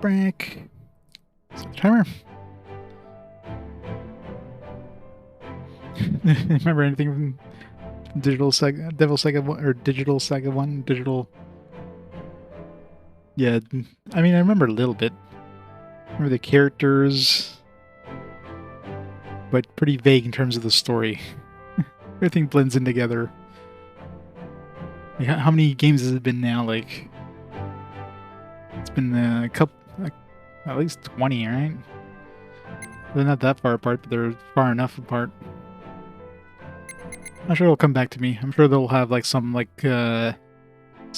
back. Set the timer. Remember anything from Digital Saga, Devil Saga 1, or Digital Saga 1? Digital... Yeah, I mean, I remember a little bit. Remember the characters, but pretty vague in terms of the story. Everything blends in together. How many games has it been now? Like, it's been a couple, like, at least 20, right? They're not that far apart, but they're far enough apart. I'm sure it'll come back to me. I'm sure they'll have like some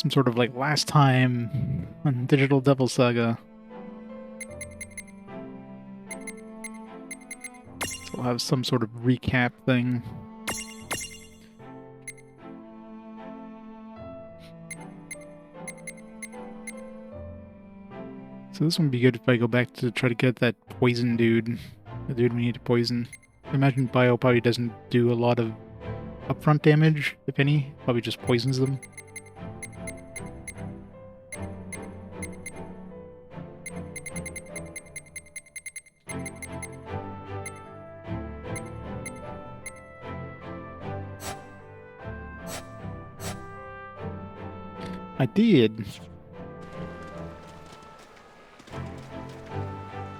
sort of like last time on Digital Devil Saga. So we'll have some sort of recap thing. So this one would be good if I go back to try to get that poison dude. The dude we need to poison. I imagine Bio probably doesn't do a lot of upfront damage, if any. Probably just poisons them. I did.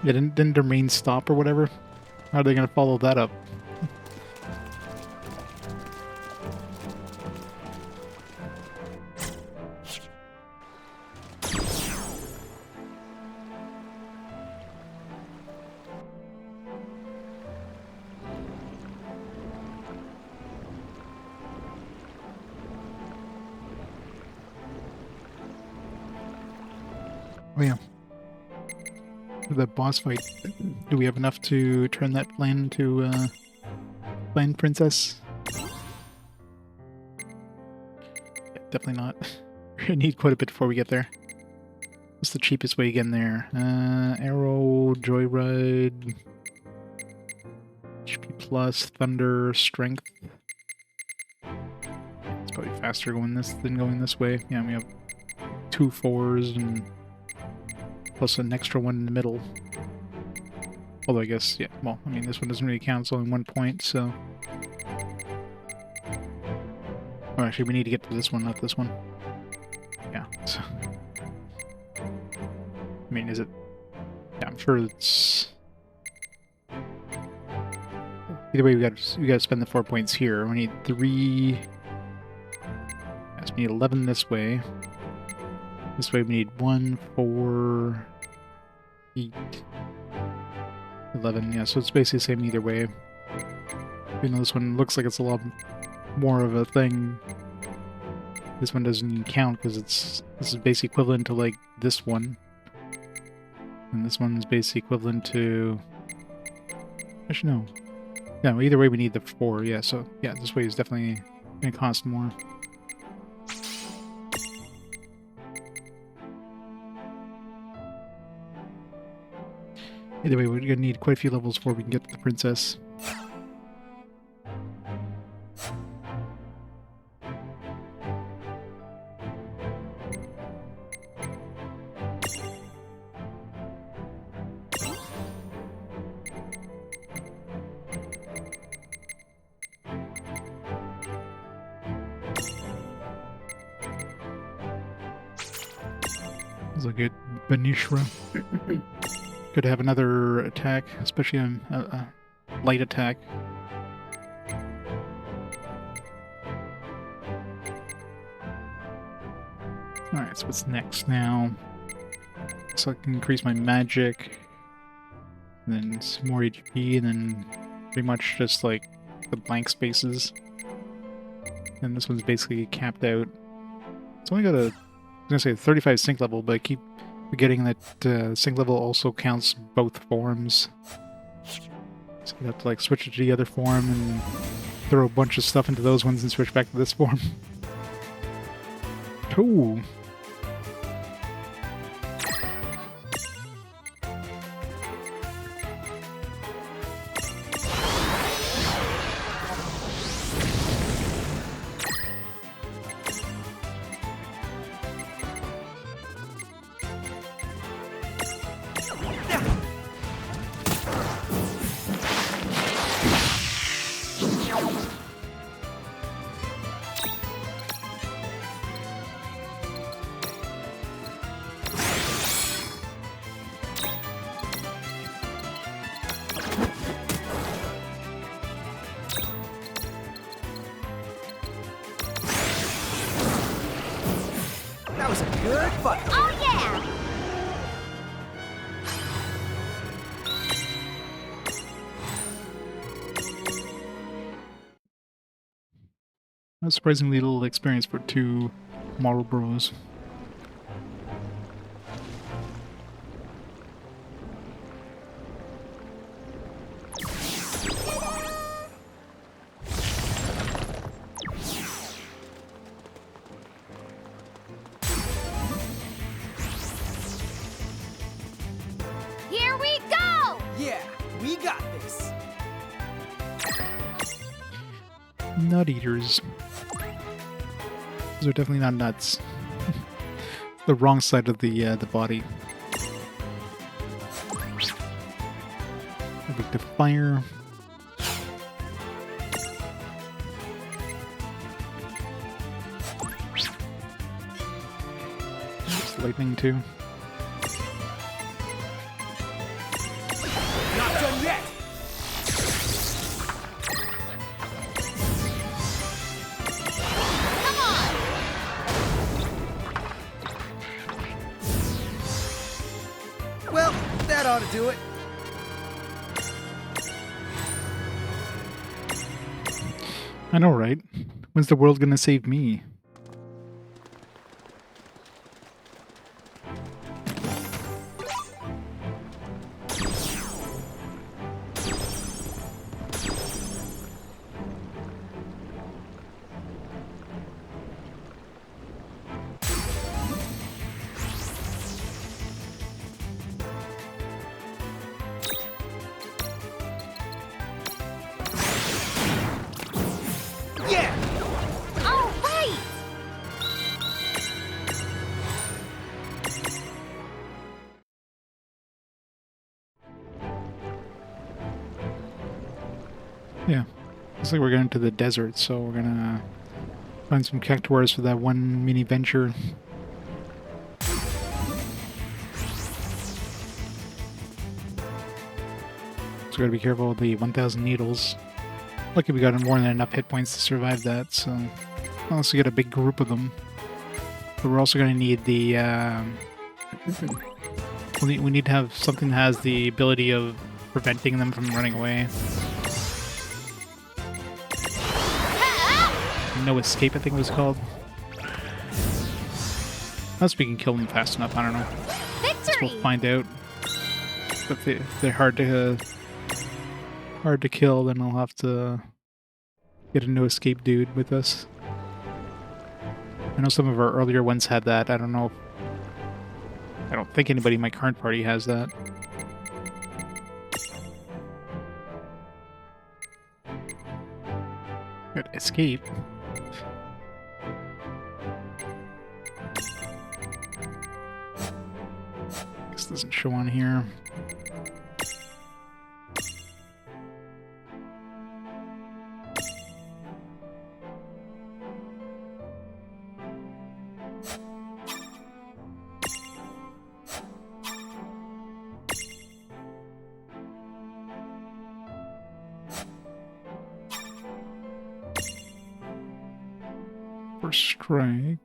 Yeah, didn't their main stop or whatever? How are they going to follow that up? Oh yeah. For the boss fight, do we have enough to turn that Lann into Lann Princess? Yeah, definitely not. We're gonna need quite a bit before we get there. What's the cheapest way to get in there? Arrow, Joyride, HP plus, Thunder, Strength. It's probably faster going this than going this way. Yeah, we have 2 4s and plus an extra one in the middle. Although I guess, yeah, well, I mean, this one doesn't really count, it's only 1 point, so... Oh, actually, we need to get to this one, not this one. Yeah, so... I mean, is it... Yeah, I'm sure it's... Either way, we gotta spend the 4 points here. We need 3... Yes, we need 11 this way. This way we need 1, 4... 8... 11, yeah, so it's basically the same either way. Even though this one looks like it's a lot more of a thing, this one doesn't even count because this is basically equivalent to like this one. And this one's basically equivalent to... Actually, no. Yeah, well, either way we need the 4, yeah, so yeah, this way is definitely going to cost more. Either way, we're going to need quite a few levels before we can get to the princess. It's like a Benishra. Good to have another attack, especially a light attack. Alright, so what's next now? So I can increase my magic, and then some more HP, and then pretty much just like the blank spaces. And this one's basically capped out. It's only got a, I was gonna say 35 sync level, but I keep forgetting that sync level also counts both forms. So you have to like switch it to the other form and throw a bunch of stuff into those ones and switch back to this form. Ooh. fight. Oh yeah! That's surprisingly little experience for 2 model bros. Here we go! Yeah, we got this. Nut eaters. Those are definitely not nuts. The wrong side of the body. Weak to fire. It's lightning too. Not done yet. Come on! Well, that ought to do it. I know, right? When's the world gonna save me? Yeah! All right! Yeah. Looks like we're going to the desert, so we're gonna find some cactuars for that one mini venture. So we gotta be careful with the 1,000 needles. Lucky we got more than enough hit points to survive that, so unless we get a big group of them. But we're also gonna need the we need to have something that has the ability of preventing them from running away. No escape, I think it was called. Unless we can kill them fast enough, I don't know. Victory! We'll find out. But if they're hard to kill, then I'll have to get a no escape dude with us. I know some of our earlier ones had that. I don't know. I don't think anybody in my current party has that. Good escape. This doesn't show on here. First strike.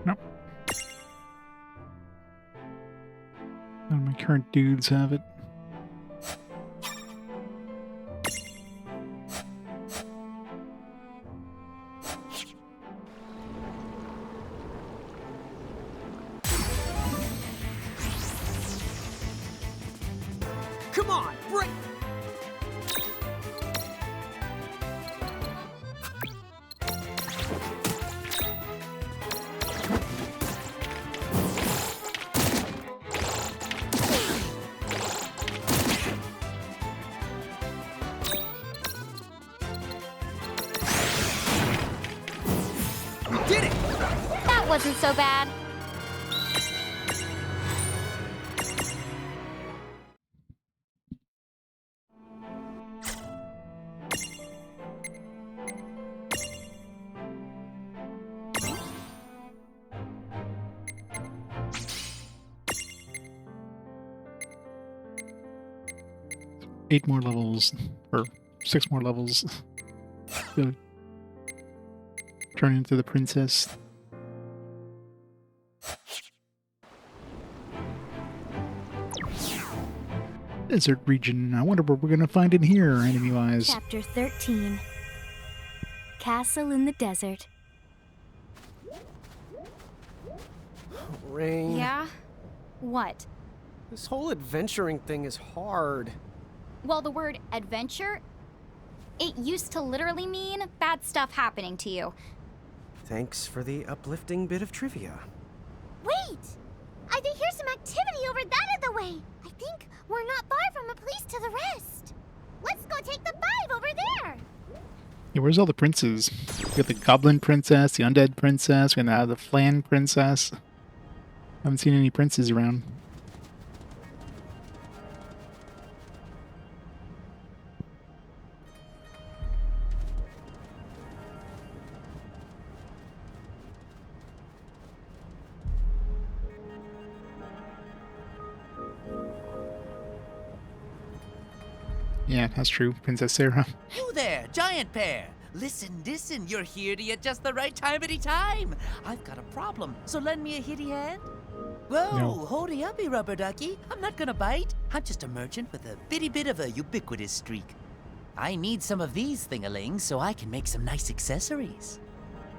Nope. None of my current dudes have it. Come on, break! wasn't so bad. Eight more levels, or 6 more levels. Gonna turn into the princess. Desert region. I wonder what we're gonna find in here, enemy-wise. Chapter 13. Castle in the Desert. Reynn, Yeah? What? this whole adventuring thing is hard. Well, the word adventure, it used to literally mean bad stuff happening to you. Thanks for the uplifting bit of trivia. Wait! I think here's some activity over that other way. I think we're not far from a place to the rest. Let's go take the 5 over there. Yeah, where's all the princes? We got the Goblin Princess, the Undead Princess, we got the Flan Princess. Haven't seen any princes around. Yeah, that's true. Princess Sarah. You there, giant pear! Listen, you're here at just the right time. I've got a problem, so lend me a hitty hand. Whoa, No. holy uppy, rubber ducky. I'm not gonna bite. I'm just a merchant with a bitty bit of a ubiquitous streak. I need some of these thingalings so I can make some nice accessories.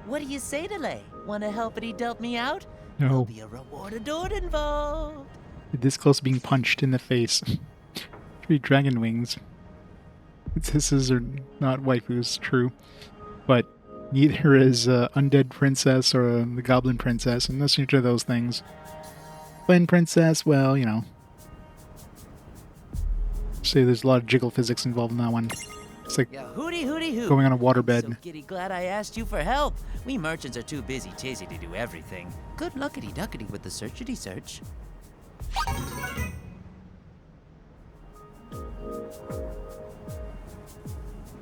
What do you say, Delay? Wanna helpity delp me out? No. There'll be a reward adored involved. You're this close to being punched in the face. 3 dragon wings. Princesses are not waifus, true. But neither is Undead Princess or the Goblin Princess, and that's each of those things. Flan Princess, well, you know. Say there's a lot of jiggle physics involved in that one. It's like Yeah, hooty hoo. going on a So waterbed. giddy glad I asked you for help. We merchants are too busy tizzy to do everything. Good luckity duckity with the searchity search.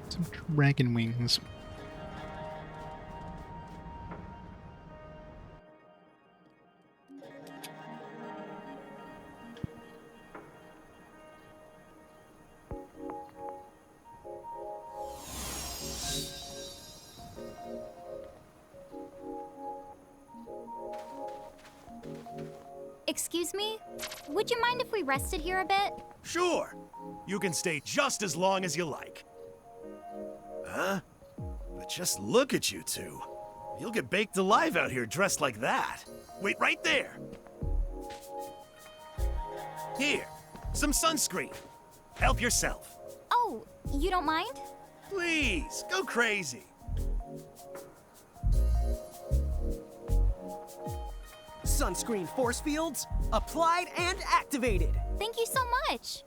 Some dragon wings. Excuse me? Would you mind if we rested here a bit? Sure. You can stay just as long as you like. Huh? But just look at you two. You'll get baked alive out here dressed like that. Wait right there. Here, some sunscreen. Help yourself. Oh, you don't mind? Please, go crazy. Sunscreen force fields, applied and activated. Thank you so much.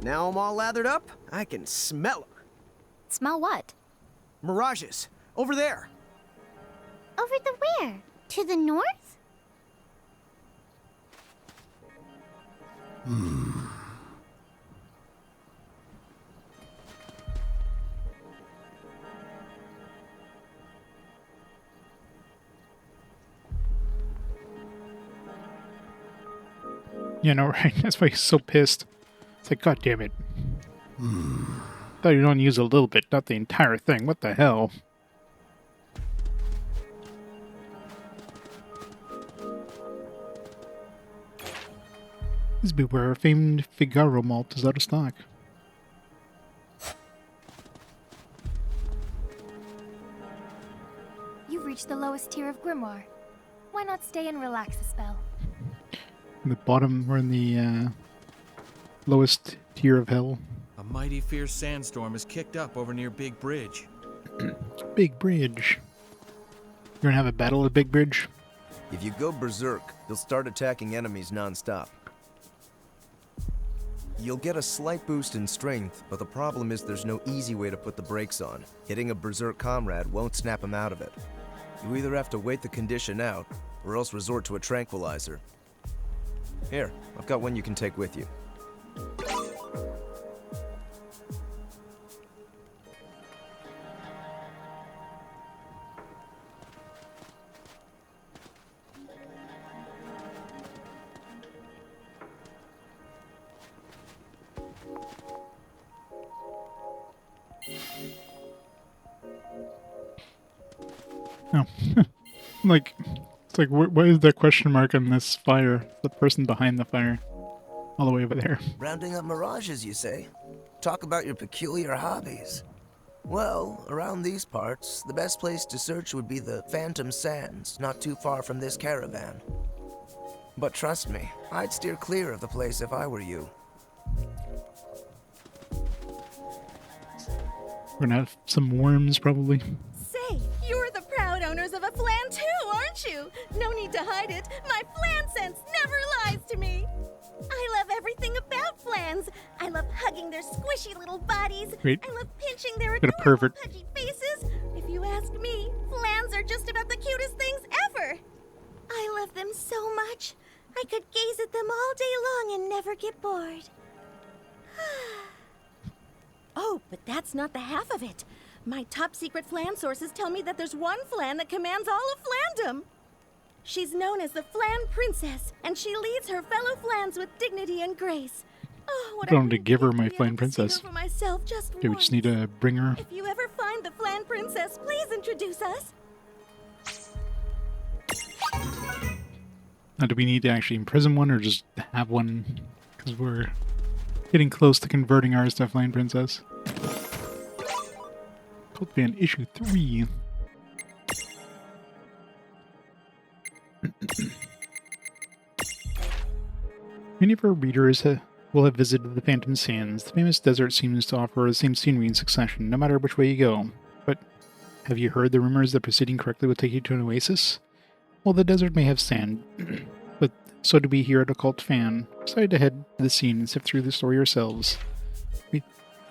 Now I'm all lathered up, I can smell them. Smell what? Mirages, over there. Over the where? To the north? Yeah, no, right? That's why he's so pissed. It's like, God damn it. Thought you'd only use a little bit, not the entire thing. What the hell? Please beware, famed Figaro malt is out of stock. You've reached the lowest tier of Grimoire. Why not stay and relax a spell? In the bottom, we're in the lowest tier of hell. A mighty fierce sandstorm is kicked up over near Big Bridge. Big Bridge. You're gonna have a battle at Big Bridge? If you go berserk, you'll start attacking enemies non-stop. You'll get a slight boost in strength, but the problem is there's no easy way to put the brakes on. Hitting a berserk comrade won't snap him out of it. You either have to wait the condition out, or else resort to a tranquilizer. Here, I've got one you can take with you. Oh. Like, it's like, what is the question mark on this fire? The person behind the fire. All the way over there. Rounding up mirages, you say? Talk about your peculiar hobbies. Well, around these parts, the best place to search would be the Phantom Sands, not too far from this caravan. But trust me, I'd steer clear of the place if I were you. We're gonna have some worms, probably. Say, you're the proud owners of a flan too, aren't you? No need to hide it. My flan sense never lies to me. I love everything about flans. I love hugging their squishy little bodies. Great. I love pinching their Got a adorable pervert. pudgy faces. If you ask me, flans are just about the cutest things ever. I love them so much. I could gaze at them all day long and never get bored. Oh, but that's not the half of it. My top secret flan sources tell me that there's one flan that commands all of flandom. She's known as the Flan Princess, and she leads her fellow flans with dignity and grace. Oh, what I don't a need to give her my gift to be Flan able to see her Princess. for myself just Okay, we just once. need to bring her. If you ever find the Flan Princess, please introduce us. Now, do we need to actually imprison one or just have one? Because we're getting close to converting ours to Flame Princess. Cult Fan issue 3. Many of our readers will have visited the Phantom Sands. The famous desert seems to offer the same scenery in succession, no matter which way you go. But have you heard the rumors that proceeding correctly will take you to an oasis? Well, the desert may have sand, but so do we here at Occult Fan. Decided to head to the scene and sift through the story ourselves.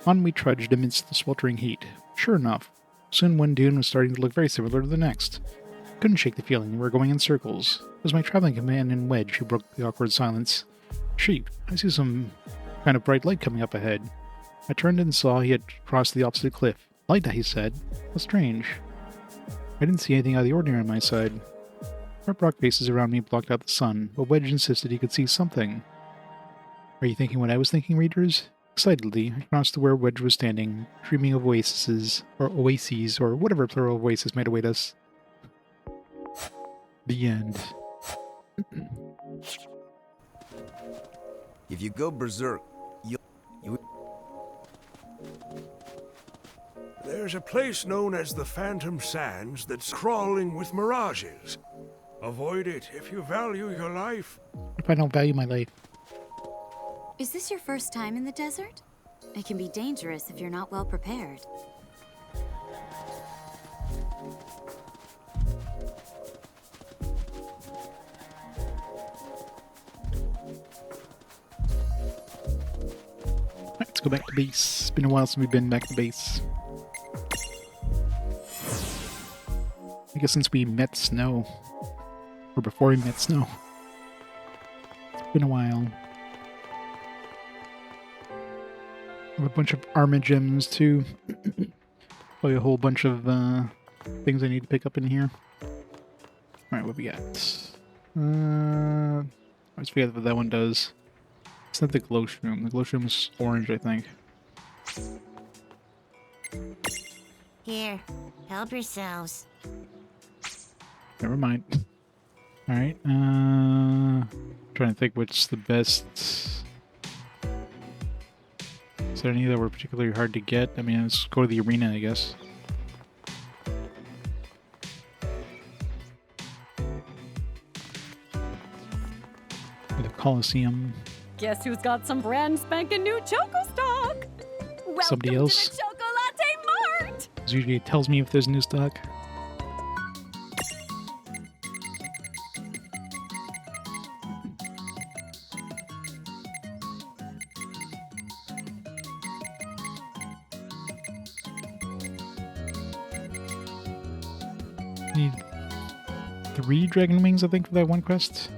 On we trudged amidst the sweltering heat. Sure enough, soon one dune was starting to look very similar to the next. Couldn't shake the feeling we were going in circles. It was my traveling companion Wedge who broke the awkward silence. Sheep, I see some kind of bright light coming up ahead. I turned and saw he had crossed the opposite cliff. Light, he said. How strange. I didn't see anything out of the ordinary on my side. Sharp rock faces around me blocked out the sun, but Wedge insisted he could see something. Are you thinking what I was thinking, readers? Excitedly, I crossed to where Wedge was standing, dreaming of oases, or whatever plural of oasis might await us. The end. If you go berserk, you... There's a place known as the Phantom Sands that's crawling with mirages. Avoid it if you value your life. If I don't value my life. Is this your first time in the desert? It can be dangerous if you're not well prepared. Let's go back to base. It's been a while since we've been back to base. I guess since we met Snow. Or before we met Snow. It's been a while. I have a bunch of armor gems too. Probably a whole bunch of things I need to pick up in here. Alright, what we got? I always forget what that one does. It's not the glow shroom. The glow shroom is orange, I think. Here, help yourselves. Never mind. Alright, trying to think what's the best. Is there any that were particularly hard to get? I mean, let's go to the arena, I guess. Or the Coliseum. Guess who's got some brand spanking new Choco stock? Somebody Welcome else. to the Choco Latte Mart! Usually it tells me if there's new stock. Need 3 dragon wings, I think, for that one quest.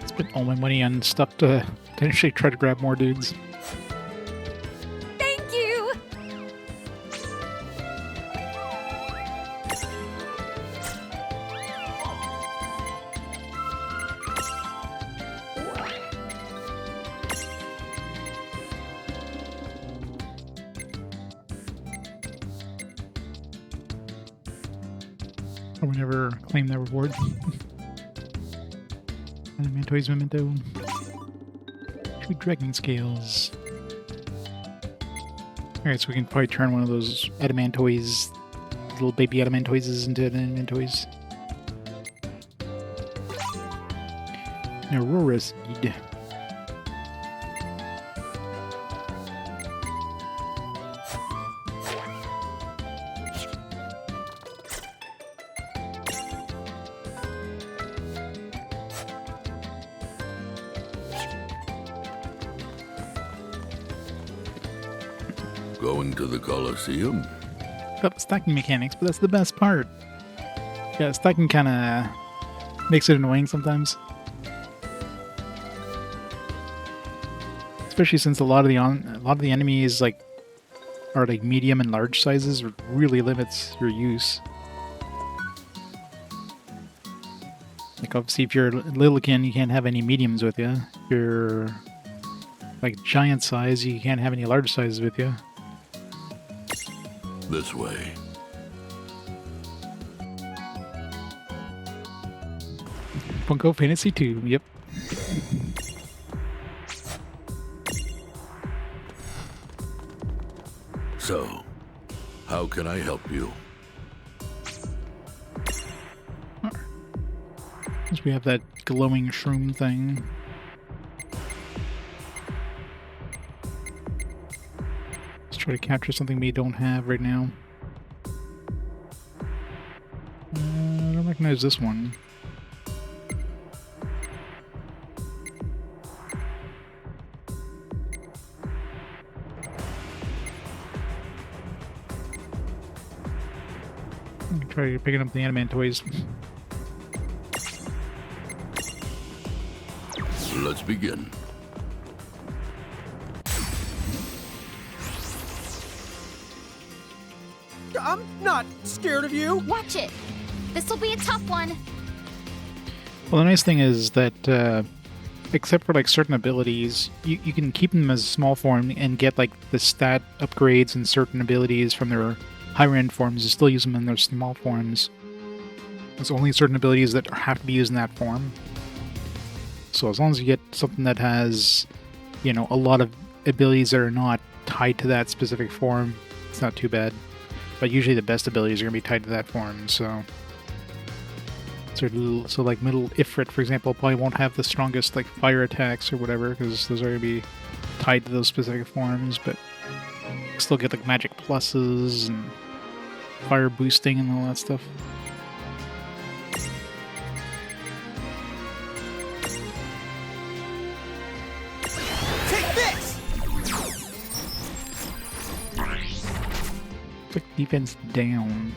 Spent all my money on stuff to potentially try to grab more dudes. Thank you! I would never claim that reward. Adamantoise memento. 2 dragon scales. Alright, so we can probably turn one of those adamantoise, little baby adamantoises into adamantoise. An aurora seed. Going to the Colosseum? Got stacking mechanics, but that's the best part. Yeah, stacking kind of makes it annoying sometimes. Especially since a lot of the enemies are like medium and large sizes, which really limits your use. Like obviously if you're Lilican, you can't have any mediums with you. If you're like giant size, you can't have any large sizes with you. This way. Funko Fantasy 2, yep. So, how can I help you? Since we have that glowing shroom thing. Let's try to capture something we don't have right now. I don't recognize this one. Try picking up the adamantoise. Let's begin. I'm not scared of you. Watch it. This'll be a tough one. Well, the nice thing is that, except for like certain abilities, you can keep them as small form and get like the stat upgrades and certain abilities from their higher end forms. You still use them in their small forms. There's only certain abilities that have to be used in that form. So as long as you get something that has, you know, a lot of abilities that are not tied to that specific form, it's not too bad. But usually the best abilities are going to be tied to that form, so... So like middle Ifrit, for example, probably won't have the strongest like fire attacks or whatever, because those are going to be tied to those specific forms, but still get like magic pluses and fire boosting and all that stuff. Take this! Quick defense down.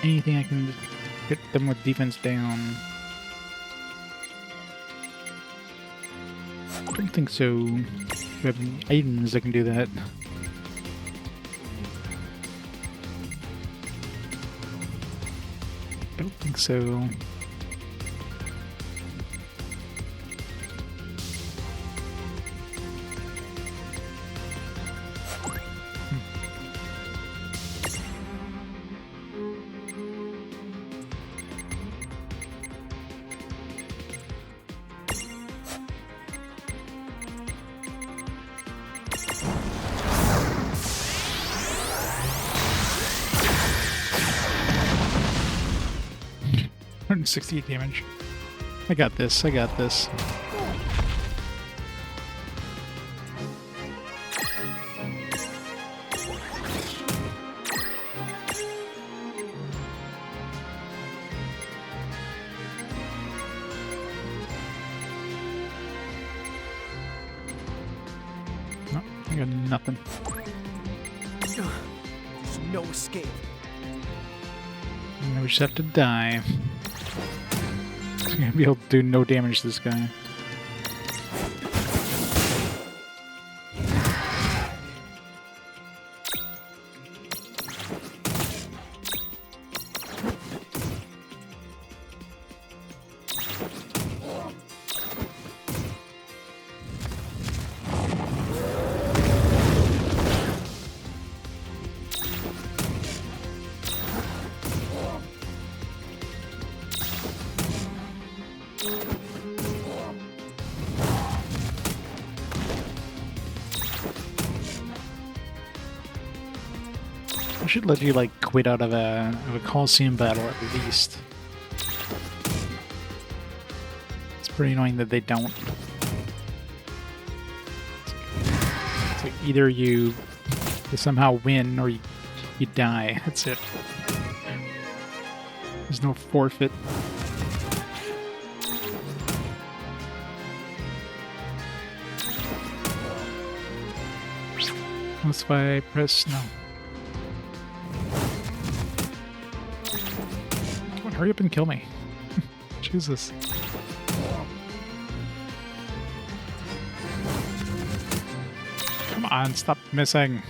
Anything I can hit them with defense down. I don't think so. Do I have any items that can do that? Don't think so. 268 damage. I got this. I got this. No, I got nothing. There's no escape. And we just have to die. I'm gonna be able to do no damage to this guy. I should let you like quit out of a Coliseum battle at least. It's pretty annoying that they don't. It's like either you somehow win or you die. That's it. There's no forfeit. That's why I press no. Come on, hurry up and kill me. Jesus. Come on, stop missing.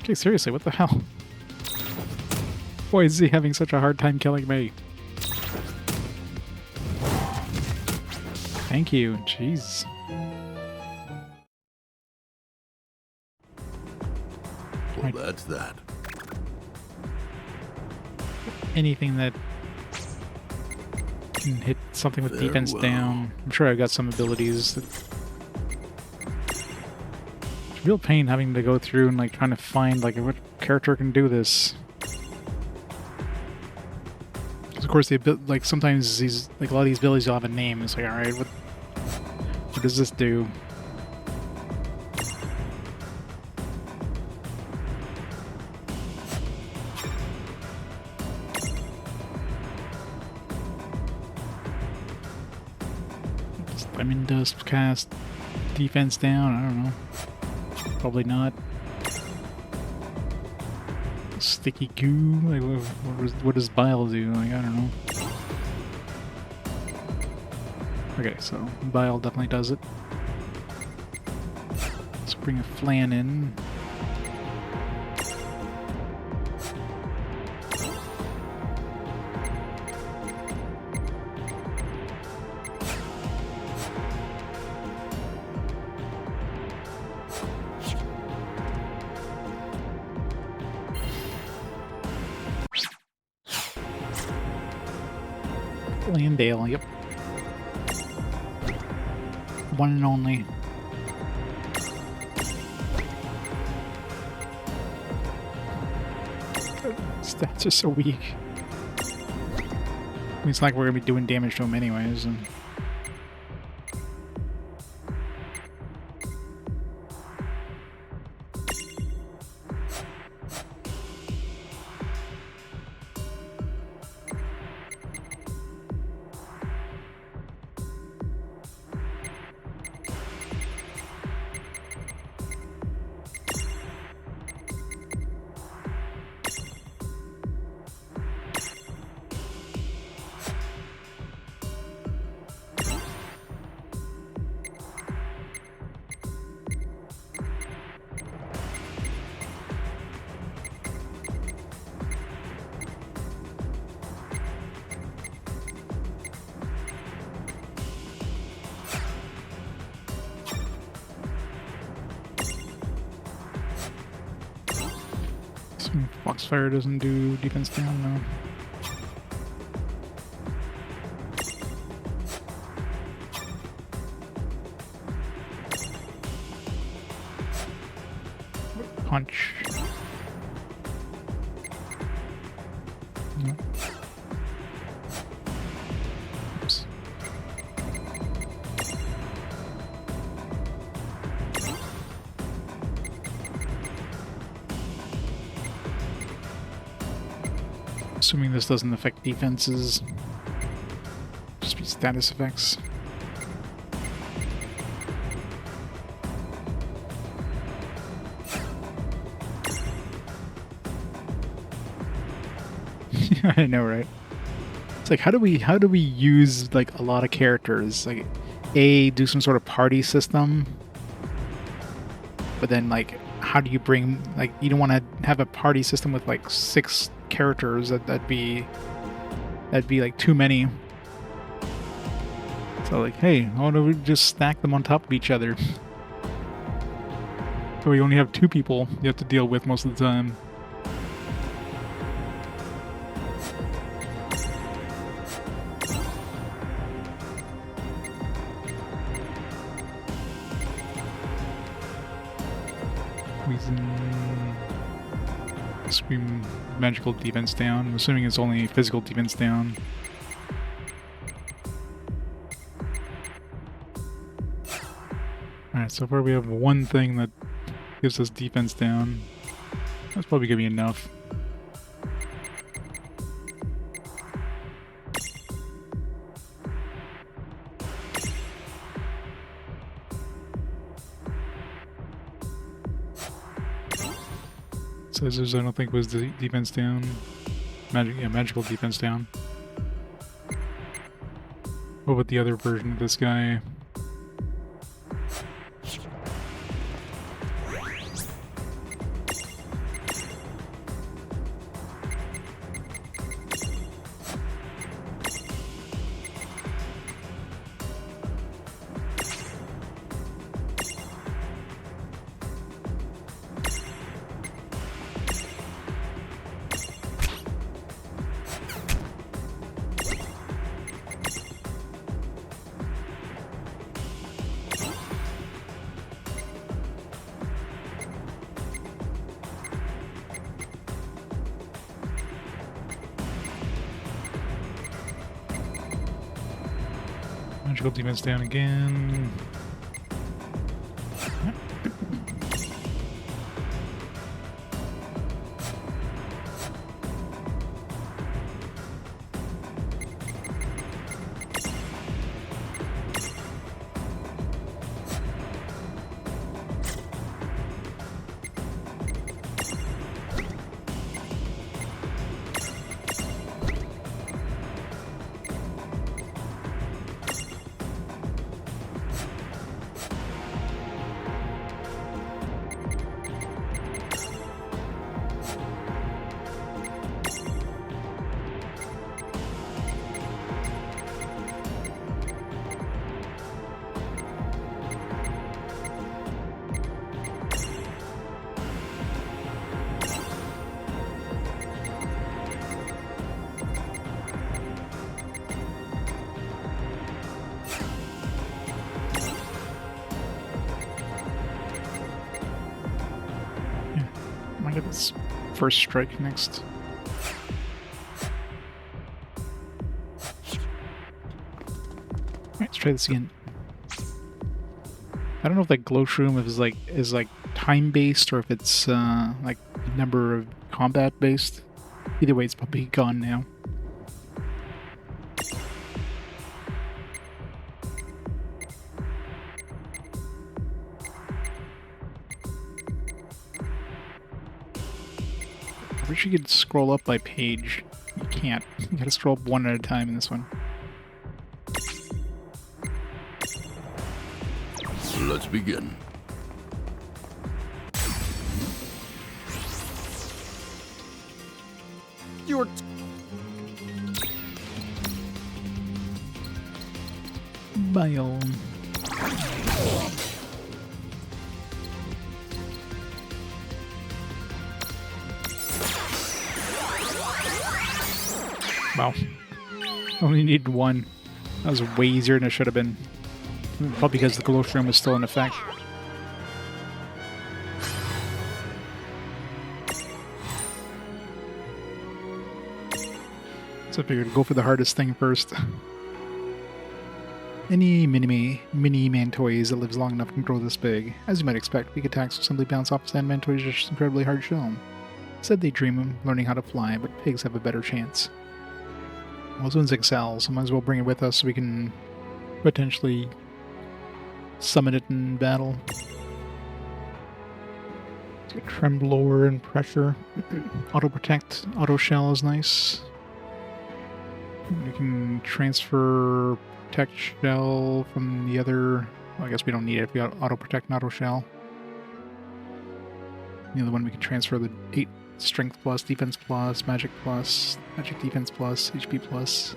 Okay, seriously, what the hell? Why is he having such a hard time killing me? Thank you, jeez. Well, that's that. Anything that can hit something with defense down. I'm sure I've got some abilities that... It's a real pain having to go through and like trying to find like what character can do this. Of course, like sometimes these, like a lot of these abilities will have a name. It's like, all right, what does this do? Diamond Dust cast defense down. I don't know. Probably not. Sticky goo? Like, what does bile do? Like, I don't know. Okay, so bile definitely does it. Let's bring a flan in. Landale, yep. One and only. Stats are so weak. I mean, it's like we're gonna be doing damage to him anyways. And... Foxfire doesn't do defense down, though. punch. No. Oops. Assuming this doesn't affect defenses, just be status effects. I know, right? It's like, how do we use like a lot of characters? Like, do some sort of party system, but then like, how do you bring, like, you don't want to have a party system with like 6 characters. That'd be like too many. So like, hey, why don't we just stack them on top of each other? So we only have 2 people you have to deal with most of the time. Scream magical defense down. I'm assuming it's only physical defense down. Alright, so far we have one thing that gives us defense down. That's probably gonna be enough. Scissors, I don't think was the defense down. Magical defense down. What about the other version of this guy? Magical defense down again. I get this first strike next. Alright, let's try this again. I don't know if that glow shroom is like time based or if it's like number of combat based. Either way, it's probably gone now. I wish you could scroll up by page. You can't. You gotta scroll up one at a time in this one. Let's begin. You're... Biome. Wow. Only need one. That was way easier than it should have been. Probably because the glow shroom was still in effect. So I figured go for the hardest thing first. Any mini mantoids that lives long enough can grow this big. As you might expect, weak attacks will simply bounce off sand mantoids are just incredibly hard shown. Said they dream of learning how to fly, but pigs have a better chance. Well, this one's excel, so might as well bring it with us so we can potentially summon it in battle. Trembler and pressure. Auto protect, auto shell is nice. We can transfer protect shell from the other. Well, I guess we don't need it if we got auto protect and auto shell. The other one we can transfer the 8 strength plus, defense plus, magic defense plus, HP plus.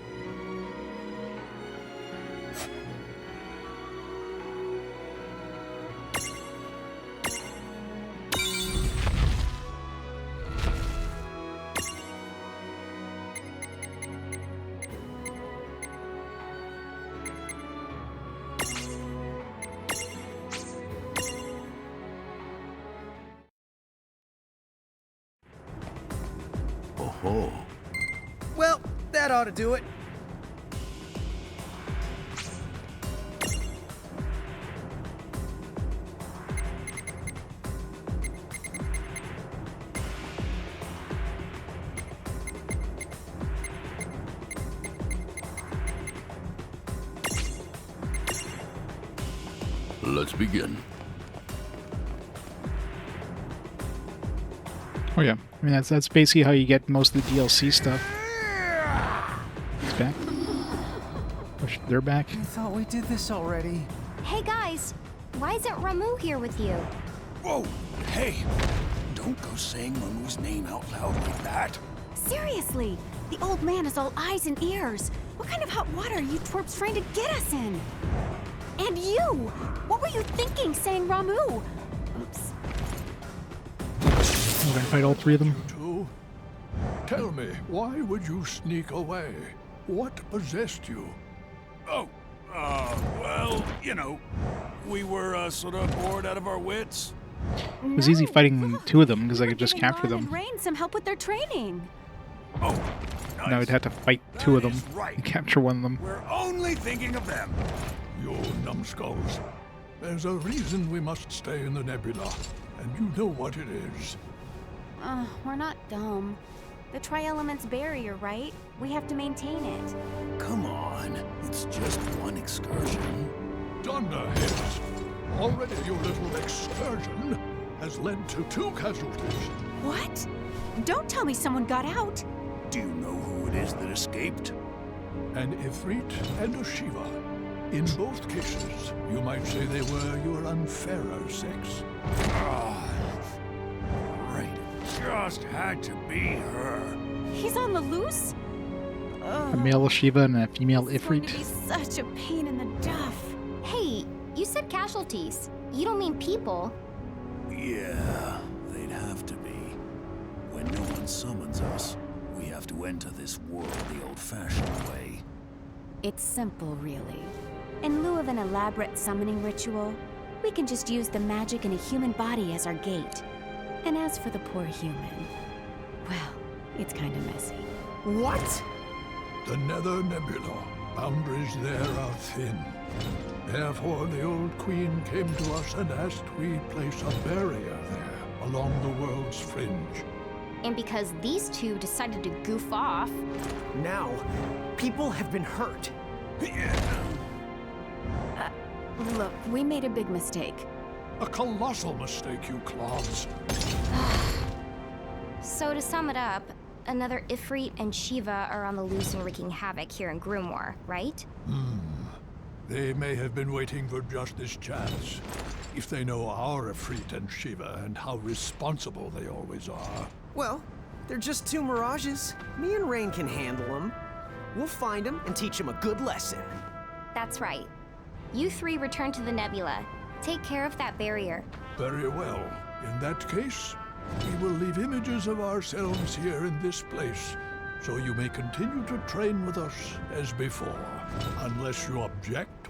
Oh. Well, that ought to do it. Let's begin. Oh yeah, I mean that's basically how you get most of the DLC stuff. He's back. They're back. I thought we did this already. Hey guys, why isn't Ramu here with you? Whoa, hey, don't go saying Mamu's name out loud like that. Seriously, the old man is all eyes and ears. What kind of hot water are you twerps trying to get us in? And you! What were you thinking saying Ramu? Oops. We're gonna fight all 3 of them. Two? Tell me, why would you sneak away? What possessed you? Oh, well, you know, we were sort of bored out of our wits. It was easy fighting 2 of them because I could just capture Lann them. and Reynn some help with their training. Oh, nice. Now I'd have to fight 2 of them right. and capture 1 of them. We're only thinking of them. You numbskulls. There's a reason we must stay in the nebula, and you know what it is. We're not dumb. The Tri-Elements barrier, right? We have to maintain it. Come on, it's just one excursion. Dunderheads! Already your little excursion has led to 2 casualties. What? Don't tell me someone got out. Do you know who it is that escaped? An Ifrit and a Shiva. In both cases, you might say they were your unfairer sex. Right. Just had to be her. He's on the loose? A male Shiva and a female It's going Ifrit. to be such a pain in the duff. Hey, you said casualties. You don't mean people. Yeah, they'd have to be. When no one summons us, we have to enter this world the old-fashioned way. It's simple, really. In lieu of an elaborate summoning ritual, we can just use the magic in a human body as our gate. And as for the poor human, well, it's kind of messy. What? The Nether Nebula. Boundaries there are thin. Therefore, the old queen came to us and asked we place a barrier there, along the world's fringe. And because these 2 decided to goof off... Now, people have been hurt. Look, we made a big mistake. A colossal mistake, you clods. So to sum it up, another Ifrit and Shiva are on the loose and wreaking havoc here in Grimoire, right? They may have been waiting for just this chance. If they know our Ifrit and Shiva and how responsible they always are. Well, they're just 2 mirages. Me and Reynn can handle them. We'll find them and teach them a good lesson. That's right. You 3 return to the nebula. Take care of that barrier. Very well. In that case, we will leave images of ourselves here in this place, so you may continue to train with us as before, unless you object.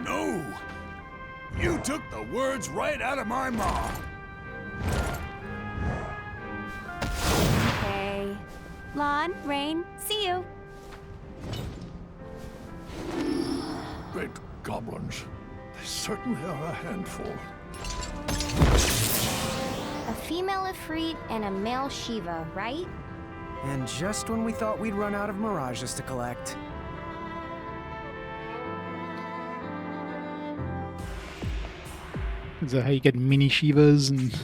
No! You took the words right out of my mouth. Okay. Lann, Reynn, see you. Great goblins. They certainly are a handful. A female Ifrit and a male Shiva, right? And just when we thought we'd run out of mirages to collect. Is that how you get mini Shivas and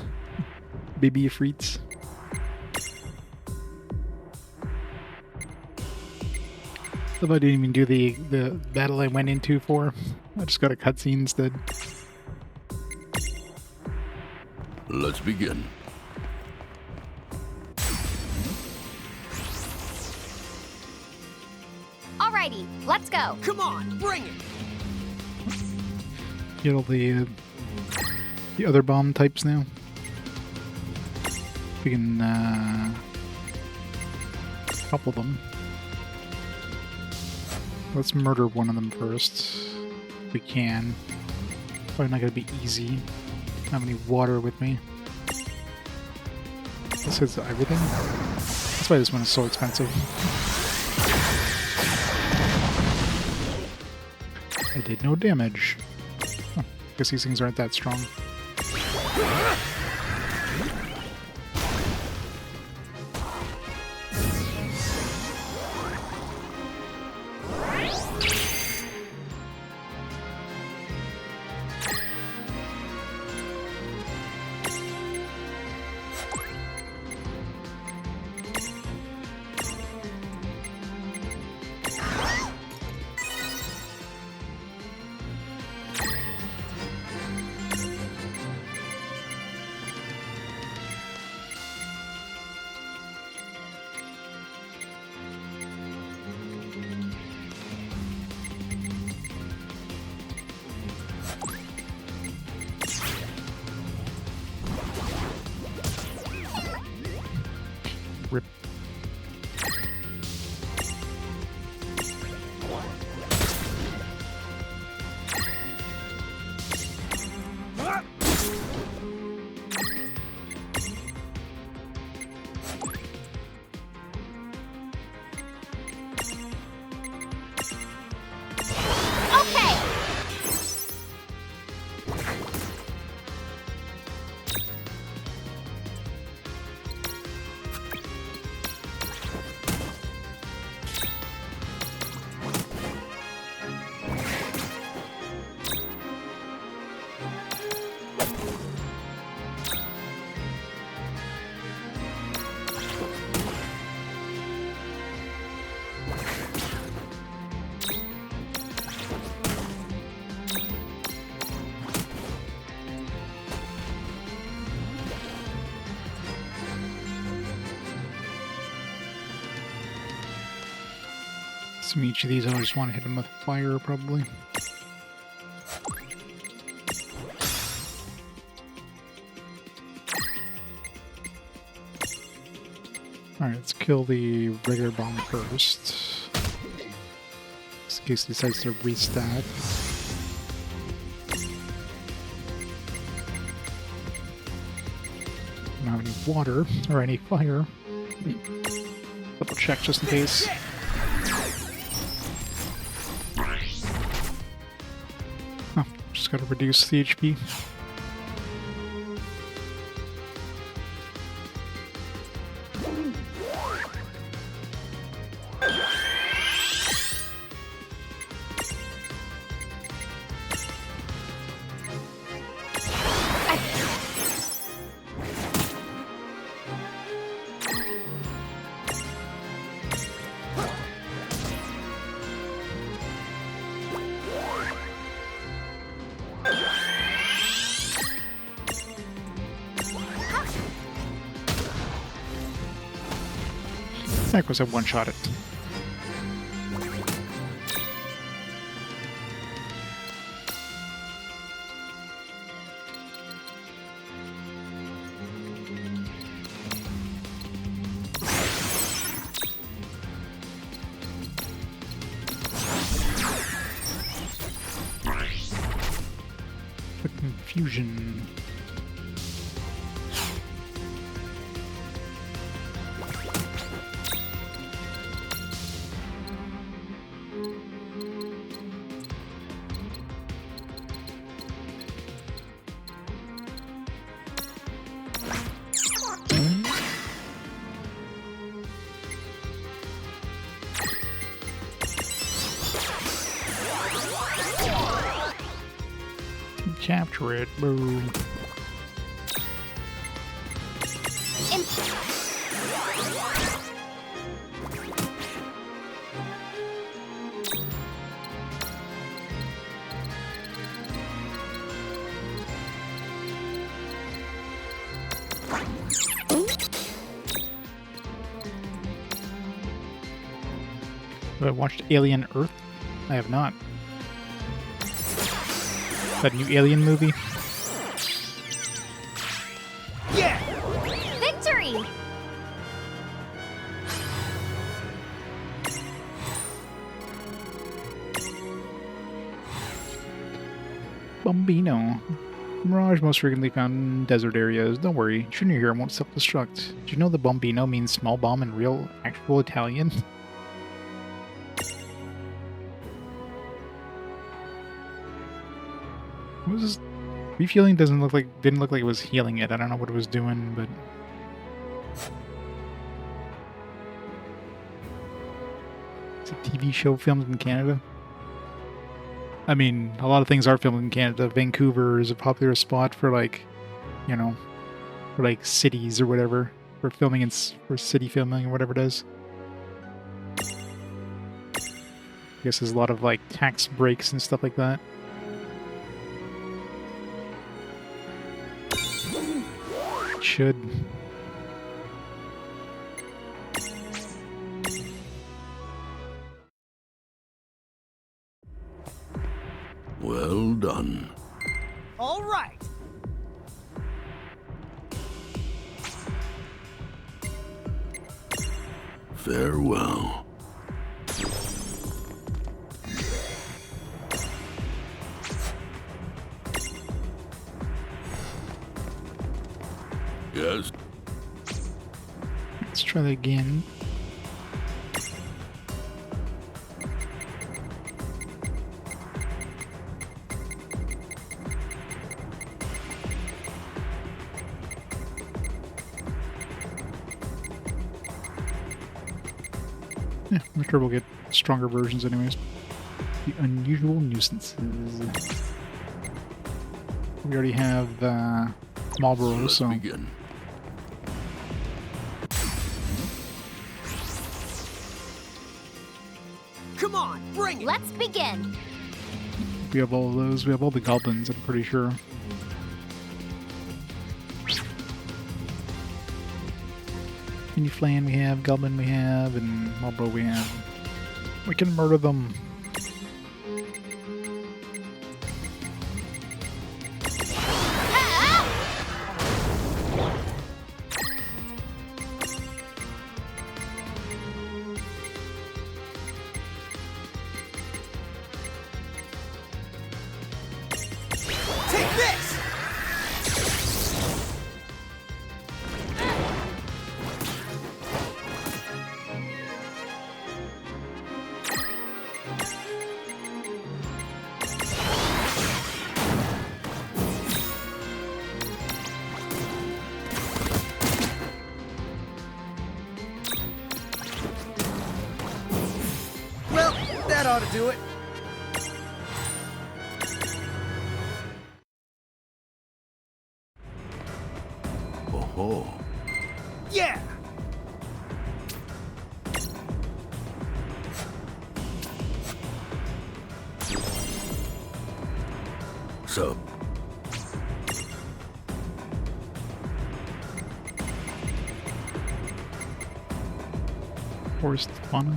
baby Ifrits? I didn't even do the battle I went into for. I just got a cutscene instead. Let's begin. Alrighty, let's go. Come on, bring it. Get all the other bomb types now. We can couple them. Let's murder one of them first. If we can. Probably not gonna be easy. I don't have any water with me. This is everything. That's why this one is so expensive. I did no damage. Huh. Guess these things aren't that strong. Rip. So each of these I just want to hit them with fire, probably. Alright, let's kill the regular bomb first. Just in case it decides to restat. Don't have any water or any fire. Double check just in case. Oh, just gotta reduce the HP. That was a one-shot it. The confusion. Capture it. Boom. Have I watched Alien Earth? I have not. That new Alien movie? Yeah! Victory! Bambino. Mirage most frequently found in desert areas. Don't worry, Junior here won't self-destruct. Do you know the Bambino means small bomb in real, actual Italian? What was this? Refueling didn't look like it was healing it. I don't know what it was doing, but it's a TV show filmed in Canada. I mean, a lot of things are filmed in Canada. Vancouver is a popular spot for, like, you know, for like cities or whatever, for filming and for city filming or whatever it is. I guess there's a lot of like tax breaks and stuff like that. Should. Well done. All right. Farewell. Yes. Let's try that again. Yeah, I'm sure we'll get stronger versions anyways. The unusual nuisances. We already have Marlboro, so begin. Come on, bring it. Let's begin. we have all of those. We have all the goblins, I'm pretty sure. Mini Flan we have, Goblin we have, and Marlboro we have. We can murder them. That ought to do it. Oh. Yeah! So. Forest fauna.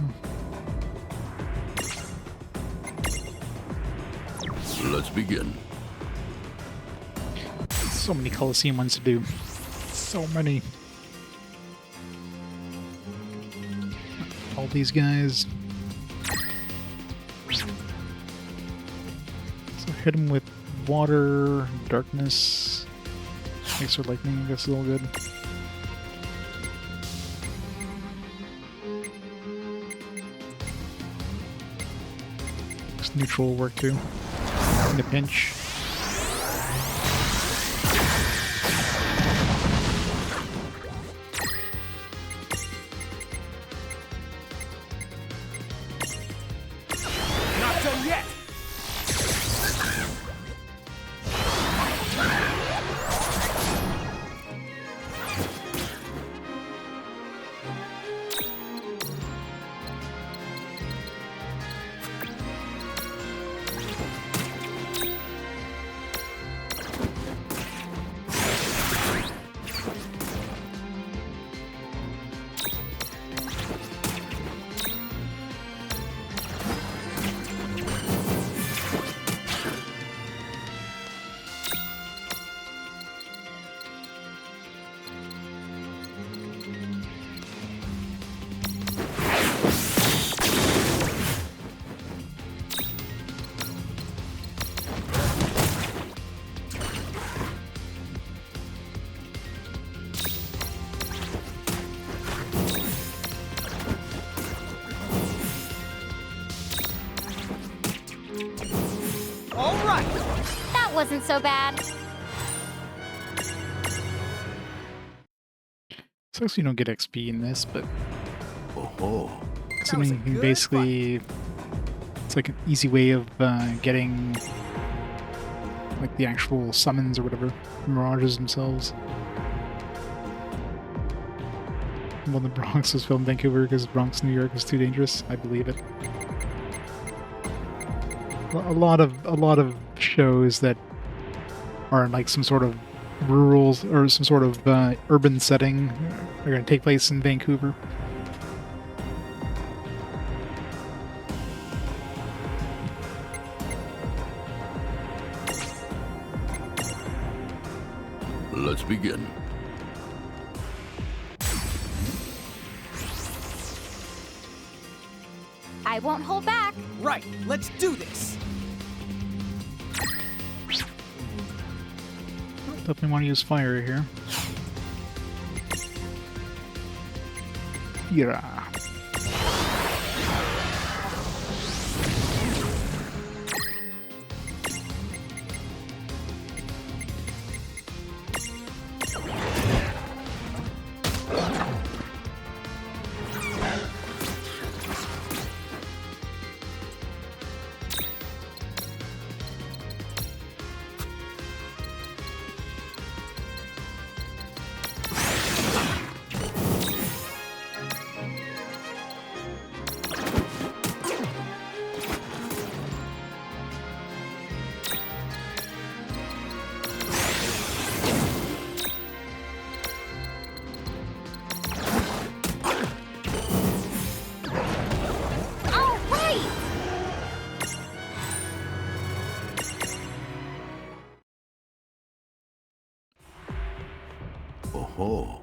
Let's begin. So many Colosseum ones to do. So many. All these guys. So hit them with water, darkness. Extra lightning, I guess is all good. This neutral will work too. In a pinch. Not done yet. All right. That wasn't so bad. Sucks you don't get XP in this, but Oh, considering you can basically, it's like an easy way of getting like the actual summons or whatever, mirages themselves. Well, the Bronx was filmed in Vancouver because Bronx, New York is too dangerous. I believe it. A lot of shows that are in like some sort of rural or some sort of urban setting are going to take place in Vancouver. let's begin. I won't hold back. Right, let's do this. Definitely want to use fire here. Yeah. Oh.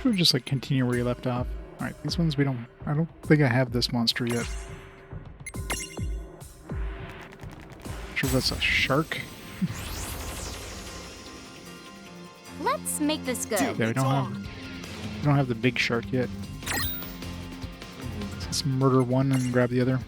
We'll just like continue where you left off. Alright, these ones I don't think I have this monster yet. Sure that's a shark? Let's make this good. Yeah, we don't have the big shark yet. Let's murder one and grab the other.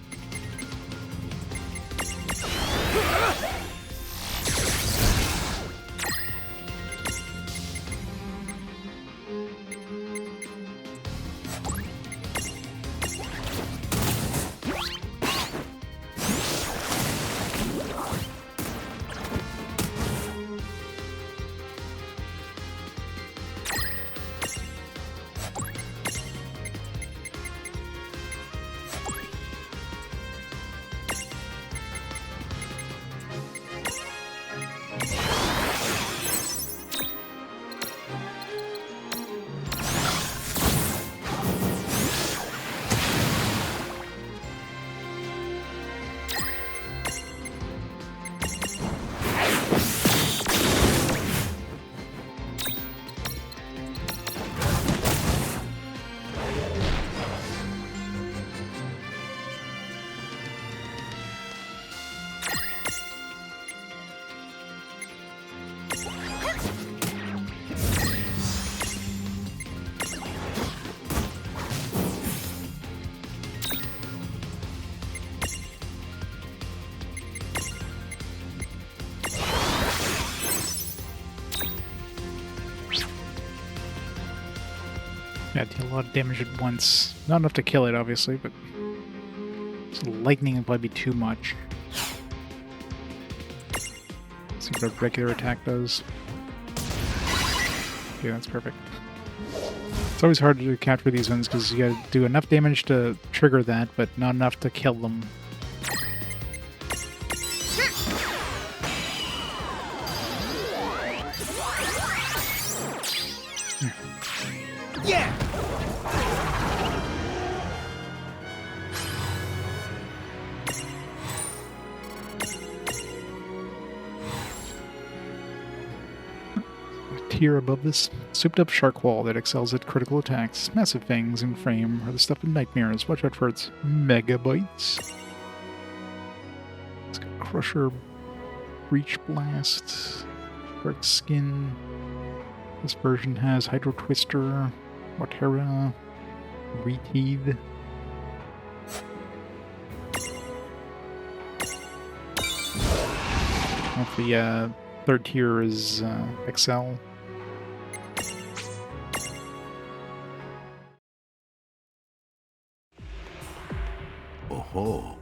Yeah, deal a lot of damage at once. Not enough to kill it, obviously, but lightning would probably be too much. See what a regular attack does. Okay, that's perfect. It's always hard to capture these ones because you gotta do enough damage to trigger that, but not enough to kill them. Yeah! Tier above this, souped up shark wall that excels at critical attacks. Massive fangs in frame are the stuff of nightmares. Watch out for its megabytes. It's got Crusher, Breach Blast, Dark Skin. This version has Hydro Twister, Watera, Reteeth. Hopefully, third tier is XL. Oh.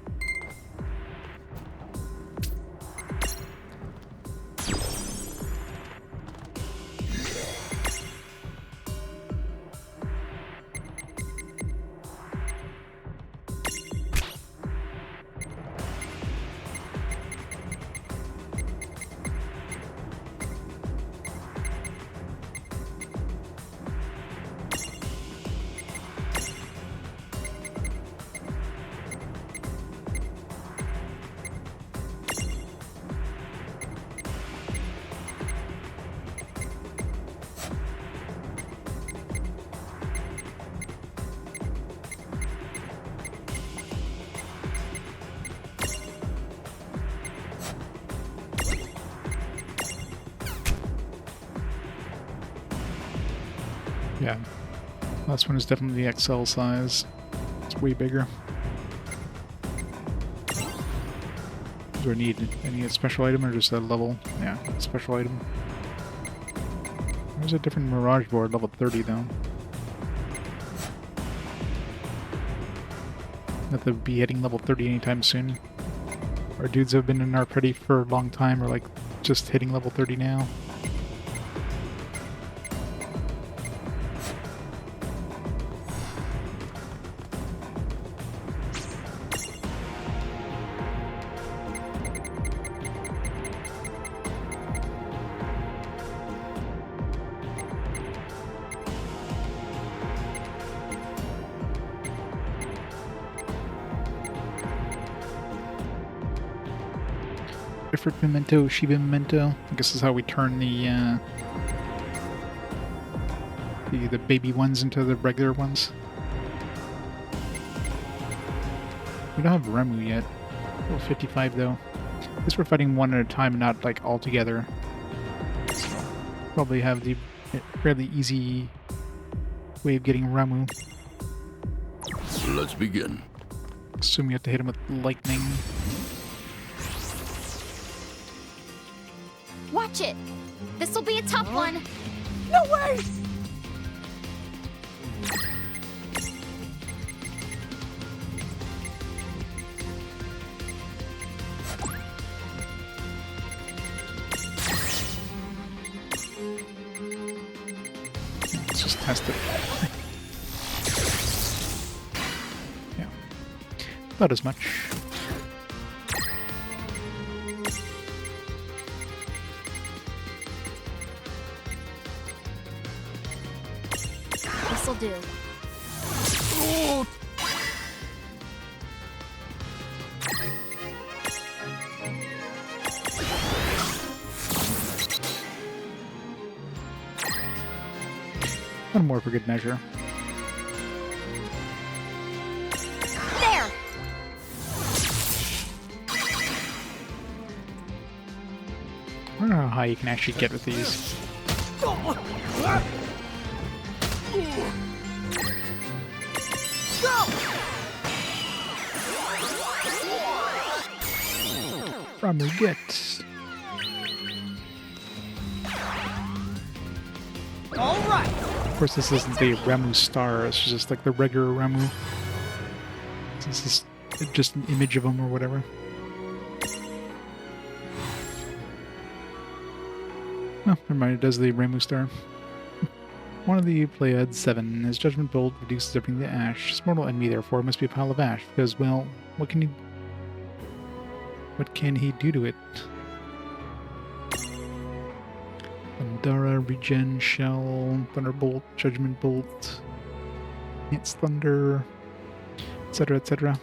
Yeah, last one is definitely the XL size. It's way bigger. Do I need any special item or just a level? Yeah, special item. There's a different Mirage board, level 30 though. Not to be hitting level 30 anytime soon. Our dudes have been in our party for a long time, or like just hitting level 30 now. Different memento, Shiba memento. I guess this is how we turn the baby ones into the regular ones. We don't have Remu yet. Level 55 though. I guess we're fighting one at a time, not like all together. So probably have the fairly easy way of getting Remu. Let's begin. Assume you have to hit him with lightning. Watch it! This'll be a tough one! No way! Let's just test it. Yeah. Not as much. This'll do. Oh. One more for good measure. There! I don't know how high you can actually get with these. From get. All right. Of course, this isn't the Remu star. It's just like the regular Remu. This is just an image of him or whatever. Oh, never mind. It does the Remu star. One of the Pleiades 7. His judgment bolt reduces everything to ash. His mortal enemy, therefore, must be a pile of ash. Because, well, what can he do to it? Andara, Regen, Shell, Thunderbolt, Judgment Bolt, Ants Thunder, etc., etc.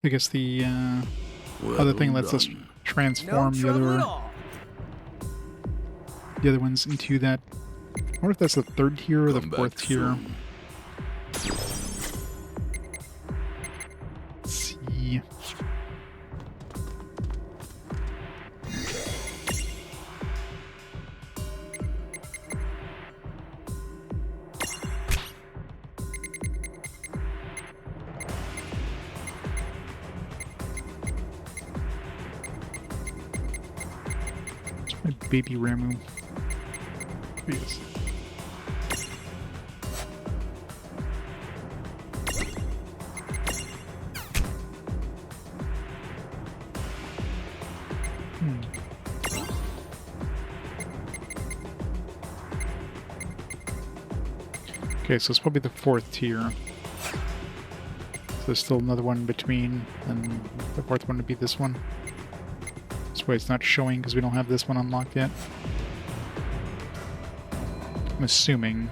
I guess the other thing lets us transform the other ones into that. I wonder if that's the third tier or the fourth tier. Let's see. My baby Ramu. Yes. Okay, so it's probably the 4th tier. So there's still another one in between, and the 4th one would be this one. That's why it's not showing, because we don't have this one unlocked yet. I'm assuming.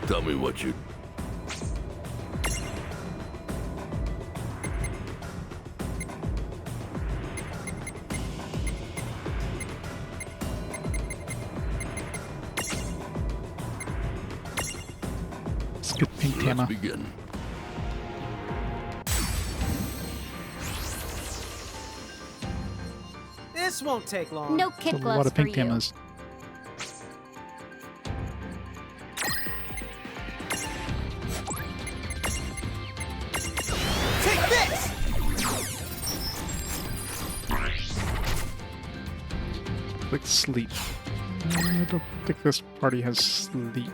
Tell me what you... Let's get pink Tama. Let's begin. This won't take long. No kid A gloves lot of pink for you. Tamas. Take this! Click sleep. I don't think this party has sleep.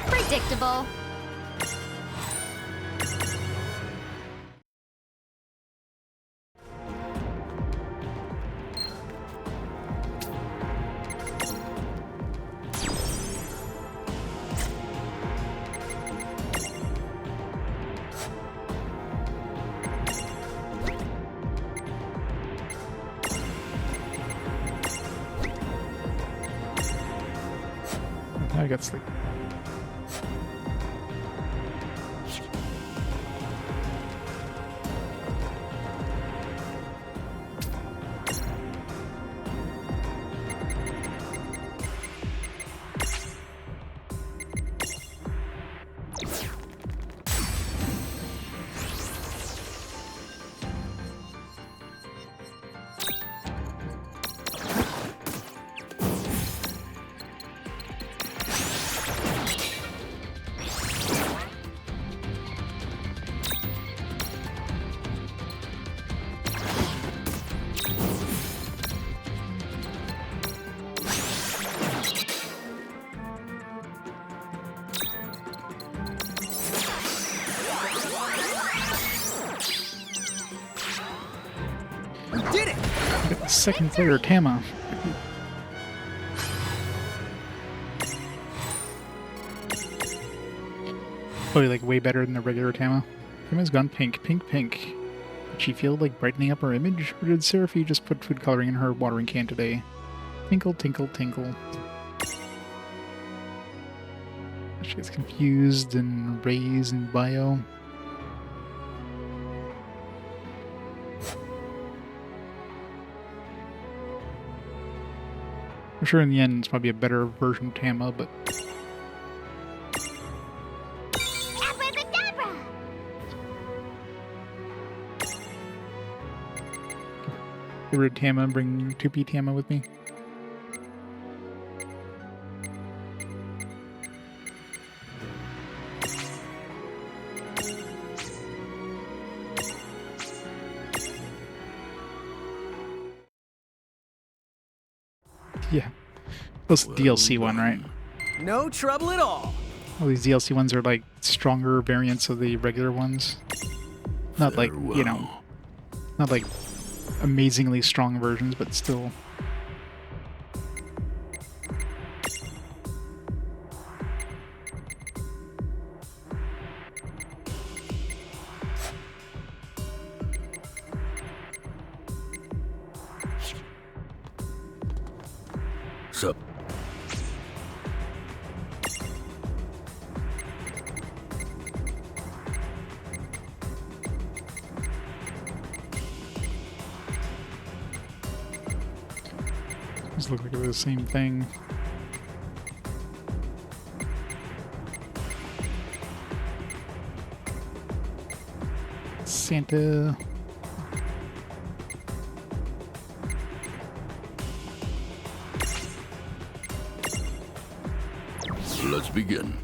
Predictable. I got sleep. Did it! I got the 2nd player Tama. Probably like way better than the regular Tama. Tama's gone pink, pink, pink. Did she feel like brightening up her image? Or did Seraphy just put food coloring in her watering can today? Tinkle, tinkle, tinkle. She gets confused and raised in bio. I'm sure in the end it's probably a better version of Tama, but Abracadabra! get rid of Tama and bring 2P Tama with me. Yeah. That's the DLC one, right? No trouble at all. All these DLC ones are like stronger variants of the regular ones. Not like, you know, not like amazingly strong versions, but still. Sup? These look like they're the same thing. Santa. Let's begin.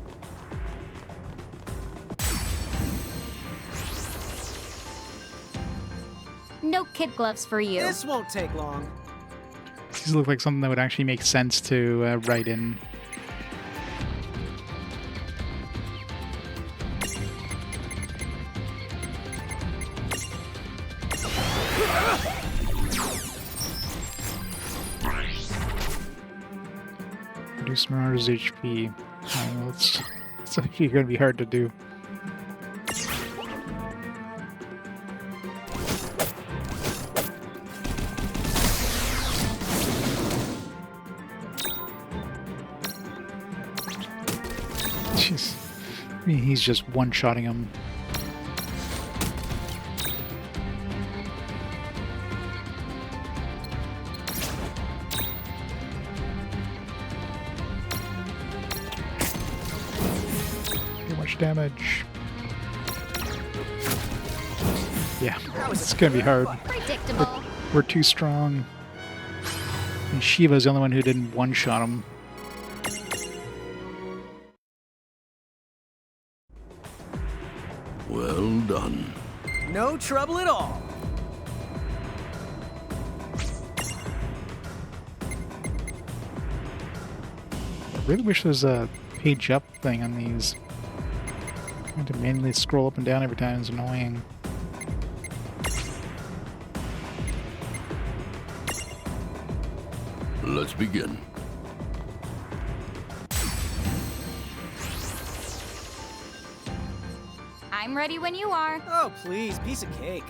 No kid gloves for you. This won't take long. These look like something that would actually make sense to write in. Reduce Marauder's HP. Oh, well, it's actually going to be hard to do. Jeez. I mean, he's just one-shotting him. Too much damage. Yeah, it's gonna be hard. Predictable. We're too strong. And Shiva's the only one who didn't one-shot him. Well done. No trouble at all. I really wish there was a page up thing on these. I have to manually scroll up and down every time. It's annoying. Let's begin. I'm ready when you are. Oh, please, piece of cake.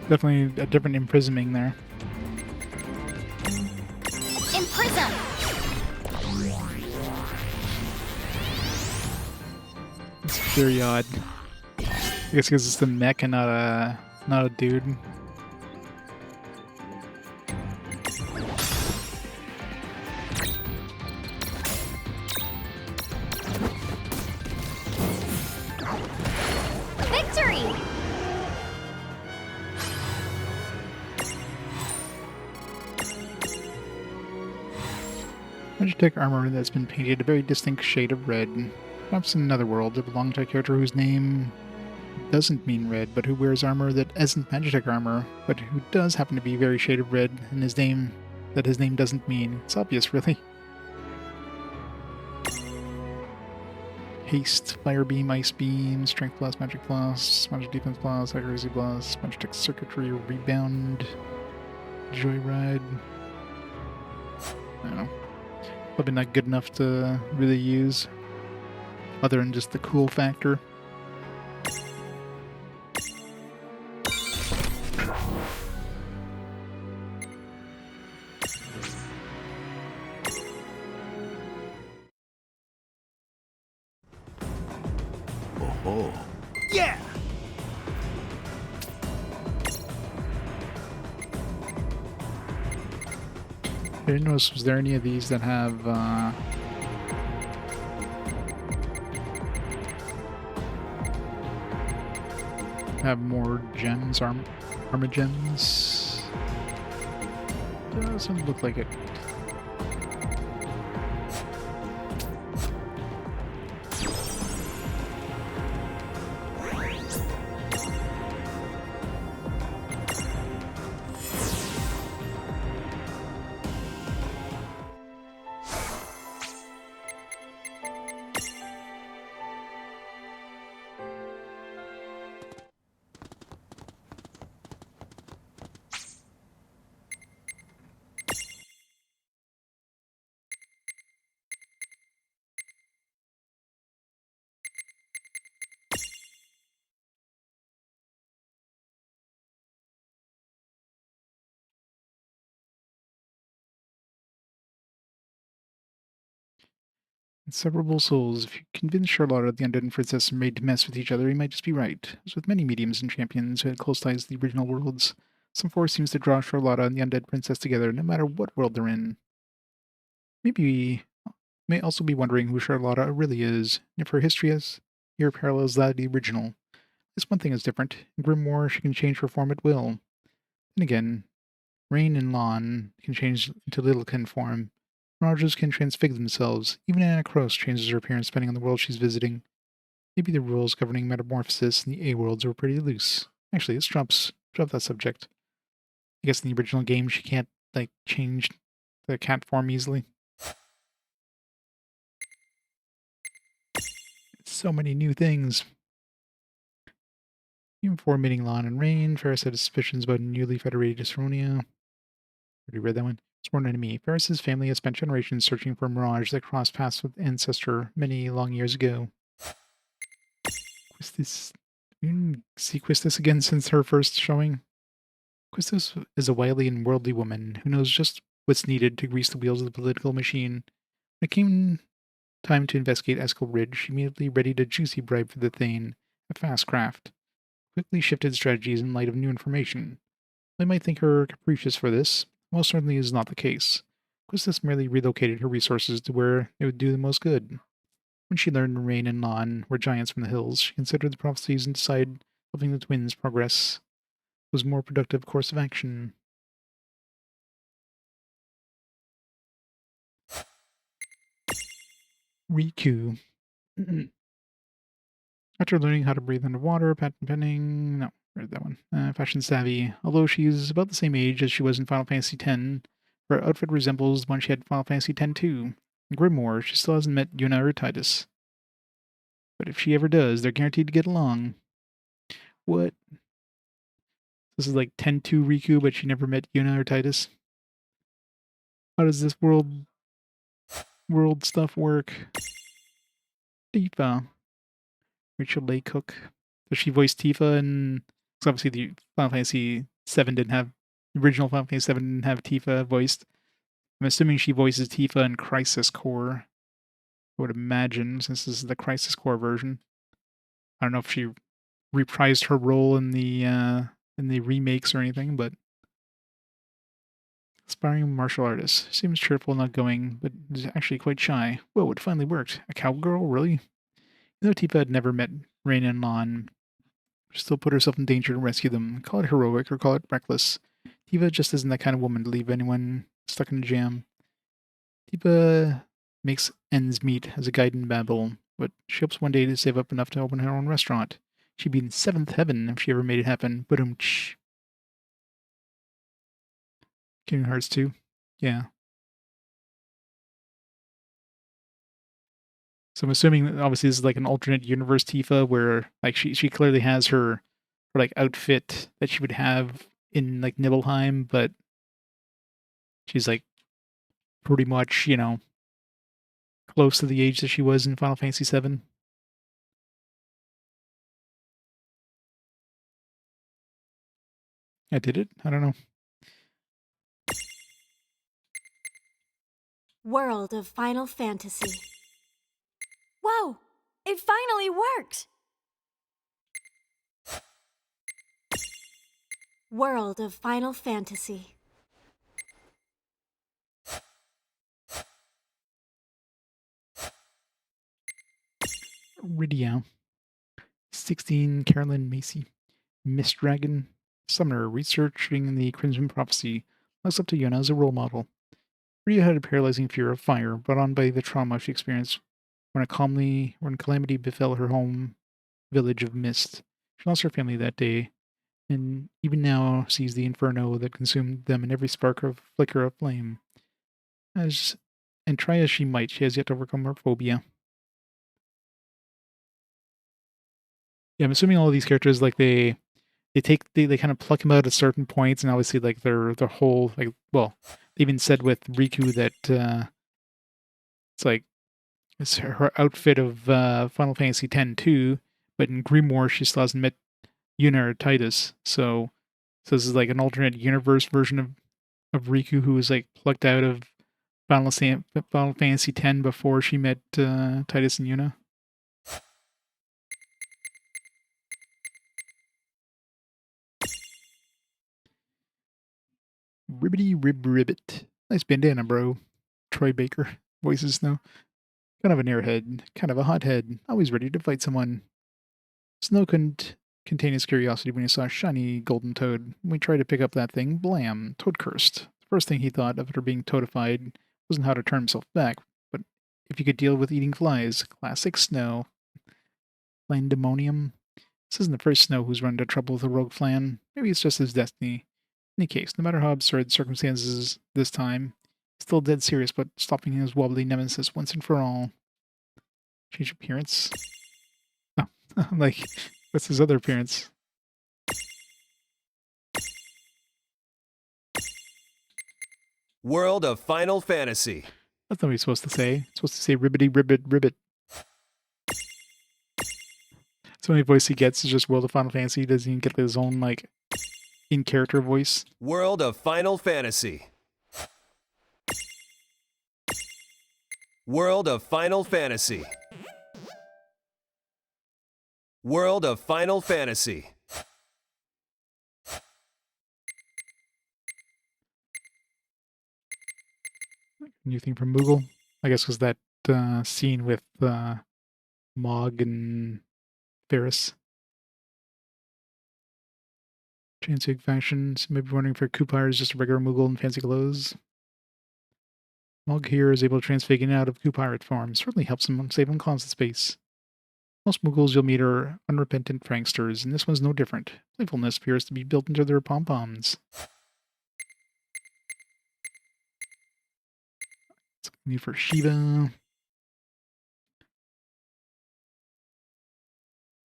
Definitely a different imprisoning there. Imprison. It's very odd. I guess because it's the mech and not a dude. Victory. Magitech armor that's been painted a very distinct shade of red. Perhaps in another world, it belonged to a character whose name doesn't mean red, but who wears armor that isn't Magitech armor, but who does happen to be very shade of red, and his name doesn't mean. It's obvious, really. Haste, Fire Beam, Ice Beam, Strength Plus, Magic Plus, Magic Defense Plus, Accuracy Plus, Magitech Circuitry, Rebound, Joyride. I don't know. Probably not good enough to really use, other than just the cool factor. Oh. Yeah! I didn't notice, was there any of these that have more gems, armor gems? Doesn't look like it. Inseparable souls. If you convince Charlotta the undead and princess are made to mess with each other, you might just be right. As with many mediums and champions who had close ties to the original worlds, some force seems to draw Charlotta and the undead princess together, no matter what world they're in. Maybe we may also be wondering who Charlotta really is, and if her history has here parallels that of the original. This one thing is different. In Grimoire, she can change her form at will. Then again, Reynn and Lann can change into littlekin form. Mirages can transfigure themselves. Even Anna Cross changes her appearance depending on the world she's visiting. Maybe the rules governing metamorphosis in the A-worlds were pretty loose. Actually, let's drop that subject. I guess in the original game she can't, like, change the cat form easily. So many new things. Even before meeting Lann and Reynn, Ferris had suspicions about a newly federated Estonia. Already read that one. Sworn enemy. Ferris's family has spent generations searching for a mirage that crossed paths with ancestor many long years ago. Quistis. You didn't see Quistis again since her first showing? Quistis is a wily and worldly woman who knows just what's needed to grease the wheels of the political machine. When it came time to investigate Eskel Ridge, she immediately readied a juicy bribe for the Thane, a fast craft. Quickly shifted strategies in light of new information. I might think her capricious for this. Most certainly is not the case. Quistis merely relocated her resources to where it would do the most good. When she learned Reynn and Lann were giants from the hills, she considered the prophecies and decided helping the twins progress was a more productive course of action. Riku. After learning how to breathe underwater, patent pending. No, read that one. Fashion savvy. Although she's about the same age as she was in Final Fantasy X, her outfit resembles the one she had in Final Fantasy X too. In Grimoire, she still hasn't met Yuna or Titus. But if she ever does, they're guaranteed to get along. What? This is like 10-2 Riku, but she never met Yuna or Titus? How does this world stuff work? Tifa. Rachel Laycook. Does she voice Tifa? And because obviously the Final Fantasy VII didn't have the original Final Fantasy VII didn't have Tifa voiced. I'm assuming she voices Tifa in Crisis Core. I would imagine, since this is the Crisis Core version. I don't know if she reprised her role in the remakes or anything, but aspiring martial artist. Seems cheerful and outgoing, but is actually quite shy. Whoa, it finally worked. A cowgirl, really? Even though Tifa had never met Reynn and Lann, she still put herself in danger to rescue them. Call it heroic or call it reckless. Tifa just isn't that kind of woman to leave anyone stuck in a jam. Tifa makes ends meet as a guide in Babel, but she hopes one day to save up enough to open her own restaurant. She'd be in seventh heaven if she ever made it happen. Ba-dum-tsh. Kingdom Hearts 2? Yeah. So I'm assuming that obviously this is like an alternate universe Tifa where like she clearly has her like outfit that she would have in like Nibelheim, but she's like pretty much, close to the age that she was in Final Fantasy VII. I did it? I don't know. World of Final Fantasy. Whoa! It finally worked! World of Final Fantasy. Rydia. 16, Carolyn Macy. Mist Dragon. Summoner, researching the Crimson Prophecy. looks up to Yuna as a role model. Rhea had a paralyzing fear of fire, brought on by the trauma she experienced when calamity befell her home village of Mist. She lost her family that day, and even now sees the inferno that consumed them in every flicker of flame. And try as she might, she has yet to overcome her phobia. Yeah, I'm assuming all of these characters, like they kind of pluck them out at certain points, and obviously like their whole like, well, they even said with Riku that it's like it's her outfit of Final Fantasy X too, but in Grimoire she still hasn't met Yuna or Titus, so this is like an alternate universe version of Riku who was like plucked out of Final Fantasy X before she met Titus and Yuna. Ribbity rib ribbit. Nice bandana, bro. Troy Baker. Voices Snow. Kind of an airhead. Kind of a hothead. Always ready to fight someone. Snow couldn't contain his curiosity when he saw a shiny golden toad. When he tried to pick up that thing, blam, toad cursed. The first thing he thought of her being toadified wasn't how to turn himself back, but if he could deal with eating flies. Classic Snow. Landemonium. This isn't the first Snow who's run into trouble with a rogue flan. Maybe it's just his destiny. In any case, no matter how absurd the circumstances this time, he's still dead serious about stopping his wobbly nemesis once and for all. Change appearance? Oh, like, what's his other appearance? World of Final Fantasy. That's not what he's supposed to say. It's supposed to say ribbity ribbit ribbit. So many voice he gets is just World of Final Fantasy. He doesn't even get his own, like, in-character voice. World of Final Fantasy. World of Final Fantasy. World of Final Fantasy. New thing from Moogle? I guess because that scene with Mog and Ferris. Chancy fashions. Maybe wondering if her Kupire is just a regular Moogle in fancy clothes. Mog here is able to transfigure in and out of Kupirate form. Certainly helps him save on constant space. Most Moogles you'll meet are unrepentant pranksters, and this one's no different. Playfulness appears to be built into their pom-poms. It's new for Shiva.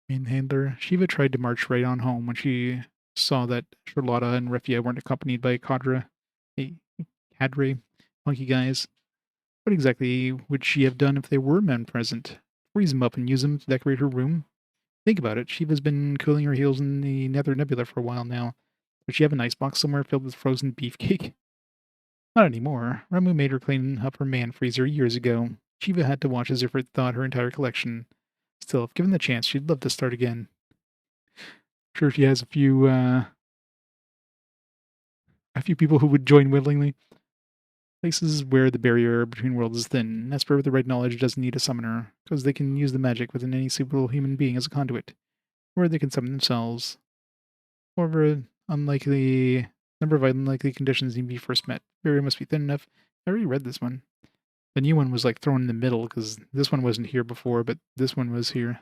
Main handler. Shiva tried to march right on home when she saw that Charlotta and Refia weren't accompanied by a cadre, monkey guys. What exactly would she have done if there were men present? Freeze them up and use them to decorate her room? Think about it. Shiva's been cooling her heels in the Nether Nebula for a while now. Does she have an icebox somewhere filled with frozen beefcake? Not anymore. Ramu made her clean up her man freezer years ago. Shiva had to watch as if it thawed her entire collection. Still, if given the chance, she'd love to start again. Sure, she has a few people who would join willingly. Places where the barrier between worlds is thin. Esper with the right knowledge doesn't need a summoner, because they can use the magic within any suitable human being as a conduit, or they can summon themselves. However, unlikely number of unlikely conditions need to be first met. The barrier must be thin enough. I already read this one. The new one was like thrown in the middle, because this one wasn't here before, but this one was here.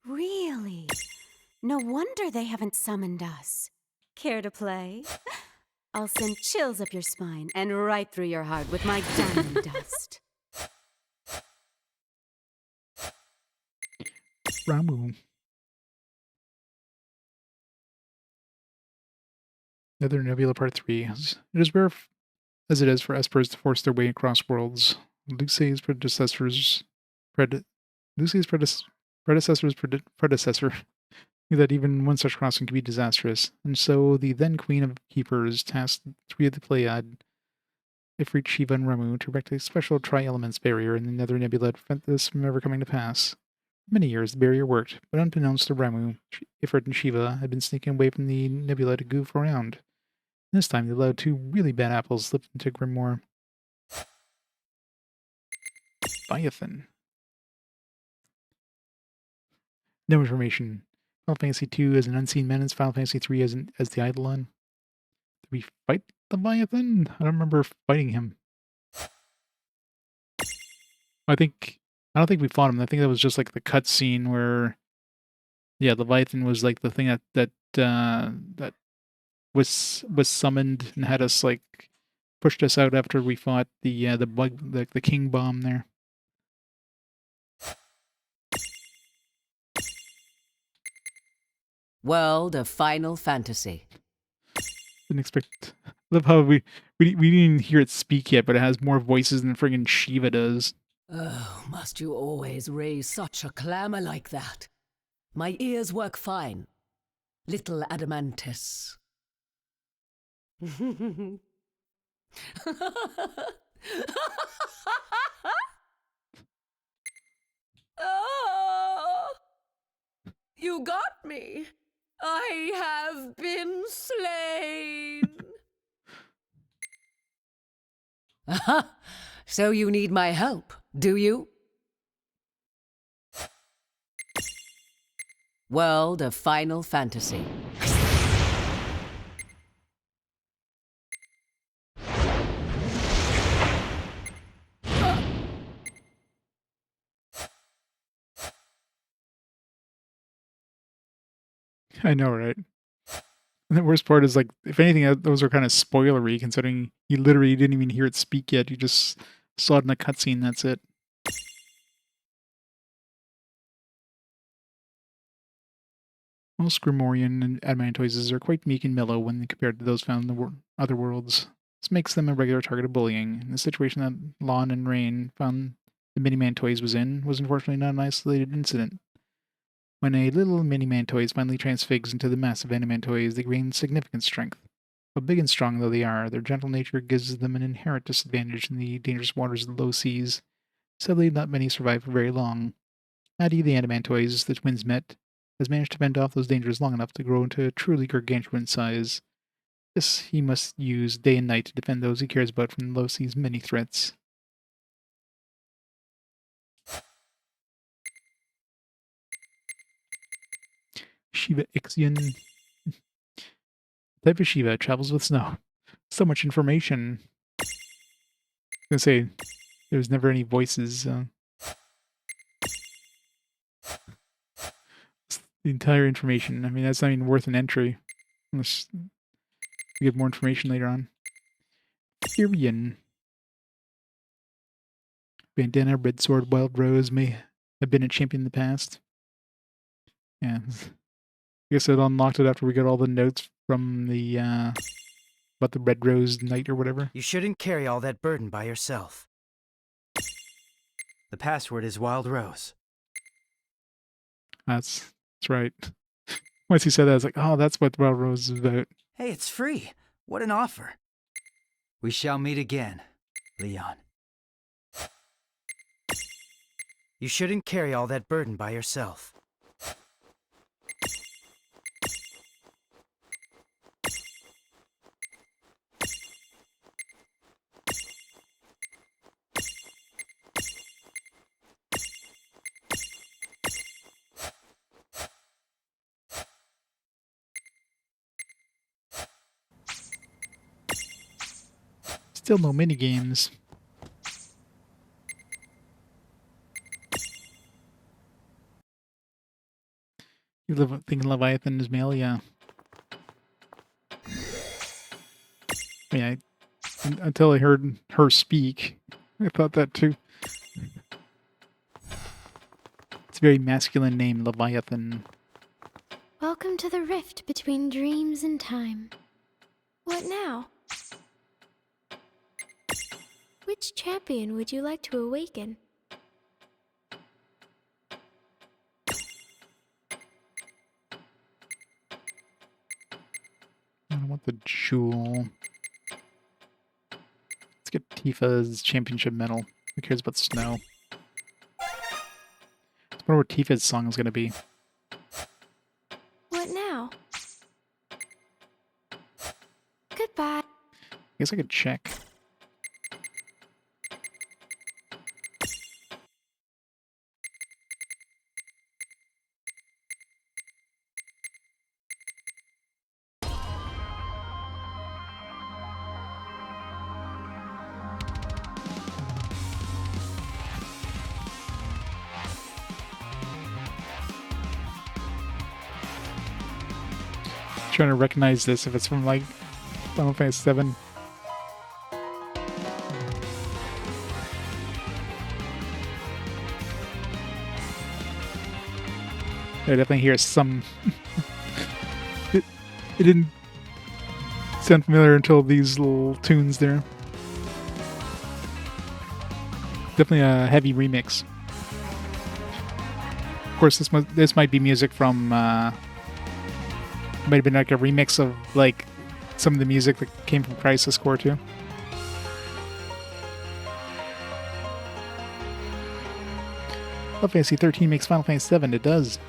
Really? No wonder they haven't summoned us. Care to play? I'll send chills up your spine and right through your heart with my diamond dust. Ramu. Nether Nebula Part 3. It is rare as it is for Espers to force their way across worlds. Lucy's predecessor knew that even one such crossing could be disastrous, and so the then Queen of Keepers tasked 3 of the Pleiad, Ifrit, Shiva, and Ramu, to erect a special tri-elements barrier in the Nether Nebula to prevent this from ever coming to pass. For many years, the barrier worked, but unbeknownst to Ramu, Ifrit and Shiva had been sneaking away from the nebula to goof around. This time, they allowed 2 really bad apples slip into Grimoire. Biathan. No information. Final Fantasy 2 as an unseen menace, Final Fantasy 3 as the Eidolon. Did we fight Leviathan? I don't remember fighting him. I don't think we fought him. I think that was just like the cutscene where, yeah, Leviathan was like the thing that was summoned and had us like pushed us out after we fought the bug the king bomb there. World of Final Fantasy. Didn't expect. Love how we didn't even hear it speak yet, but it has more voices than friggin' Shiva does. Oh, must you always raise such a clamor like that? My ears work fine. Little Adamantis. Oh, you got me. I have been slain. Aha! So you need my help, do you? World of Final Fantasy. I know, right? And the worst part is, like, if anything, those are kind of spoilery, considering you literally didn't even hear it speak yet. You just saw it in a cutscene, that's it. Most Grimoire and Adamantoises are quite meek and mellow when compared to those found in the other worlds. This makes them a regular target of bullying. The situation that Lann and Reynn found the Mini-Mantoise was in was unfortunately not an isolated incident. When a little Mini-Mantoise finally transfigs into the massive Animantoise, they gain significant strength. But big and strong though they are, their gentle nature gives them an inherent disadvantage in the dangerous waters of the low seas. Sadly, not many survive for very long. Addy, the Animantoise the twins met, has managed to fend off those dangers long enough to grow into a truly gargantuan size. This he must use day and night to defend those he cares about from the low sea's many threats. Shiva Ixion. Type of Shiva travels with snow. So much information. I was gonna say, there's never any voices. The entire information. I mean, that's not even worth an entry. Unless we get more information later on. Tyrion. Bandana, Red Sword, Wild Rose may have been a champion in the past. Yeah. I guess it unlocked it after we got all the notes from the, about the Red Rose Knight or whatever. You shouldn't carry all that burden by yourself. The password is Wild Rose. That's right. Once he said that, I was like, oh, that's what Wild Rose is about. Hey, it's free. What an offer. We shall meet again, Leon. You shouldn't carry all that burden by yourself. Still no minigames. You thinking Leviathan is male? Yeah. I mean, until I heard her speak, I thought that too. It's a very masculine name, Leviathan. Welcome to the rift between dreams and time. What now? Which champion would you like to awaken? I don't want the jewel. Let's get Tifa's championship medal. Who cares about snow? I wonder what Tifa's song is going to be. What now? Goodbye. I guess I could check. Trying to recognize this if it's from like Final Fantasy 7. I definitely hear some. it didn't sound familiar until these little tunes there. Definitely a heavy remix. Of course, this might be music from. Might have been like a remix of like some of the music that came from Crisis Core 2. Final Fantasy 13 makes Final Fantasy 7. It does.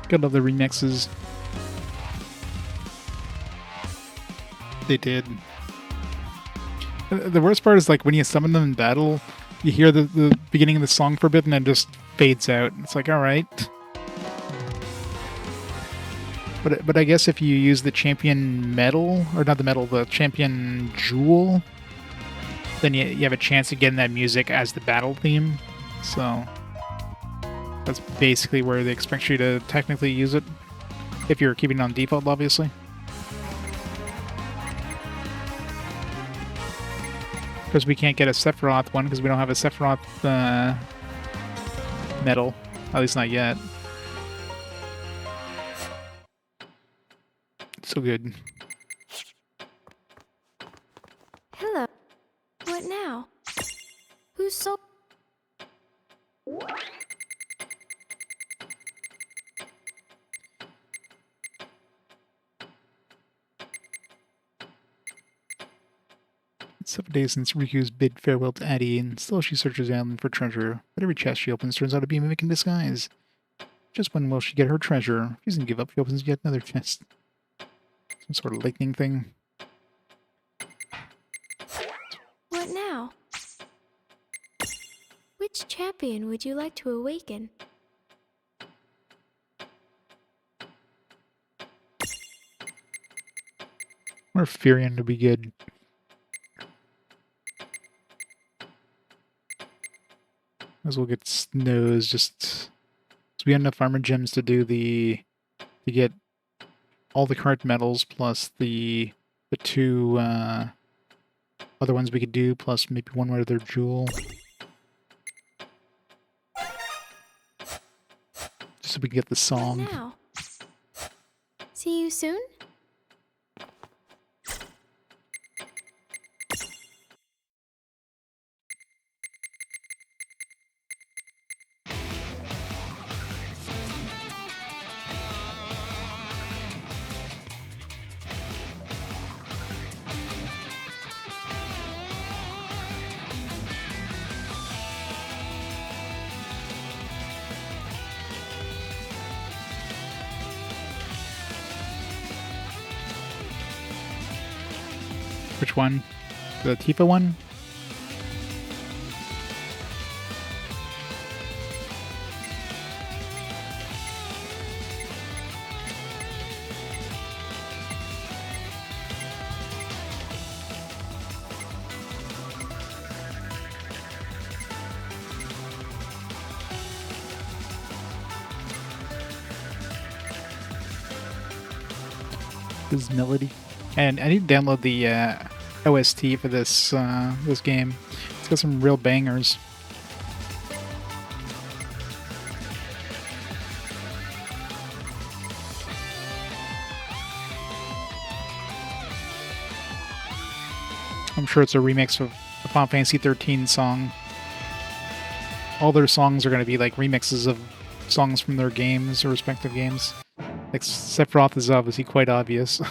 Gotta love the remixes. They did. The worst part is like when you summon them in battle, you hear the beginning of the song for a bit and then it just fades out. It's like, alright. But I guess if you use the champion medal, or not the medal, the champion jewel, then you have a chance of getting that music as the battle theme. So that's basically where they expect you to technically use it. If you're keeping it on default, obviously. Because we can't get a Sephiroth one because we don't have a Sephiroth medal. At least not yet. So good. Hello. What now? Who's so... It's 7 days since Riku's bid farewell to Addie, and still she searches the island for treasure. But every chest she opens turns out to be a mimic in disguise. Just when will she get her treasure? She doesn't give up, she opens yet another chest. Some sort of lightning thing. What now? Which champion would you like to awaken? Or Furion would be good. As we'll get Snows, just so we have enough armor gems to do to get all the current medals plus the two other ones we could do, plus maybe one more other jewel. Just so we can get the song. Now. See you soon? Which one? The Tifa one? This melody. And I need to download the OST for this this game. It's got some real bangers. I'm sure it's a remix of the Final Fantasy 13 song. All their songs are going to be like remixes of songs from their games, or respective games. Like Sephiroth is obviously quite obvious.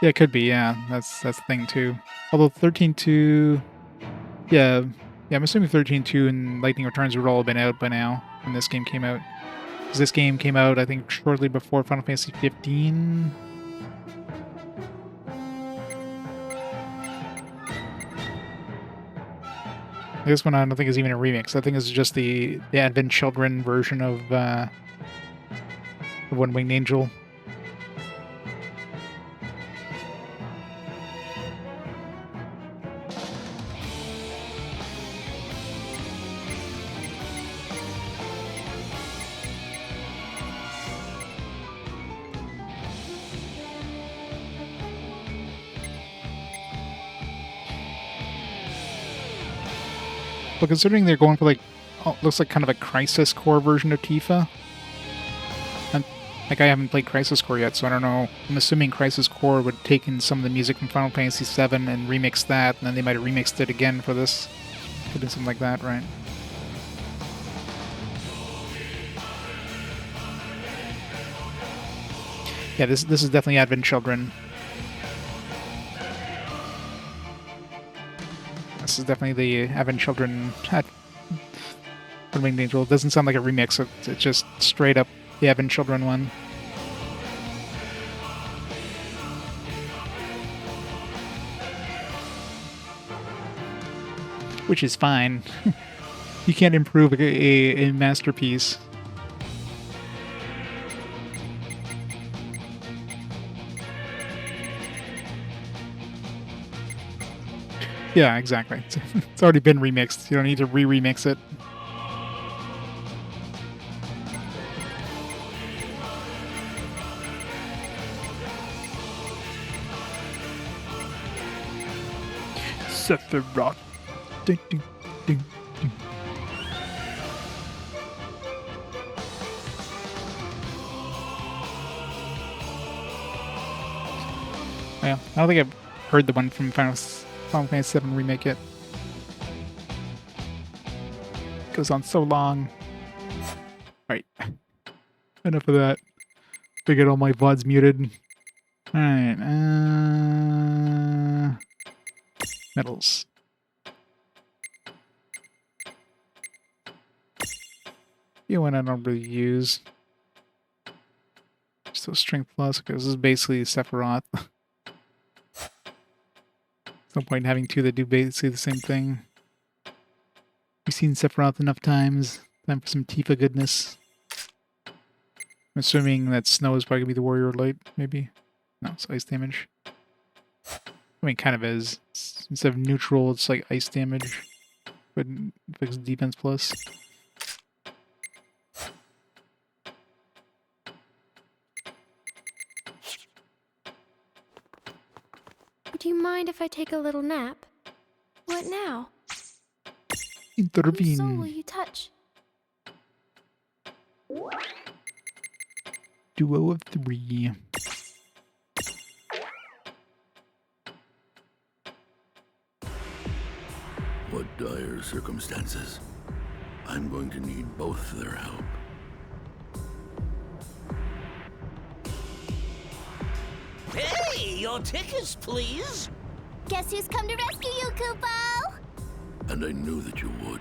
Yeah, it could be, yeah. That's the thing too. Although 13.2... Yeah, I'm assuming 13.2 and Lightning Returns would all have been out by now when this game came out. Because this game came out, I think, shortly before Final Fantasy 15. This one I don't think is even a remix. I think it's just the Advent Children version of One Winged Angel. But considering they're going for like, oh, looks like kind of a Crisis Core version of Tifa. And like I haven't played Crisis Core yet, so I don't know. I'm assuming Crisis Core would take in some of the music from Final Fantasy VII and remix that, and then they might have remixed it again for this. Could do something like that, right? Yeah, this is definitely Advent Children. This is definitely the Advent Children One Winged Angel. It doesn't sound like a remix, it's just straight up the Advent Children one. Which is fine. You can't improve a masterpiece. Yeah, exactly. It's already been remixed. You don't need to re-remix it. Sephiroth. Ding, ding, ding, ding. Yeah, I don't think I've heard the one from Final Fantasy VII Remake yet. Goes on so long. Right. Enough of that. To get all my VODs muted. Alright, medals. Yeah, one I don't really use. Still Strength Plus, because this is basically Sephiroth. No point in having two that do basically the same thing. We've seen Sephiroth enough times. Time for some Tifa goodness. I'm assuming that Snow is probably going to be the Warrior of Light, maybe? No, it's ice damage. I mean, kind of is. Instead of neutral, it's like ice damage. But fix defense plus. Do you mind if I take a little nap? What now? Intervene. Whose soul will you touch? Duo of 3. What dire circumstances. I'm going to need both their help. Hey, your tickets, please. Guess who's come to rescue you, Kupo? And I knew that you would.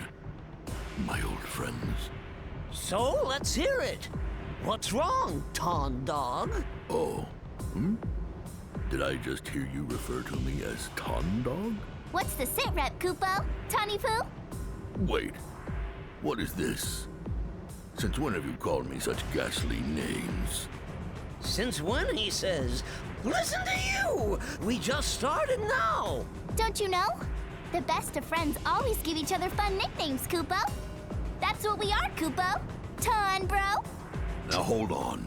My old friends. So, let's hear it. What's wrong, Ton Dog? Oh, Did I just hear you refer to me as Ton Dog? What's the sit rep, Kupo? Tawny Poo? Wait, what is this? Since when have you called me such ghastly names? Since when, he says? Listen to you! We just started now! Don't you know? The best of friends always give each other fun nicknames, Kupo. That's what we are, Kupo. Ton, bro. Now hold on.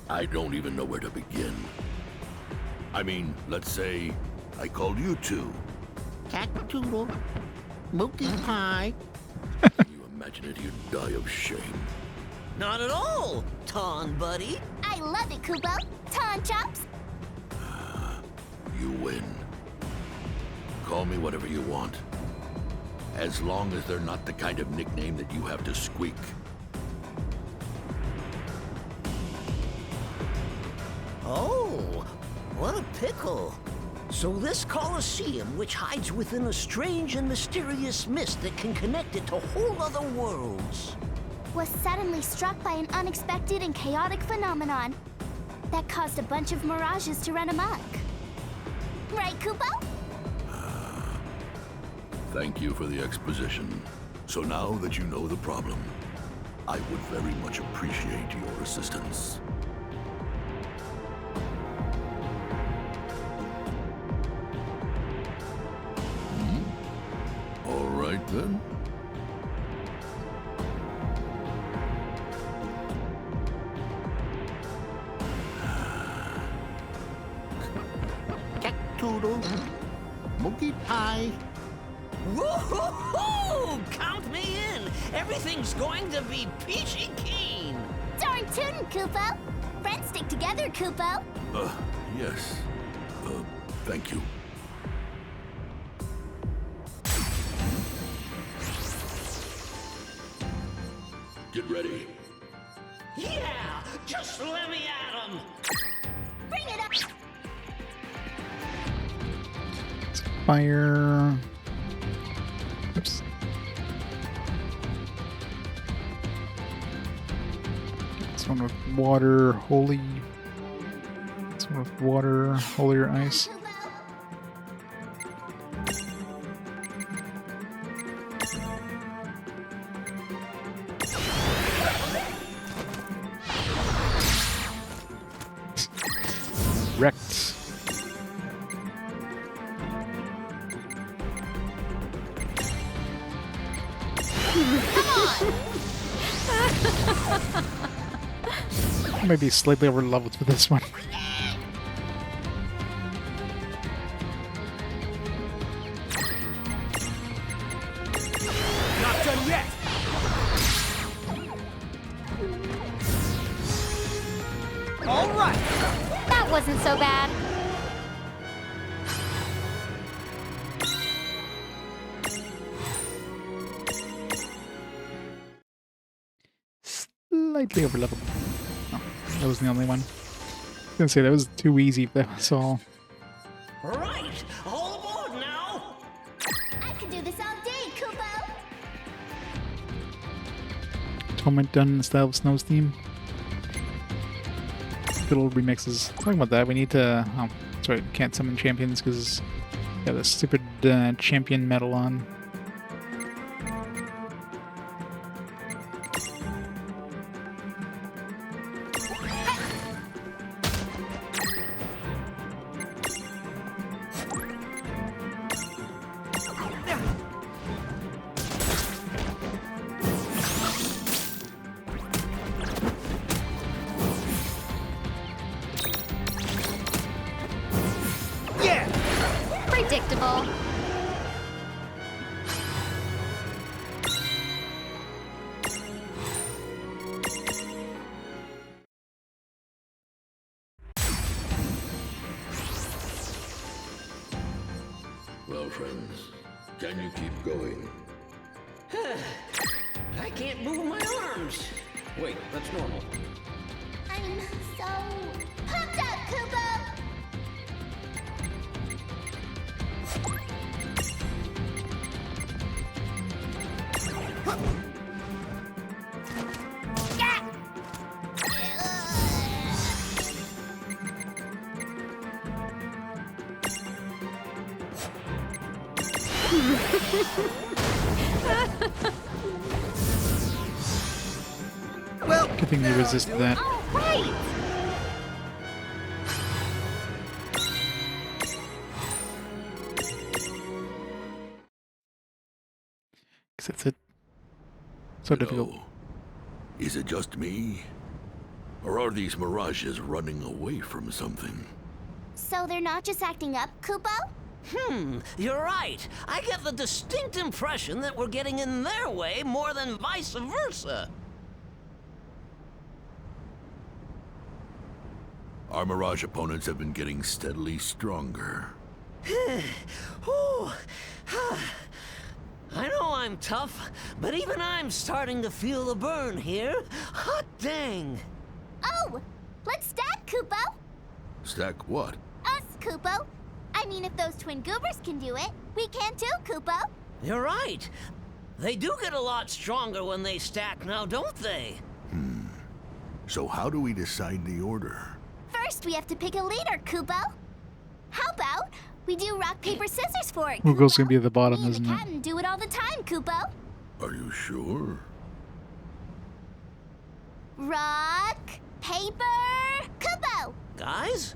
I don't even know where to begin. I mean, let's say I called you two. Cactoodle. Mookie Pie. Can you imagine it? You'd die of shame. Not at all, Ton Buddy. I love it, Kupo. Ton Chops. You win. Call me whatever you want. As long as they're not the kind of nickname that you have to squeak. Oh, what a pickle. So this Colosseum, which hides within a strange and mysterious mist that can connect it to whole other worlds, was suddenly struck by an unexpected and chaotic phenomenon that caused a bunch of mirages to run amok. Right, Kupo? Thank you for the exposition. So now that you know the problem, I would very much appreciate your assistance. All right then. Cat-toodle. Monkey pie. Woo-hoo-hoo! Count me in! Everything's going to be peachy keen! Darn tootin', Koopo! Friends stick together, Koopo! Yes. Thank you. Get ready. Yeah! Just let me at 'em! Bring it up! Fire. Oops. This one with water, holy. This one with water, holier ice. Wrecked. I might be slightly over leveled for this one. Not done yet! All right! That wasn't so bad. Slightly over leveled. No, that wasn't the only one. I was gonna say that was too easy if that was all. Right! All aboard now! I can do this all day, Koopo! Torment done in the style of Snow's theme. Good old remixes. Talking about that, we need to. Oh, sorry, can't summon champions because got the stupid champion medal on. Predictable. Well, friends, can you keep going? I can't move my arms! Wait, that's normal. I'm so pumped up, Koopo! Well, Good thing you resisted that. All right! Because that's it. So difficult. Is it just me? Or are these mirages running away from something? So they're not just acting up, Koopo? You're right. I get the distinct impression that we're getting in their way more than vice versa. Our mirage opponents have been getting steadily stronger. Ooh. I know I'm tough, but even I'm starting to feel the burn here. Hot dang! Oh! Let's stack, Koopo! Stack what? Us, Koopo! I mean, if those twin goobers can do it, we can too, Koopo! You're right. They do get a lot stronger when they stack now, don't they? So how do we decide the order? First, we have to pick a leader, Koopo! How about We do rock, paper, scissors for it, Google's gonna be at the bottom, isn't it? Captain do it all the time, Kupo. Are you sure? Rock, paper, Kupo! Guys,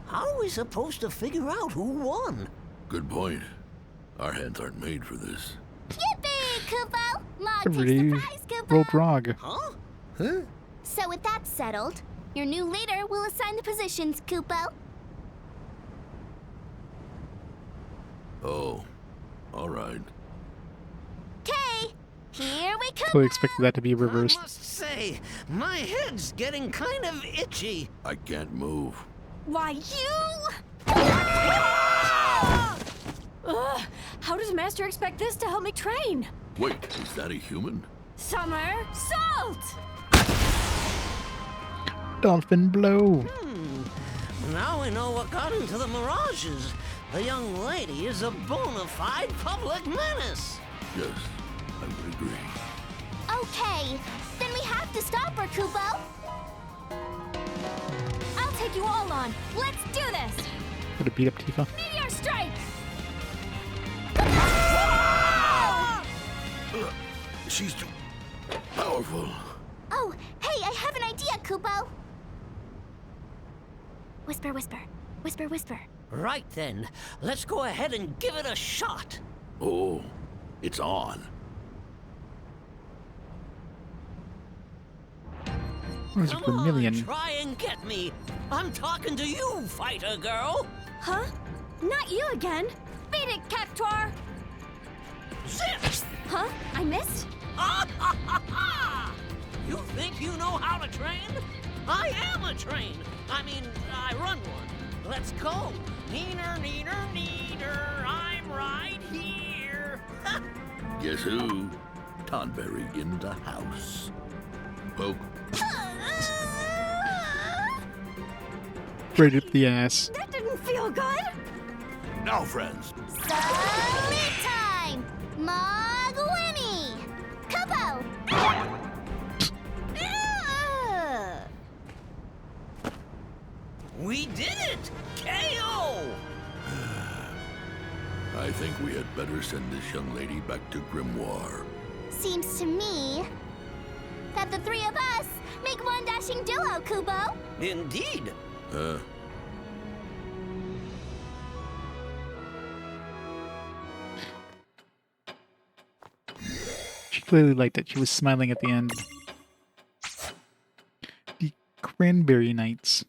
how are we supposed to figure out who won? Good point. Our hands aren't made for this. Yippee, Kupo! Mog Everybody takes the prize, Kupo! rolled wrong. Huh? So with that settled, your new leader will assign the positions, Kupo. Oh, all right. Okay, here we come. Totally expected that to be reversed. I must say, my head's getting kind of itchy. I can't move. Why, you... Ugh, how does Master expect this to help me train? Wait, is that a human? Summer, salt! Dolphin blow. Now we know what got into the mirages. The young lady is a bona fide public menace. Yes, I would agree. Okay, then we have to stop her, Kupo. I'll take you all on. Let's do this! Gotta beat up Tifa. Meteor strike! She's too powerful. Oh, hey, I have an idea, Kupo. Whisper, whisper. Whisper, whisper. Right then, let's go ahead and give it a shot. Oh, it's on. Where's Come Vermilion? on, try and get me. I'm talking to you, fighter girl. Huh? Not you again. Beat it, Cactuar! Zip! Huh? I missed? You think you know how to train? I am a train. I mean, I run one. Let's go. Neener, neener, neener. I'm right here. Guess who? Tonberry in the house. Poke. Right up the ass. That didn't feel good! Now, friends. Salute time! Mog Winnie! Kupo! We did it! KO! I think we had better send this young lady back to Grimoire. Seems to me that the three of us make one dashing duo, Kupo. Indeed. She clearly liked it. She was smiling at the end. The Cranberry Knights.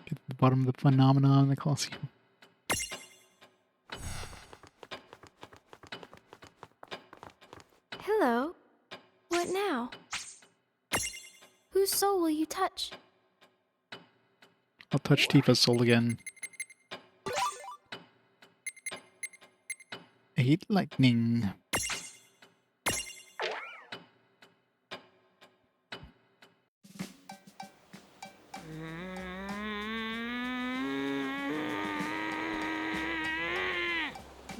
Get to the bottom of the phenomenon in the Colosseum. Hello. What now? Whose soul will you touch? I'll touch Tifa's soul again. 8 lightning.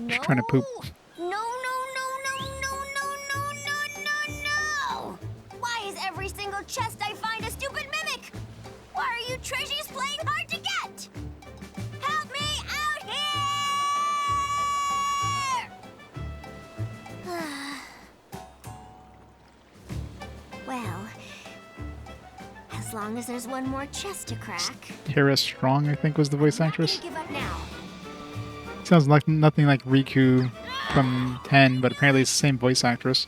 She's trying to poop. No, no, no, no, no, no, no, no, no, no! Why is every single chest I find a stupid mimic? Why are you treasures playing hard to get? Help me out here! Well, as long as there's one more chest to crack. Tara Strong, I think, was the voice actress. Give up now. Sounds like nothing like Riku from 10, but apparently it's the same voice actress.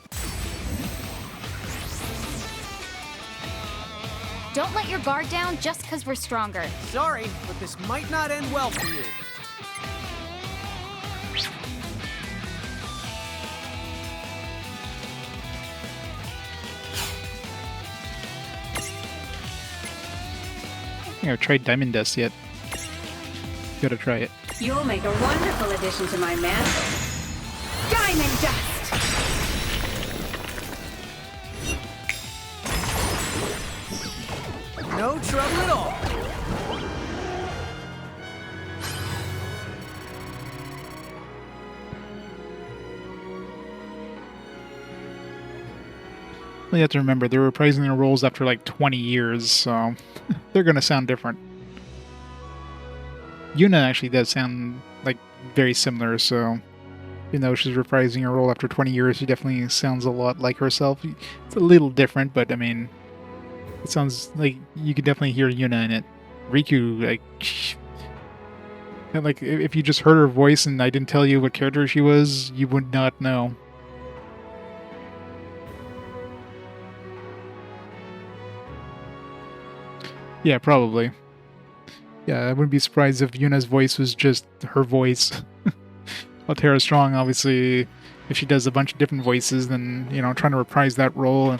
Don't let your guard down just because we're stronger. Sorry, but this might not end well for you. I think I've tried Diamond Dust yet. Gotta try it. You'll make a wonderful addition to my mantle. Diamond Dust! No trouble at all. Well, you have to remember, they're reprising their roles after like 20 years, so they're gonna sound different. Yuna actually does sound like very similar, so even though she's reprising her role after 20 years, she definitely sounds a lot like herself. It's a little different, but I mean, it sounds like you could definitely hear Yuna in it. Riku, like if you just heard her voice and I didn't tell you what character she was, you would not know. Yeah, probably. Yeah, I wouldn't be surprised if Yuna's voice was just her voice. While Tara Strong, obviously, if she does a bunch of different voices, then, you know, trying to reprise that role,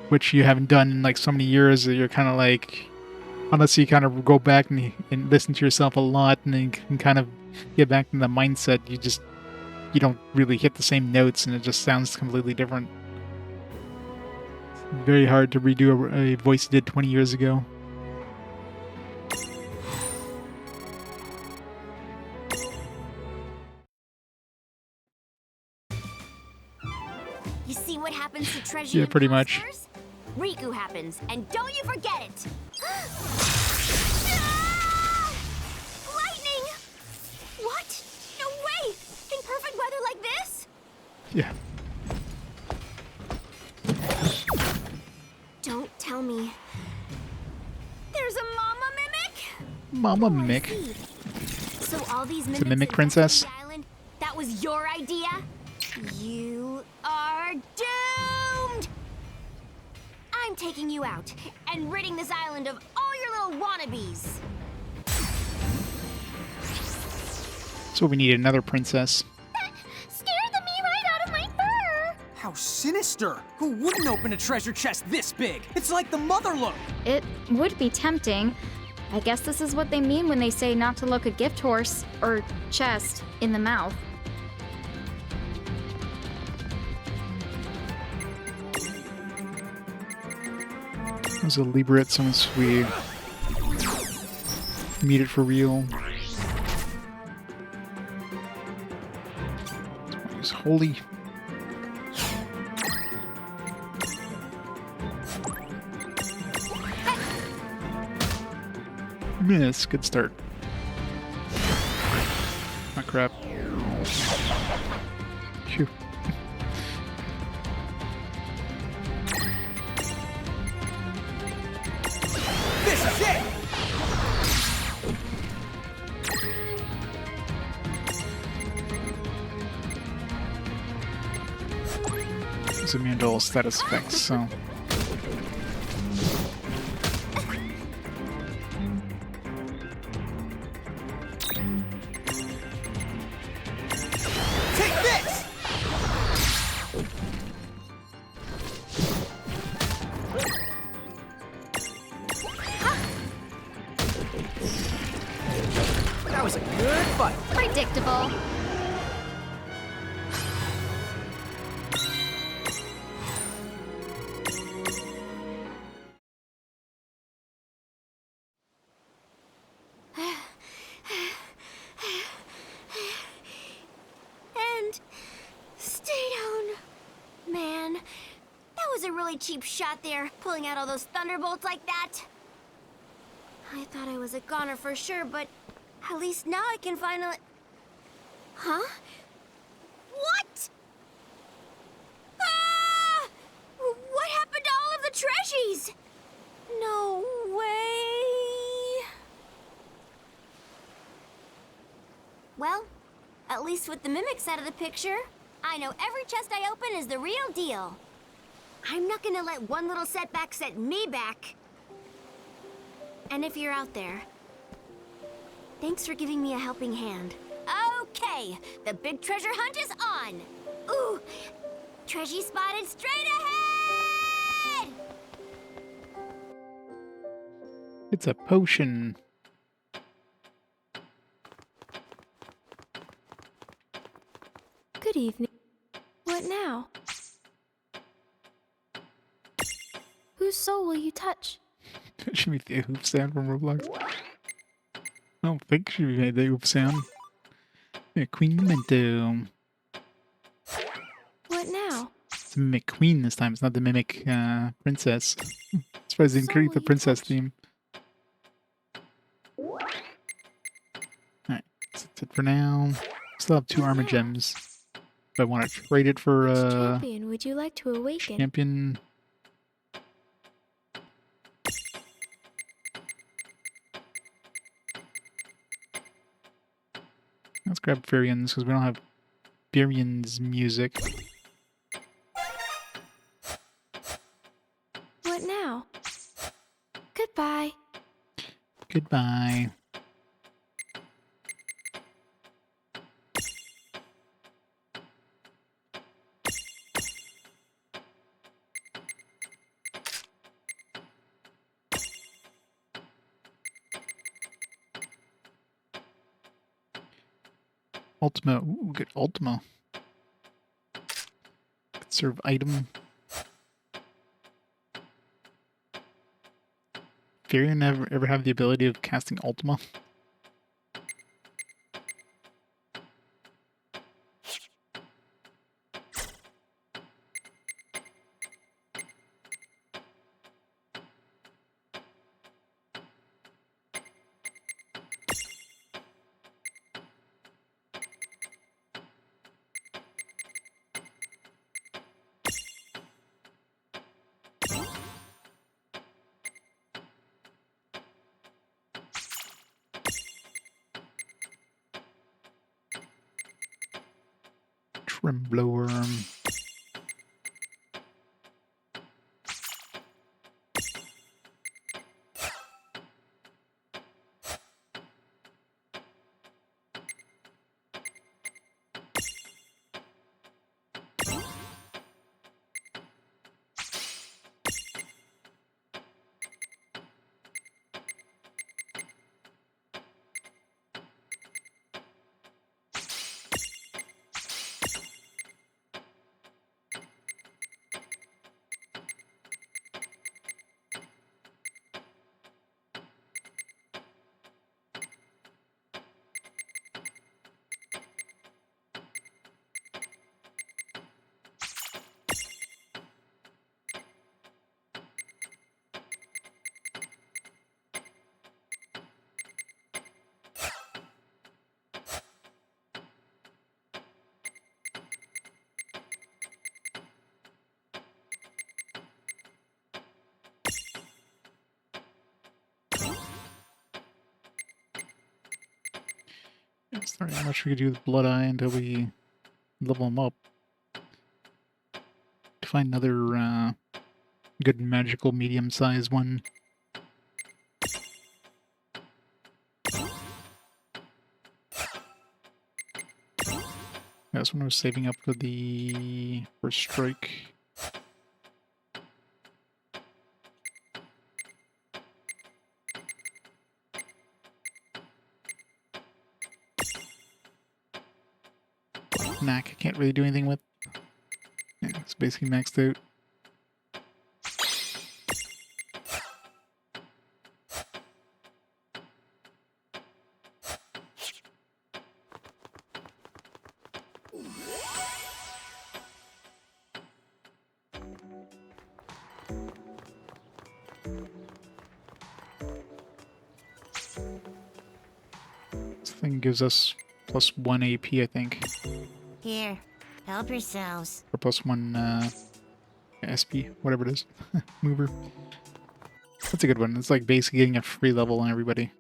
which you haven't done in like so many years, you're kind of like, unless you kind of go back and listen to yourself a lot and then you can kind of get back in the mindset, you don't really hit the same notes and it just sounds completely different. It's very hard to redo a voice you did 20 years ago. You see what happens to treasure? Yeah, pretty much. Riku happens, and don't you forget it! Lightning! What? No way! In perfect weather like this? Yeah. Don't tell me. There's a mama mimic? Mama mimic. So all these It's mimics a mimic princess. the island, that was your idea? You are doomed! I'm taking you out and ridding this island of all your little wannabes. So we need another princess. Scared the me right out of my fur! How sinister! Who wouldn't open a treasure chest this big? It's like the mother lode! It would be tempting. I guess this is what they mean when they say not to look a gift horse, or chest, in the mouth. There's a Libret since we meet it for real. It's holy. Miss, good start. Oh crap. Phew. This is it! It's immune to all status effects, so. Take this! That was a good fight. Predictable. And stay down. Man, that was a really cheap shot there, pulling out all those thunderbolts like that. I thought I was a goner for sure, but at least now I can finally... Huh? What? Ah! What happened to all of the treasures? No way. Well, at least with the mimics out of the picture, I know every chest I open is the real deal. I'm not gonna let one little setback set me back. And if you're out there, thanks for giving me a helping hand. Okay, the big treasure hunt is on. Ooh, treasure spotted straight ahead! It's a potion. Good evening. What now? Whose soul will you touch? Should be the oof sound from Roblox. I don't think she made the oof sound. Yeah, Queen Memento. What now? It's a mimic queen this time. It's not the mimic princess. Surprised they didn't create the princess theme. Alright, That's it for now. Still have 2 armor gems. If I want to trade it for Champion, would you like to awaken? champion. Let's grab Furians because we don't have Furians music. What now? Goodbye. Goodbye. Ultima. Ooh, good Ultima. Conserve item. Furion ever have the ability of casting Ultima? Tremblower. There's not much we could do with Blood Eye until we level him up. To find another good magical medium-sized one. This one I was saving up for the first strike. Knack, I can't really do anything with. Yeah, it's basically maxed out. This thing gives us +1 AP, I think. Here, help yourselves. Or +1 SP, whatever it is. Mover. That's a good one. It's like basically getting a free level on everybody.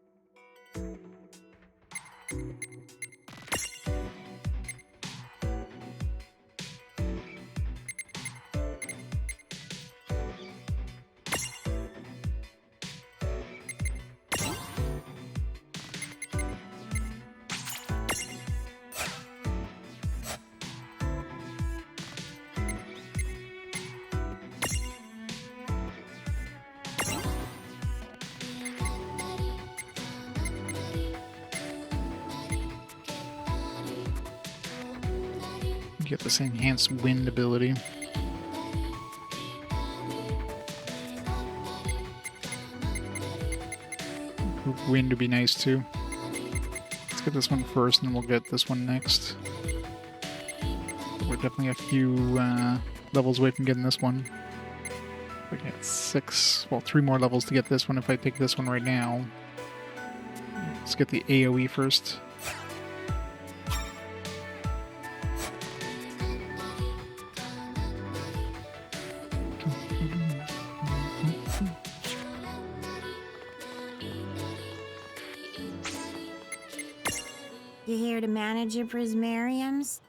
Get this enhanced wind ability. Wind would be nice too. Let's get this one first and then we'll get this one next. We're definitely a few levels away from getting this one. We got 3 more levels to get this one if I take this one right now. Let's get the AoE first. You here to manage your prismariums?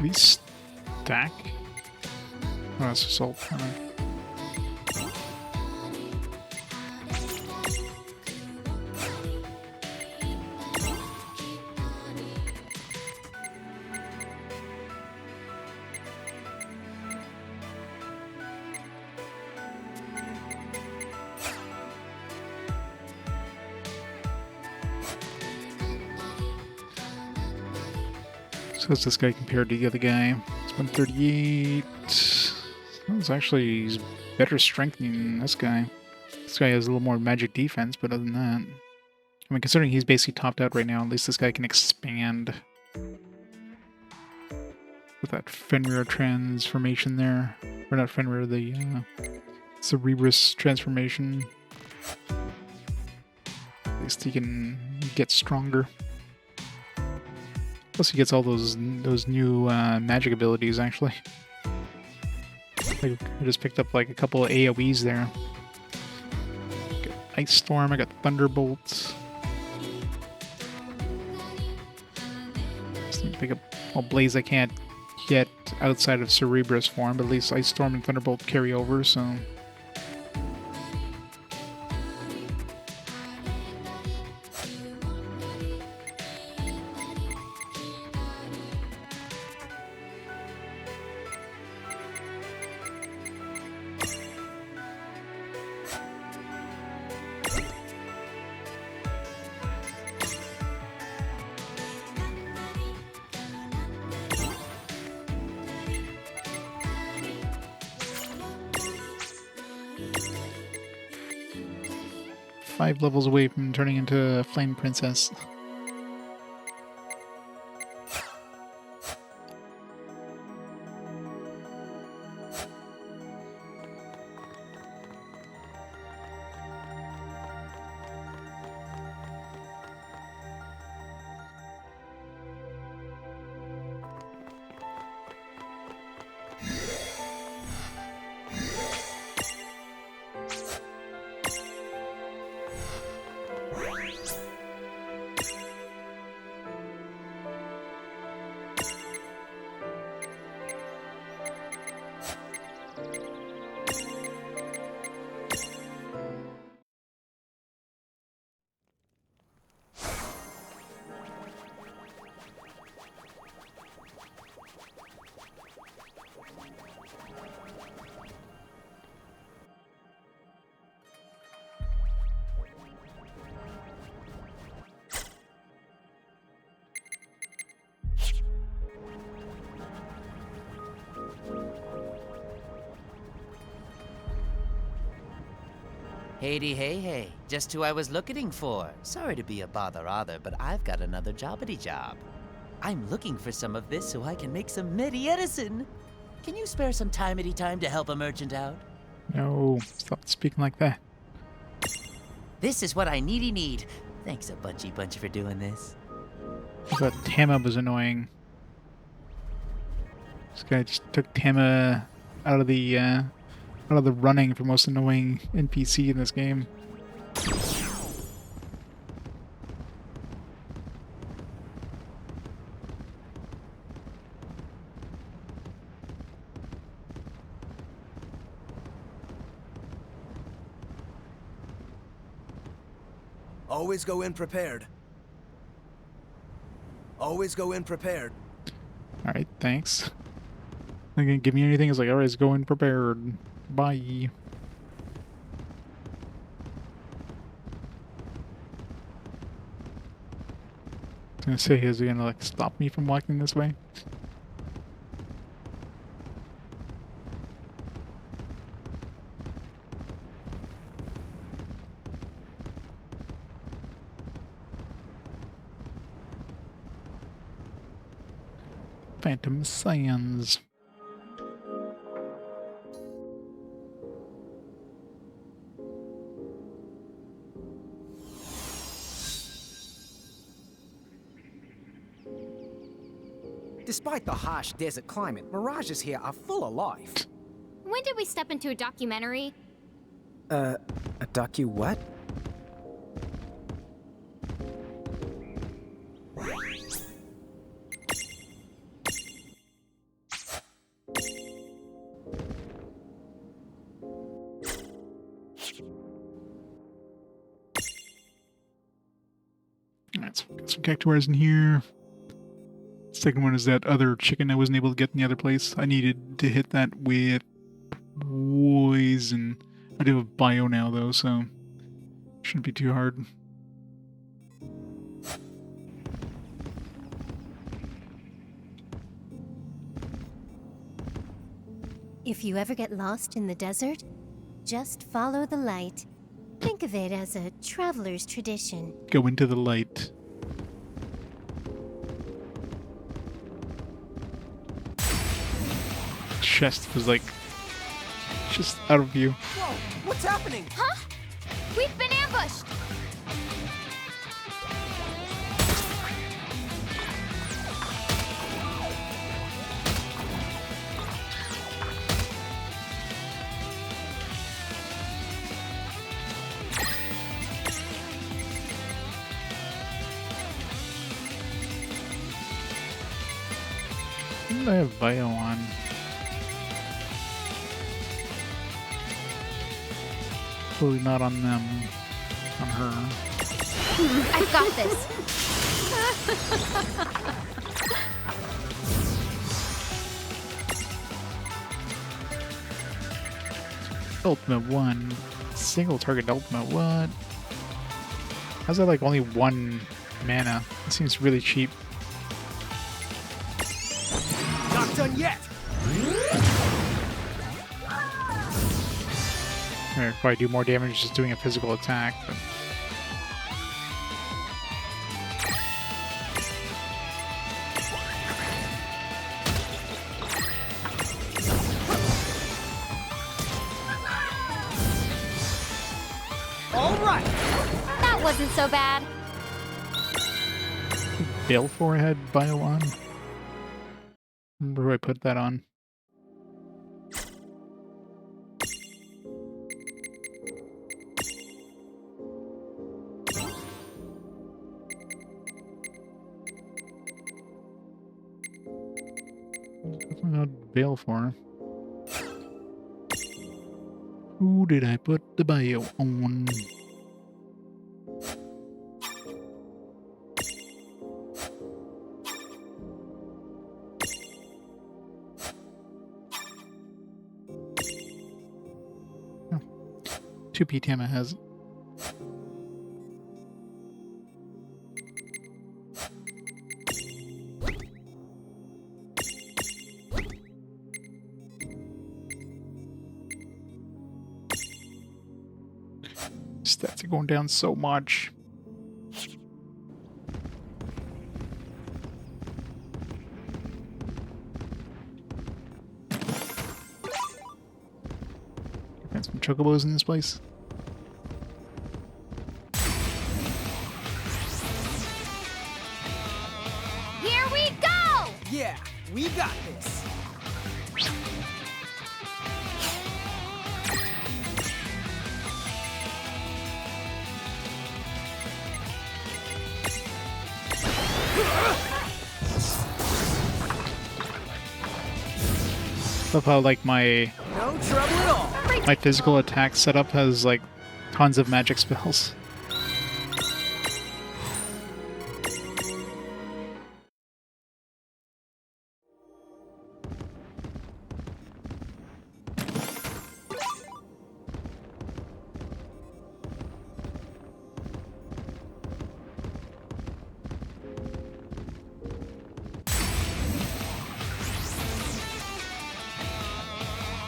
We stack? Oh, that's assault. So how's this guy compared to the other guy? It's 138. It's actually he's better strength than this guy. This guy has a little more magic defense, but other than that, I mean, considering he's basically topped out right now, at least this guy can expand with that Fenrir transformation there, or not Fenrir, the Cerebrus transformation. At least he can get stronger. Plus he gets all those new magic abilities, actually. I just picked up like a couple of AoEs there. Got Ice Storm, I got Thunderbolt. Just need to pick up Blaze I can't get outside of Cerebrus form, but at least Ice Storm and Thunderbolt carry over, so... Five levels away from turning into a Flame Princess. Hey, just who I was looking for. Sorry to be a bother-other, but I've got another jobbity-job. I'm looking for some of this so I can make some medicine. Can you spare some time to help a merchant out? No, stop speaking like that. This is what I need. Thanks a bunch for doing this. I thought Tama was annoying. This guy just took Tama out of the running for most annoying NPC in this game. Always go in prepared. Always go in prepared. Alright, thanks. Not gonna give me anything. It's like, alright, go in prepared. Bye. I was gonna say, is he gonna like stop me from walking this way? Phantom Sands. Despite the harsh desert climate, mirages here are full of life. When did we step into a documentary? A docu what? Alright, so got some cactuars in here. Second one is that other chicken I wasn't able to get in the other place. I needed to hit that with poison. I do have bio now though, so shouldn't be too hard. If you ever get lost in the desert, just follow the light. Think of it as a traveler's tradition. Go into the light. Chest was like just out of view. Whoa, what's happening? Huh? We've been ambushed! What do I have bio on? Totally not on them. On her. I've got this. Ultimate 1. Single target ultimate, what? How's that like only 1 mana? It seems really cheap. Not done yet! I'd probably do more damage just doing a physical attack, but... Alright! That wasn't so bad. Baleful had bio on? Where do I put that on? Definitely not Baleful. Who did I put the bio on? Oh. 2P Tama has it. Stats are going down so much. Got some chocobos in this place. Here we go! Yeah, we got this. Love how like my No trouble at all. my physical attack setup has like tons of magic spells.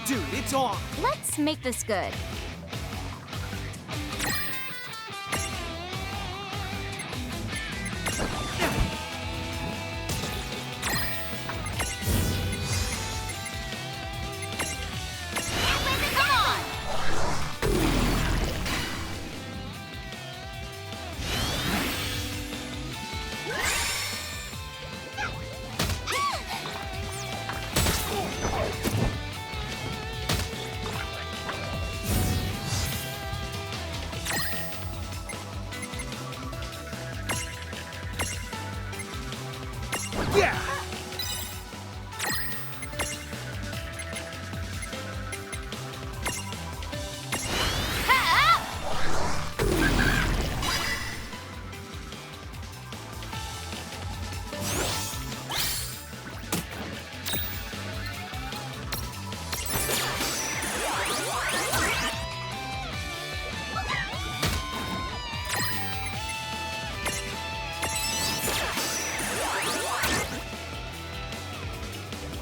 Dude, it's on. Let's make this good. Come on! Yeah!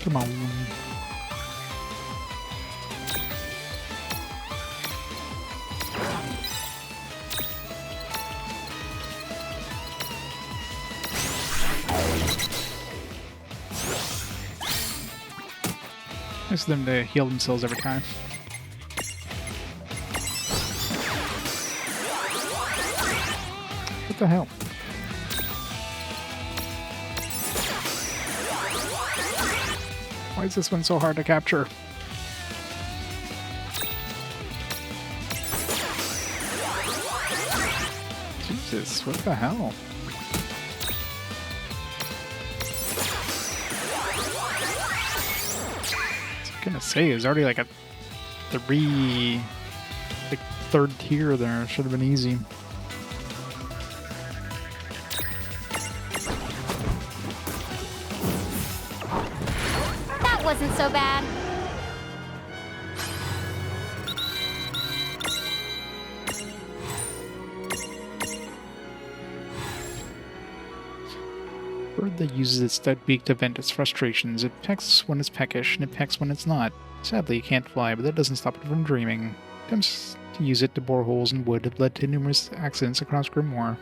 Come on. Nice of them to heal themselves every time. What the hell? Why is this one so hard to capture? Jesus, what the hell? I was gonna say, it's already like a third tier there. Should have been easy. That wasn't so bad. Bird that uses its dead beak to vent its frustrations. It pecks when it's peckish, and it pecks when it's not. Sadly, it can't fly, but that doesn't stop it from dreaming. Attempts to use it to bore holes in wood have led to numerous accidents across Grimoire.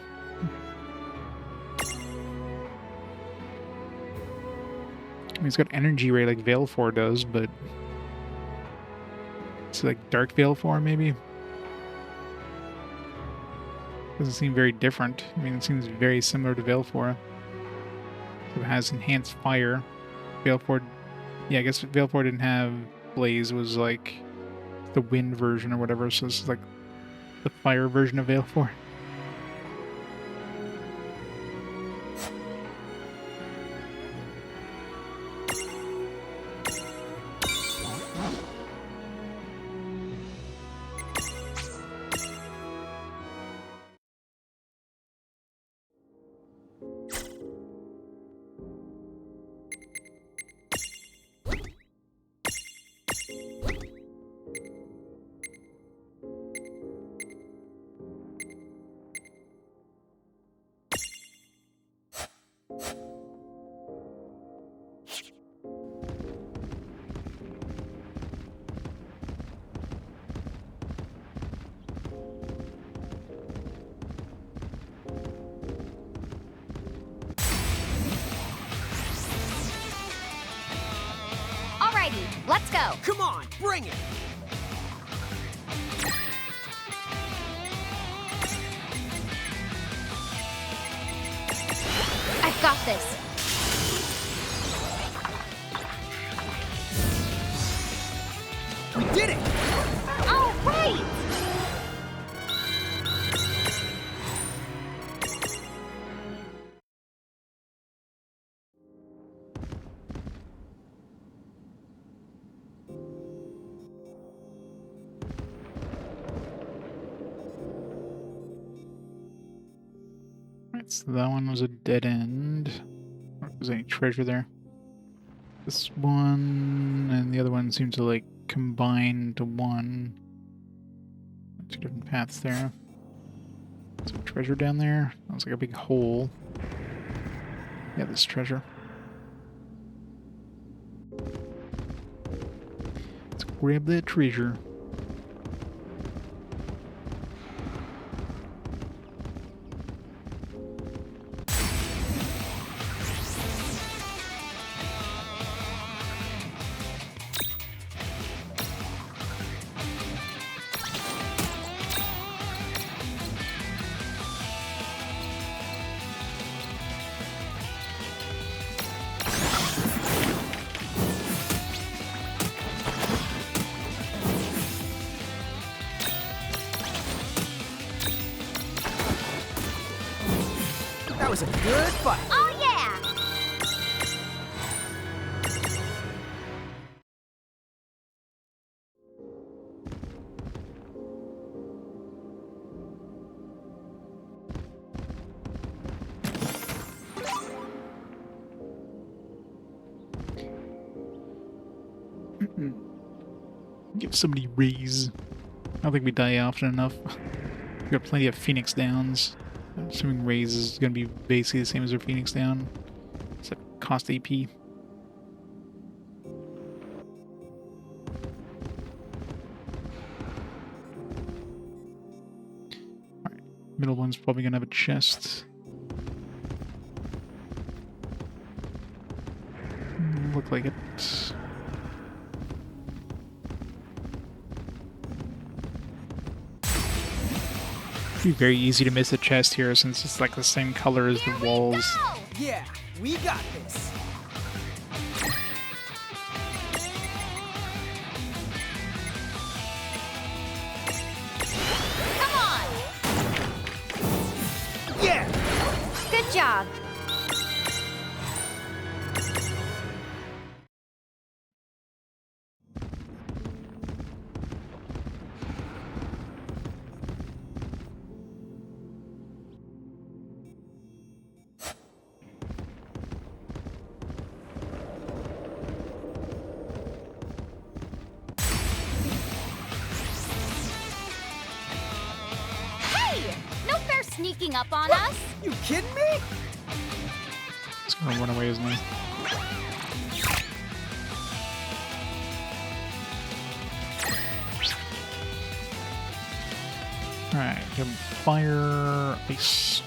I mean, it's got energy ray like Veilfor does, but it's like Dark Veilfor, maybe? Doesn't seem very different. I mean, it seems very similar to Veilfor. It has enhanced fire. Veilfor, yeah, I guess Veilfor didn't have Blaze, was like the wind version or whatever, so this is like the fire version of Veilfor. Let's go. Come on, bring it. I've got this. We did it! All right! Right, so that one was a dead end. I don't know if there's any treasure there. This one and the other one seem to like combine to one. Two different paths there. Some treasure down there. Looks like a big hole. Yeah, this treasure. Let's grab that treasure. That was a good fight. Oh, yeah! Give somebody raise. I don't think we die often enough. We got plenty of Phoenix Downs. I'm assuming raise is going to be basically the same as our Phoenix Down, except cost AP. Alright, middle one's probably going to have a chest. Look like it. Be very easy to miss a chest here since it's like the same color as the walls. Yeah, we got this. Come on! Yeah! Good job. Sneaking up on us? You kidding me? He's gonna run away, isn't he? Alright, give him fire, ice.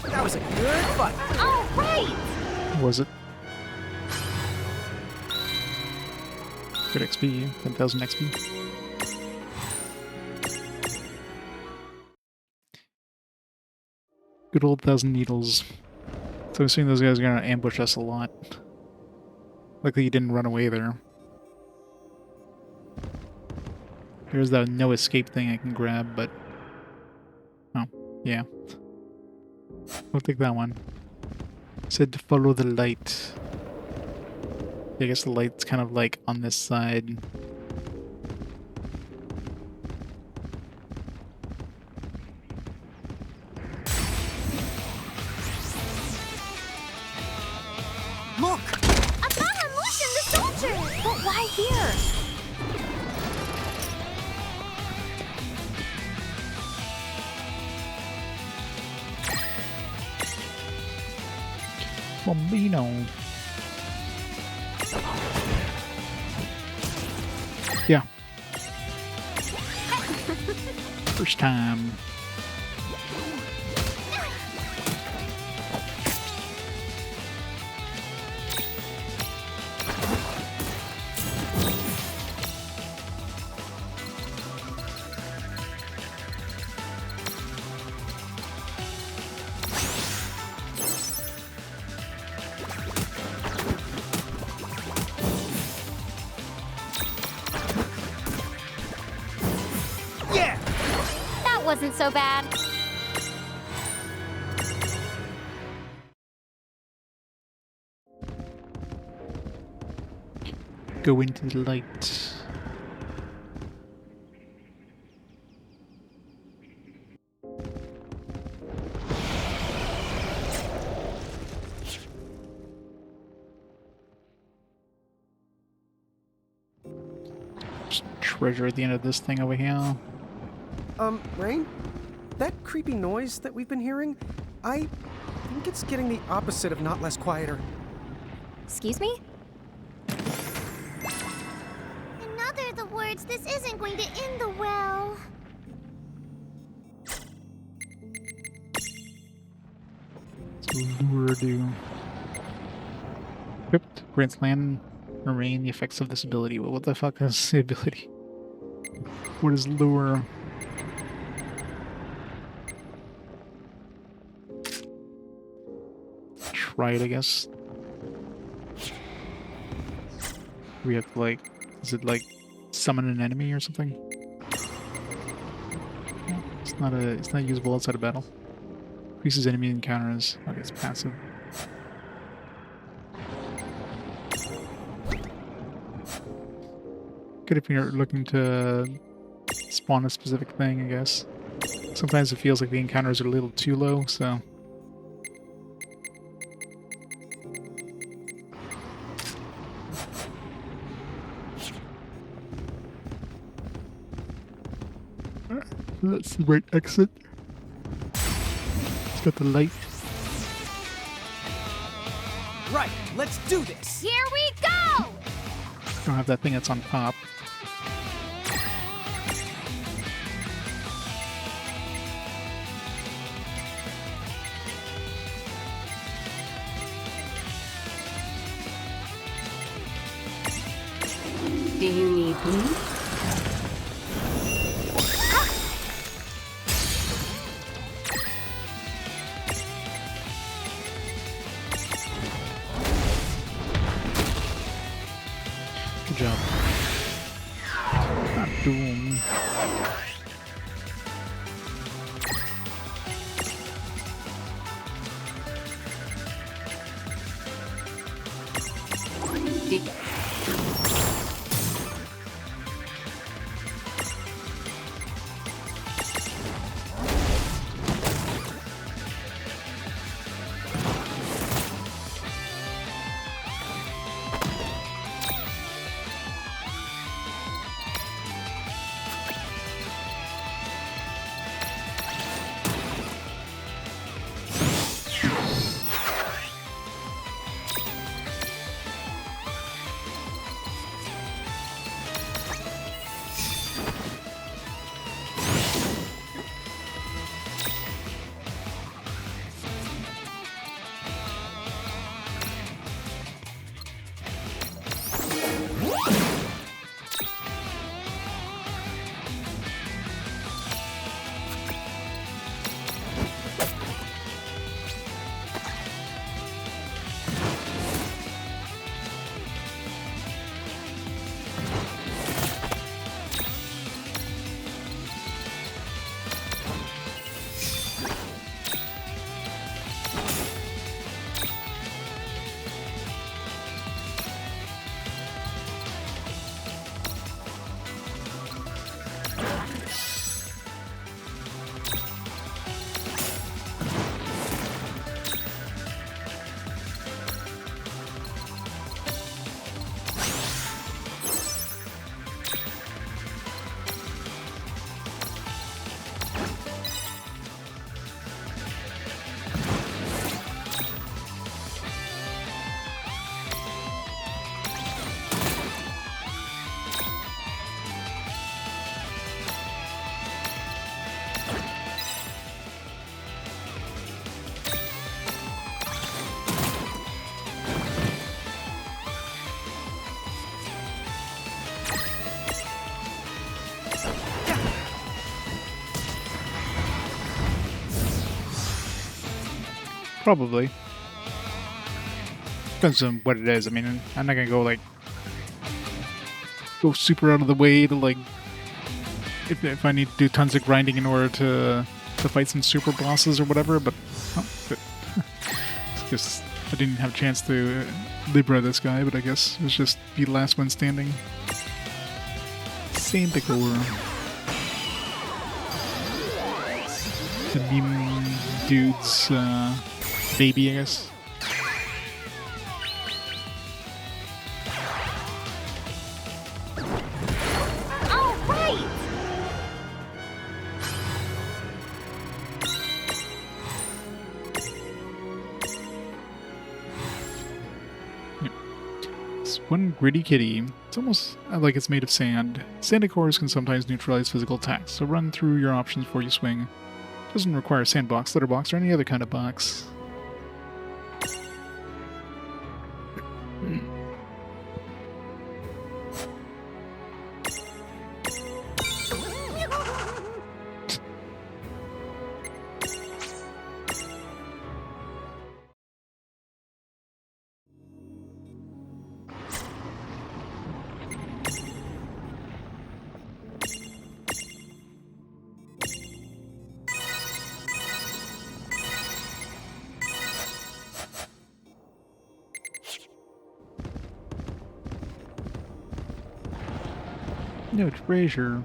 That was a good fight. All right! Was it? Good XP, 10,000 XP. Good old 1,000 needles. So I'm assuming those guys are gonna ambush us a lot. Luckily you didn't run away there. There's that no escape thing I can grab, but... Oh, yeah. I'll take that one. Said to follow the light. I guess the light's kind of like on this side. Bambino. Yeah. First time. Wasn't so bad. Go into the light. There's treasure at the end of this thing over here. Reynn? That creepy noise that we've been hearing, I think it's getting the opposite of not less quieter. Excuse me? In other words, this isn't going to end the well. So lure do. Equipped. Grants Lann or Reynn the effects of this ability. Well, what the fuck is the ability? What is lure? Try it, I guess. We have to, like, is it like summon an enemy or something? No, it's not usable outside of battle. Increases enemy encounters. Okay, it's passive. Good if you're looking to spawn a specific thing, I guess. Sometimes it feels like the encounters are a little too low, so. That's the right exit. It's got the light. Right, let's do this! Here we go! Don't have that thing that's on top. Do you need me? Good job. Not doom. Probably. Depends on what it is. I mean, I'm not gonna go like go super out of the way to like if I need to do tons of grinding in order to fight some super bosses or whatever. But it's just I didn't have a chance to Libra this guy, but I guess it was just the last one standing. Santicor. The meme dude's baby, I guess. All right. It's one gritty kitty. It's almost like it's made of sand. Santicores can sometimes neutralize physical attacks, so run through your options before you swing. Doesn't require a sandbox, letterbox, or any other kind of box. No treasure.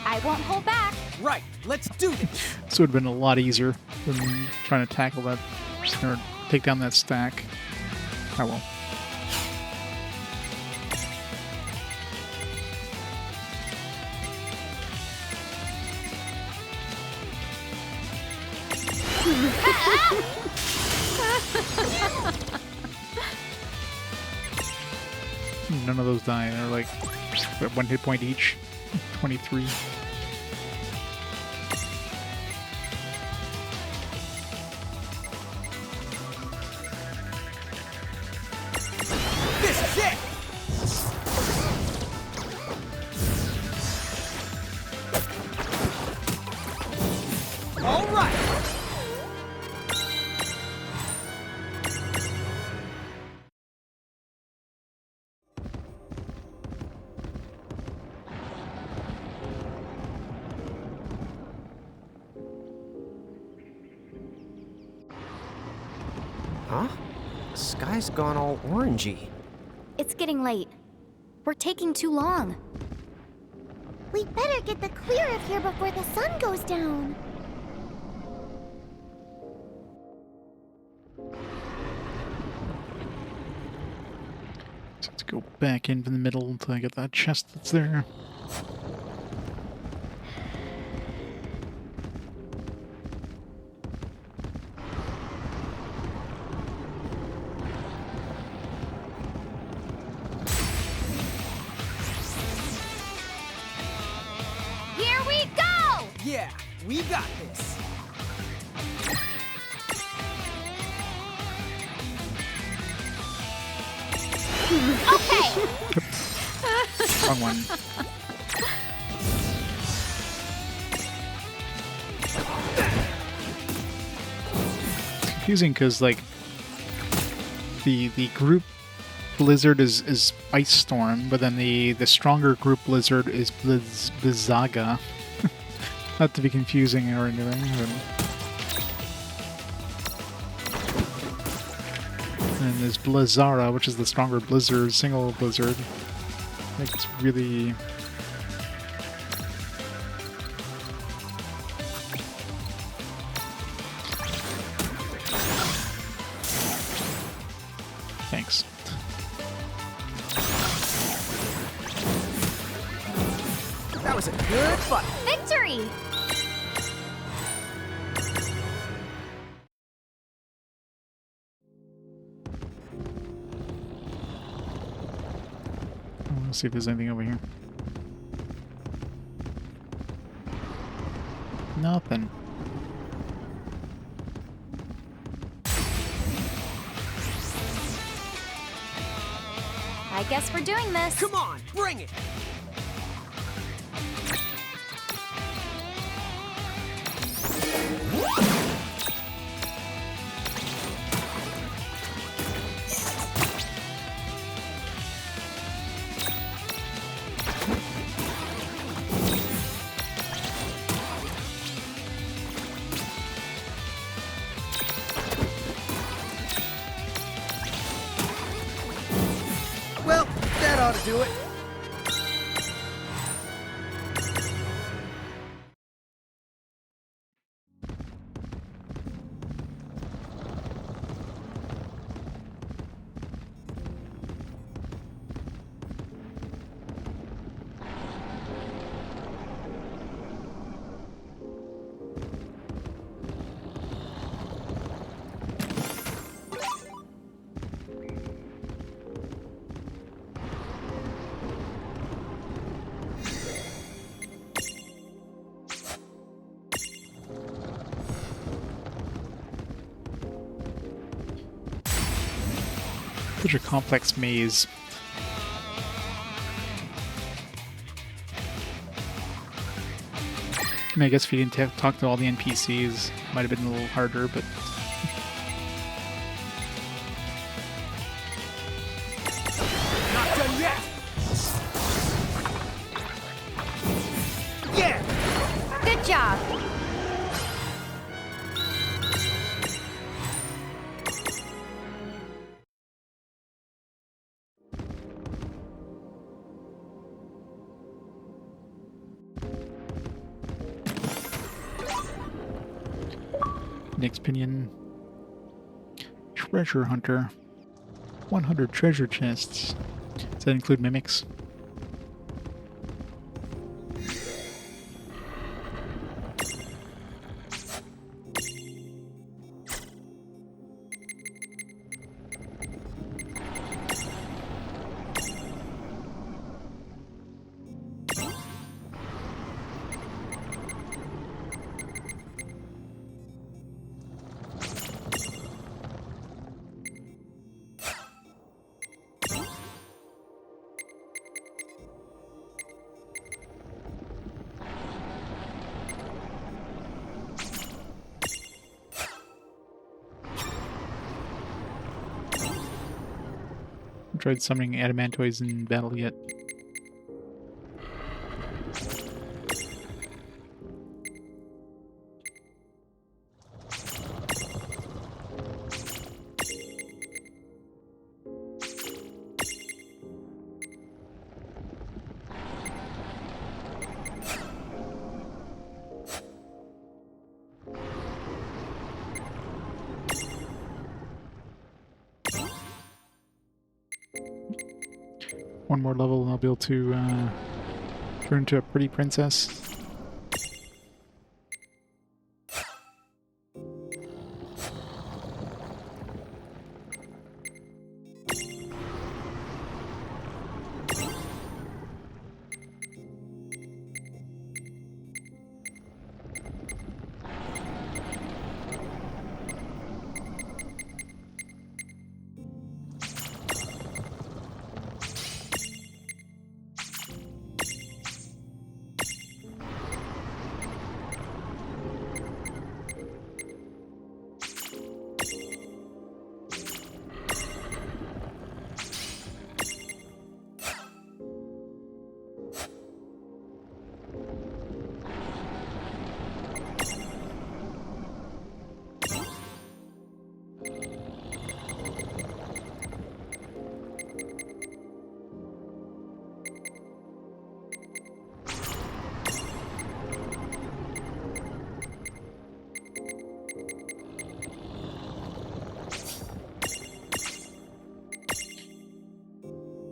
I won't hold back. Right, let's do this. This would have been a lot easier than trying to tackle that or take down that stack. Oh well. None of those die. They're like one hit point each. 23. This is it. All right. Huh? The sky's gone all orangey. It's getting late. We're taking too long. We better get the clear of here before the sun goes down. So let's go back into the middle until I get that chest that's there. Here we go! Yeah, we got this. Okay! Wrong one. Confusing because like the group blizzard is ice storm, but then the stronger group blizzard is blizzaga. Not to be confusing or anything. But... And there's Blizzara, which is the stronger blizzard, single blizzard. I think it's really... Thanks. That was a good fight. Victory! Let's see if there's anything over here. Nothing. I I guess we're doing this. Come on, bring it! Well, that ought to do it. Such a complex maze. I mean, I guess if you didn't talk to all the NPCs, it might have been a little harder, but... Not done yet! Yeah! Good job. Next pinion. Treasure hunter. 100 treasure chests. Does that include mimics? Tried summoning adamantoids in battle yet. One more level and I'll be able to turn into a pretty princess.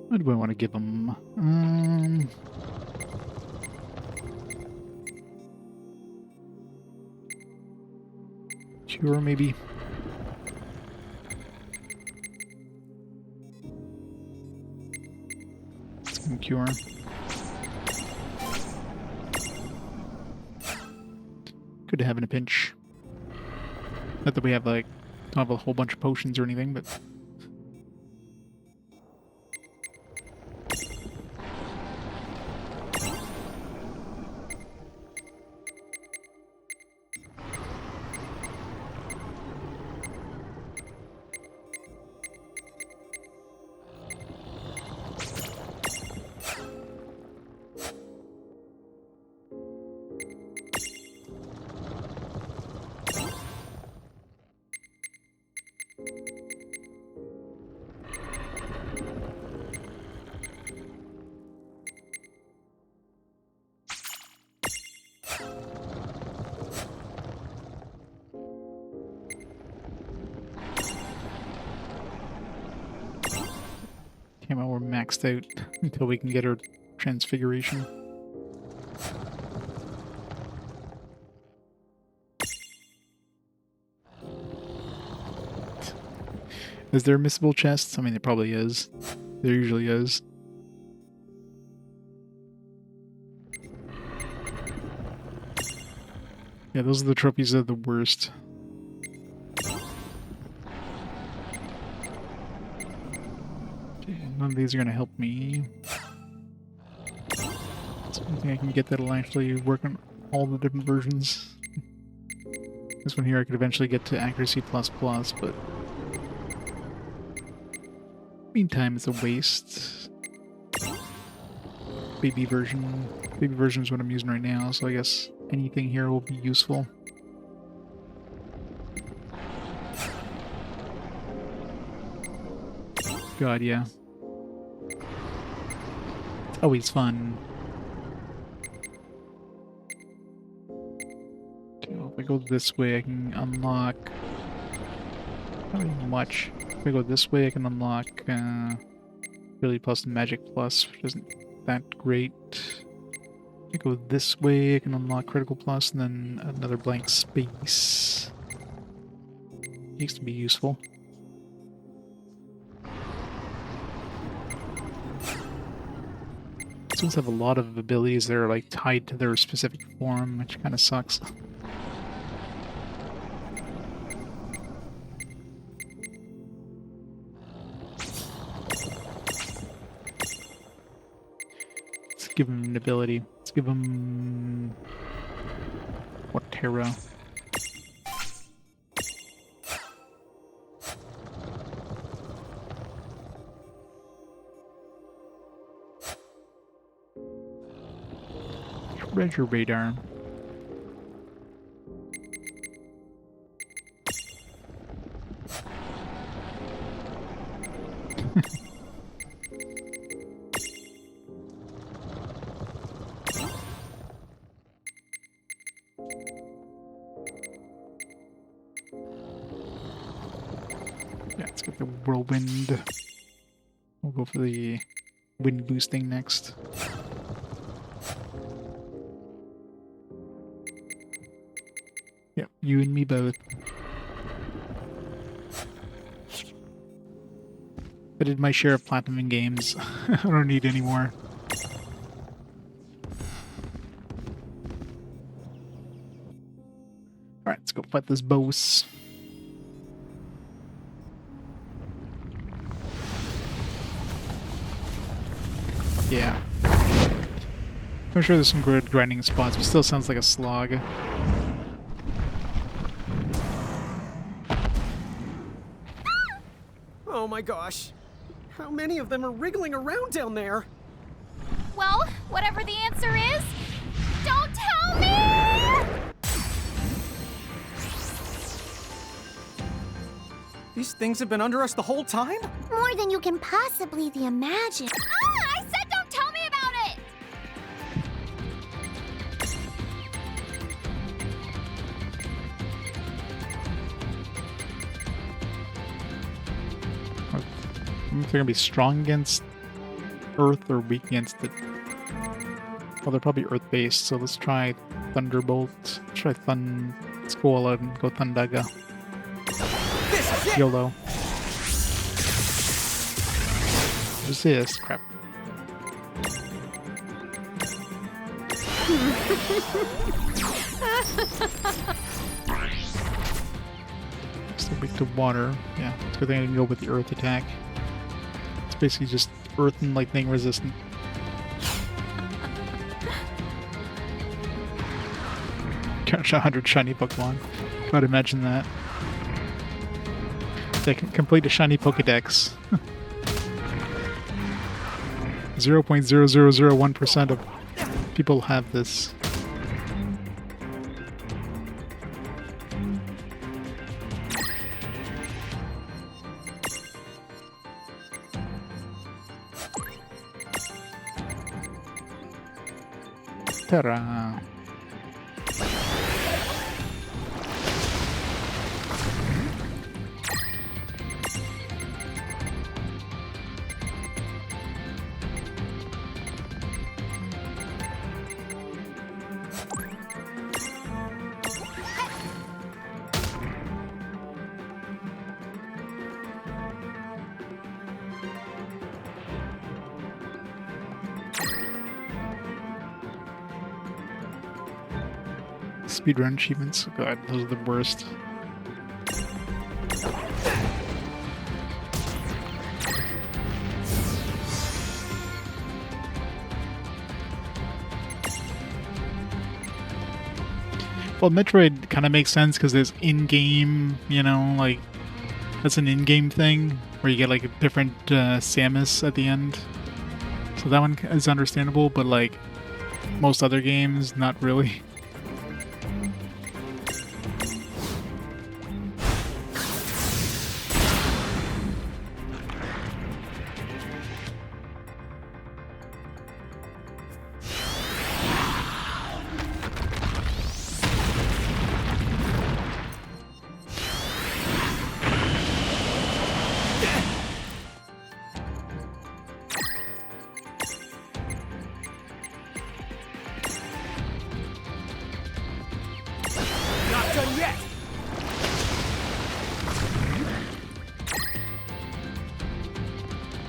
What do I want to give them? Cure, maybe? Let's give him Cure. Good to have in a pinch. Not that we have, like, don't have a whole bunch of potions or anything, but... camo we're maxed out until we can get our transfiguration. Is there missable chests? I mean, there probably is. There usually is. Yeah, those are the trophies that are the worst. Okay, none of these are going to help me. Something I can get that'll actually work on all the different versions. This one here I could eventually get to accuracy plus, but meantime it's a waste. Baby version is what I'm using right now, so I guess anything here will be useful. God, yeah. It's always fun. Okay, well, if I go this way, I can unlock... not even much. If I go this way, I can unlock Ability Plus and Magic Plus, which isn't that great. If I go this way, I can unlock Critical Plus and then another blank space. Used to be useful. These ones have a lot of abilities that are like tied to their specific form, which kind of sucks. Let's give him an ability. Let's give him... what Terra? Treasure radar. Yeah, let's get the whirlwind. We'll go for the wind boosting next. Yep, you and me both. I did my share of platinum games. I don't need any more. Alright, let's go fight this boss. Yeah. I'm sure there's some good grinding spots, but still sounds like a slog. Oh my gosh. How many of them are wriggling around down there? Well, whatever the answer is, don't tell me! These things have been under us the whole time? More than you can possibly imagine. Ah! I said don't tell me about it! I don't know if they're gonna be strong against Earth or weak against it. Well, they're probably Earth-based, so let's try Thunderbolt. Let's try Let's go all out and go Thundaga. YOLO. Resist. Crap. Still weak to water. Yeah, it's a good thing I didn't go with the Earth attack. It's basically just Earth and Lightning resistant. Catch 100 shiny Pokemon. I'd imagine that. They can complete a shiny Pokedex. 0.0001% of people have this. Ta-da! Speedrun achievements. God, those are the worst. Well, Metroid kind of makes sense because there's in-game, you know, like, that's an in-game thing where you get like a different Samus at the end. So that one is understandable, but like most other games, not really.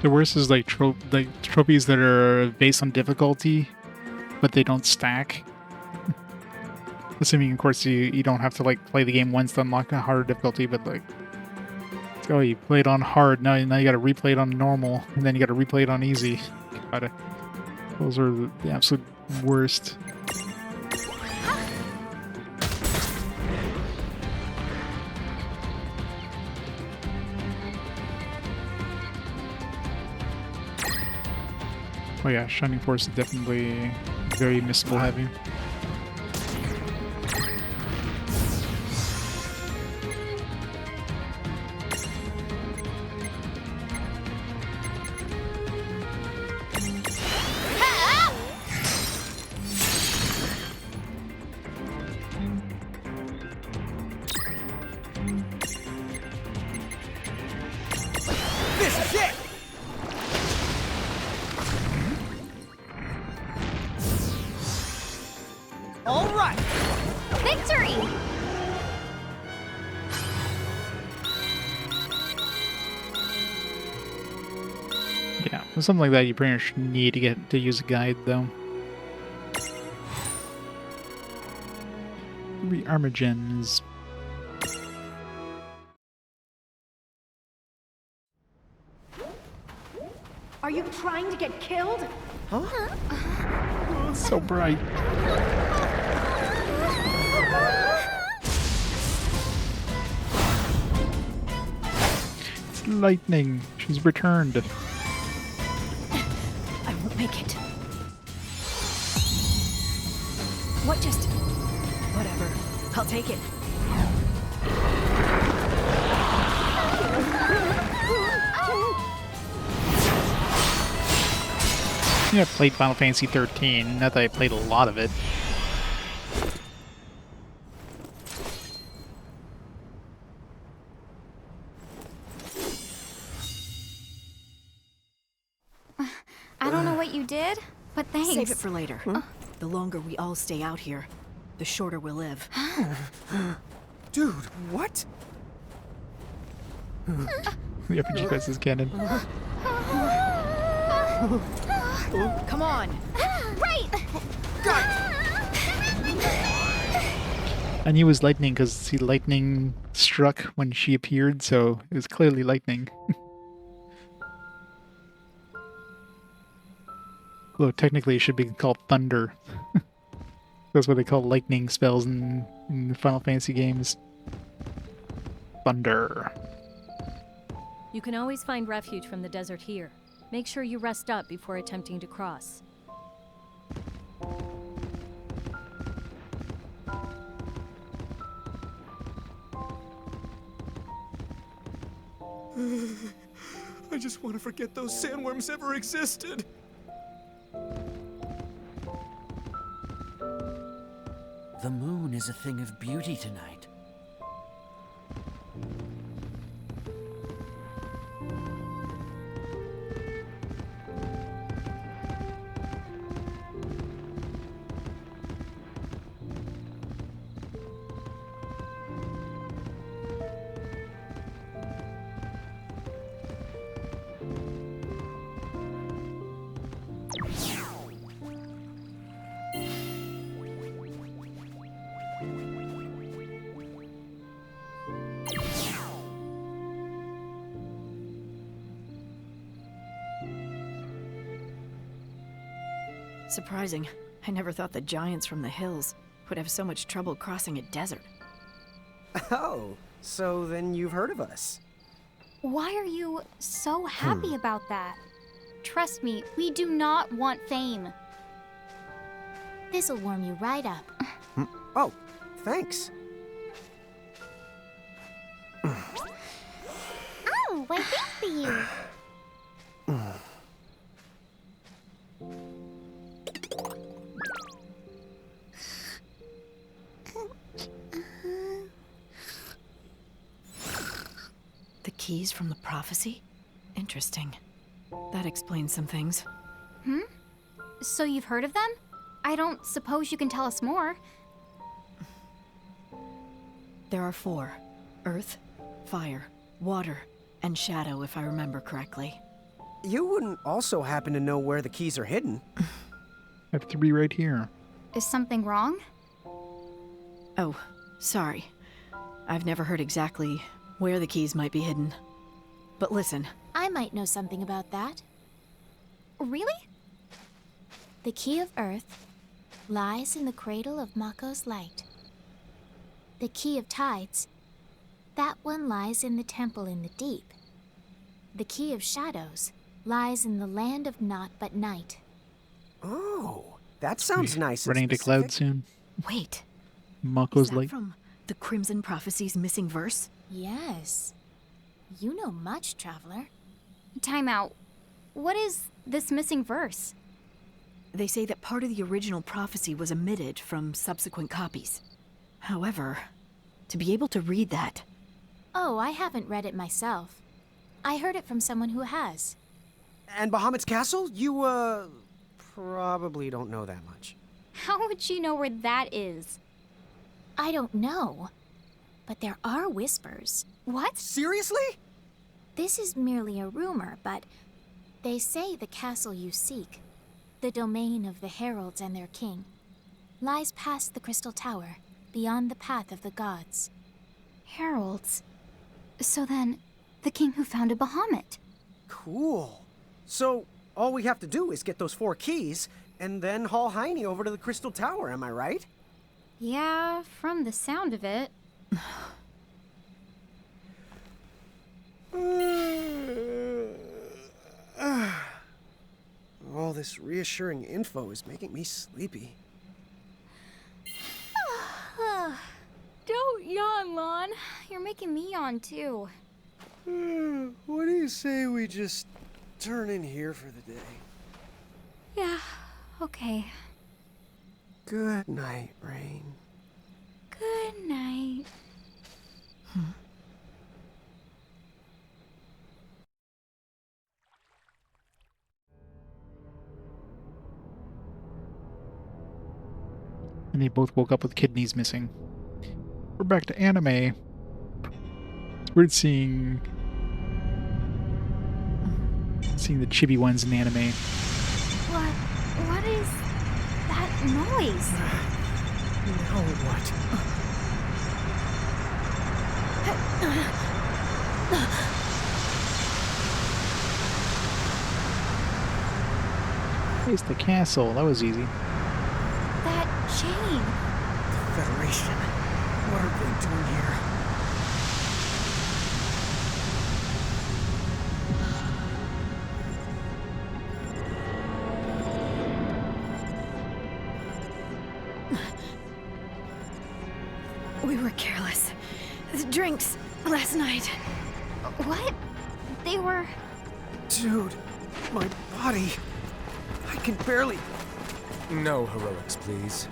The worst is like trophies that are based on difficulty, but they don't stack. Assuming, of course, you don't have to like play the game once to unlock a harder difficulty, but like, oh, you played on hard, now you got to replay it on normal, and then you got to replay it on easy. Those are the absolute worst. Oh yeah, Shining Force is definitely very missable heavy. This is it! All right! Victory! Yeah, with something like that, you pretty much need to get to use a guide, though. 3 armor gems. Are you trying to get killed? Huh? So bright. It's lightning. She's returned. I won't make it. What just... Whatever. I'll take it. Yeah, I played Final Fantasy 13. Not that I played a lot of it. I don't know what you did, but thanks. Save it for later. The longer we all stay out here, the shorter we'll live. Dude, what? The RPG quest is canon. Come on! Right! I knew it was lightning because see, lightning struck when she appeared, so it was clearly lightning. Although technically it should be called thunder. That's what they call lightning spells in the Final Fantasy games. Thunder. You can always find refuge from the desert here. Make sure you rest up before attempting to cross. I just want to forget those sandworms ever existed. The moon is a thing of beauty tonight. Surprising. I never thought the giants from the hills would have so much trouble crossing a desert. Oh, so then you've heard of us. Why are you so happy about that? Trust me, we do not want fame. This'll warm you right up. Oh, thanks. Oh, I think for you. The keys from the prophecy? Interesting. That explains some things. So you've heard of them? I don't suppose you can tell us more. There are 4. Earth, fire, water, and shadow, if I remember correctly. You wouldn't also happen to know where the keys are hidden? I have 3 right here. Is something wrong? Oh, sorry. I've never heard exactly where the keys might be hidden. But listen. I might know something about that. Really? The key of Earth lies in the cradle of Mako's light. The key of Tides, that one lies in the temple in the deep. The key of Shadows lies in the land of naught but night. Oh, that sounds nice. Running into cloud soon. Wait. Mako's Is that light. from the Crimson Prophecy's missing verse? Yes. You know much, traveler. Time out. What is this missing verse? They say that part of the original prophecy was omitted from subsequent copies. However, to be able to read that... Oh, I haven't read it myself. I heard it from someone who has. And Bahamut's castle? You, probably don't know that much. How would you know where that is? I don't know. But there are whispers. What? Seriously? This is merely a rumor, but they say the castle you seek, the domain of the heralds and their king, lies past the Crystal Tower, beyond the path of the gods. Heralds? So then, the king who founded Bahamut. Cool. So, all we have to do is get those 4 keys, and then haul Heine over to the Crystal Tower, am I right? Yeah, from the sound of it. All this reassuring info is making me sleepy. Don't yawn, Lann. You're making me yawn, too. What do you say we just turn in here for the day? Yeah, okay. Good night, Reynn. Good night. And they both woke up with kidneys missing. We're back to anime. It's weird seeing the chibi ones in the anime. What is that noise? Now what? It's the castle. That was easy. That chain. The Federation. What are they doing here? We were careless. The drinks last night. What? They were... Dude, my body. I can barely... No heroics, please.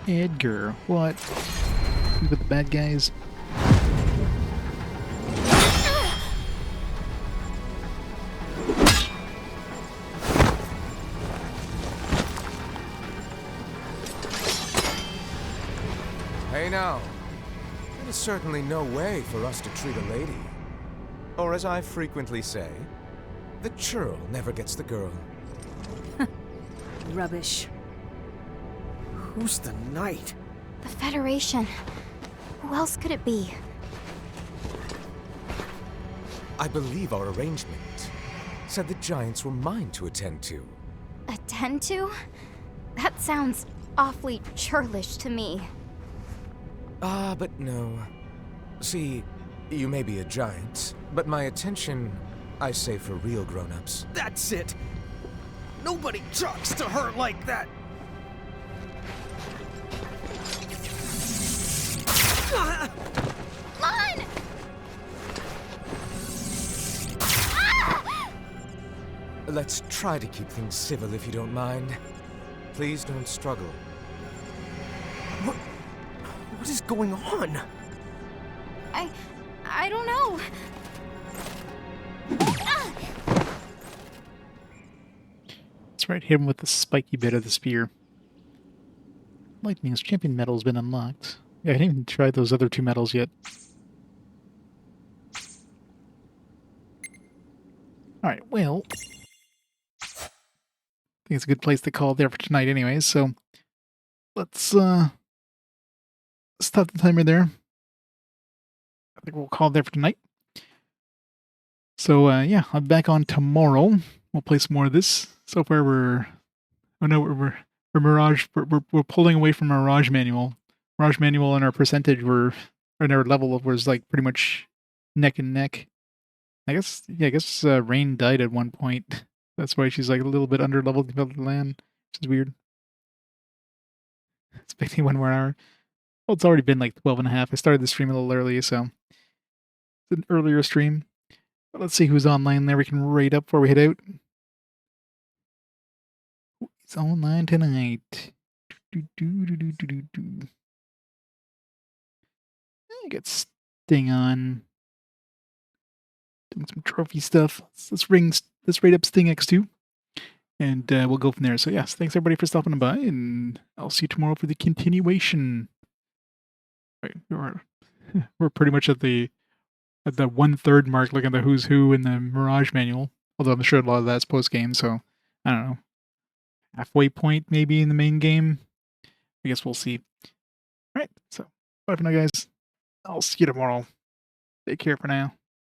Edgar, what? You with the bad guys? Hey now. There is certainly no way for us to treat a lady. Or as I frequently say, the churl never gets the girl. Rubbish. Who's the knight? The Federation. Who else could it be? I believe our arrangement said the giants were mine to attend to. Attend to? That sounds awfully churlish to me. Ah, but no. See, you may be a giant, but my attention, I say for real grown-ups. That's it! Nobody talks to her like that! Lann! Let's try to keep things civil if you don't mind. Please don't struggle. What is going on? I don't know. That's right, hit him with the spiky bit of the spear. Lightning's champion medal has been unlocked. Yeah, I didn't even try those other 2 medals yet. Alright, well, I think it's a good place to call it there for tonight anyways, so let's stop the timer there. I think we'll call it there for tonight. So, yeah, I'll be back on tomorrow. We'll play some more of this. So far we're Mirage, we're pulling away from our Mirage manual. Mirage manual and our percentage and our level was like pretty much neck and neck. I guess Reynn died at one point. That's why she's like a little bit under leveled compared to Lann, which is weird. Expecting 1 more hour. Well, it's already been like 12 and a half. I started the stream a little early, so it's an earlier stream. But let's see who's online there we can rate up before we head out. Who's online tonight? I got Sting on. Doing some trophy stuff. Let's rate up Sting X2. And we'll go from there. So yes, thanks everybody for stopping by, and I'll see you tomorrow for the continuation. Right, we're pretty much at the 1/3 mark, looking at the who's who in the Mirage manual. Although I'm sure a lot of that's post game, so I don't know. Halfway point maybe in the main game. I guess we'll see. Alright, so bye for now guys. I'll see you tomorrow. Take care for now.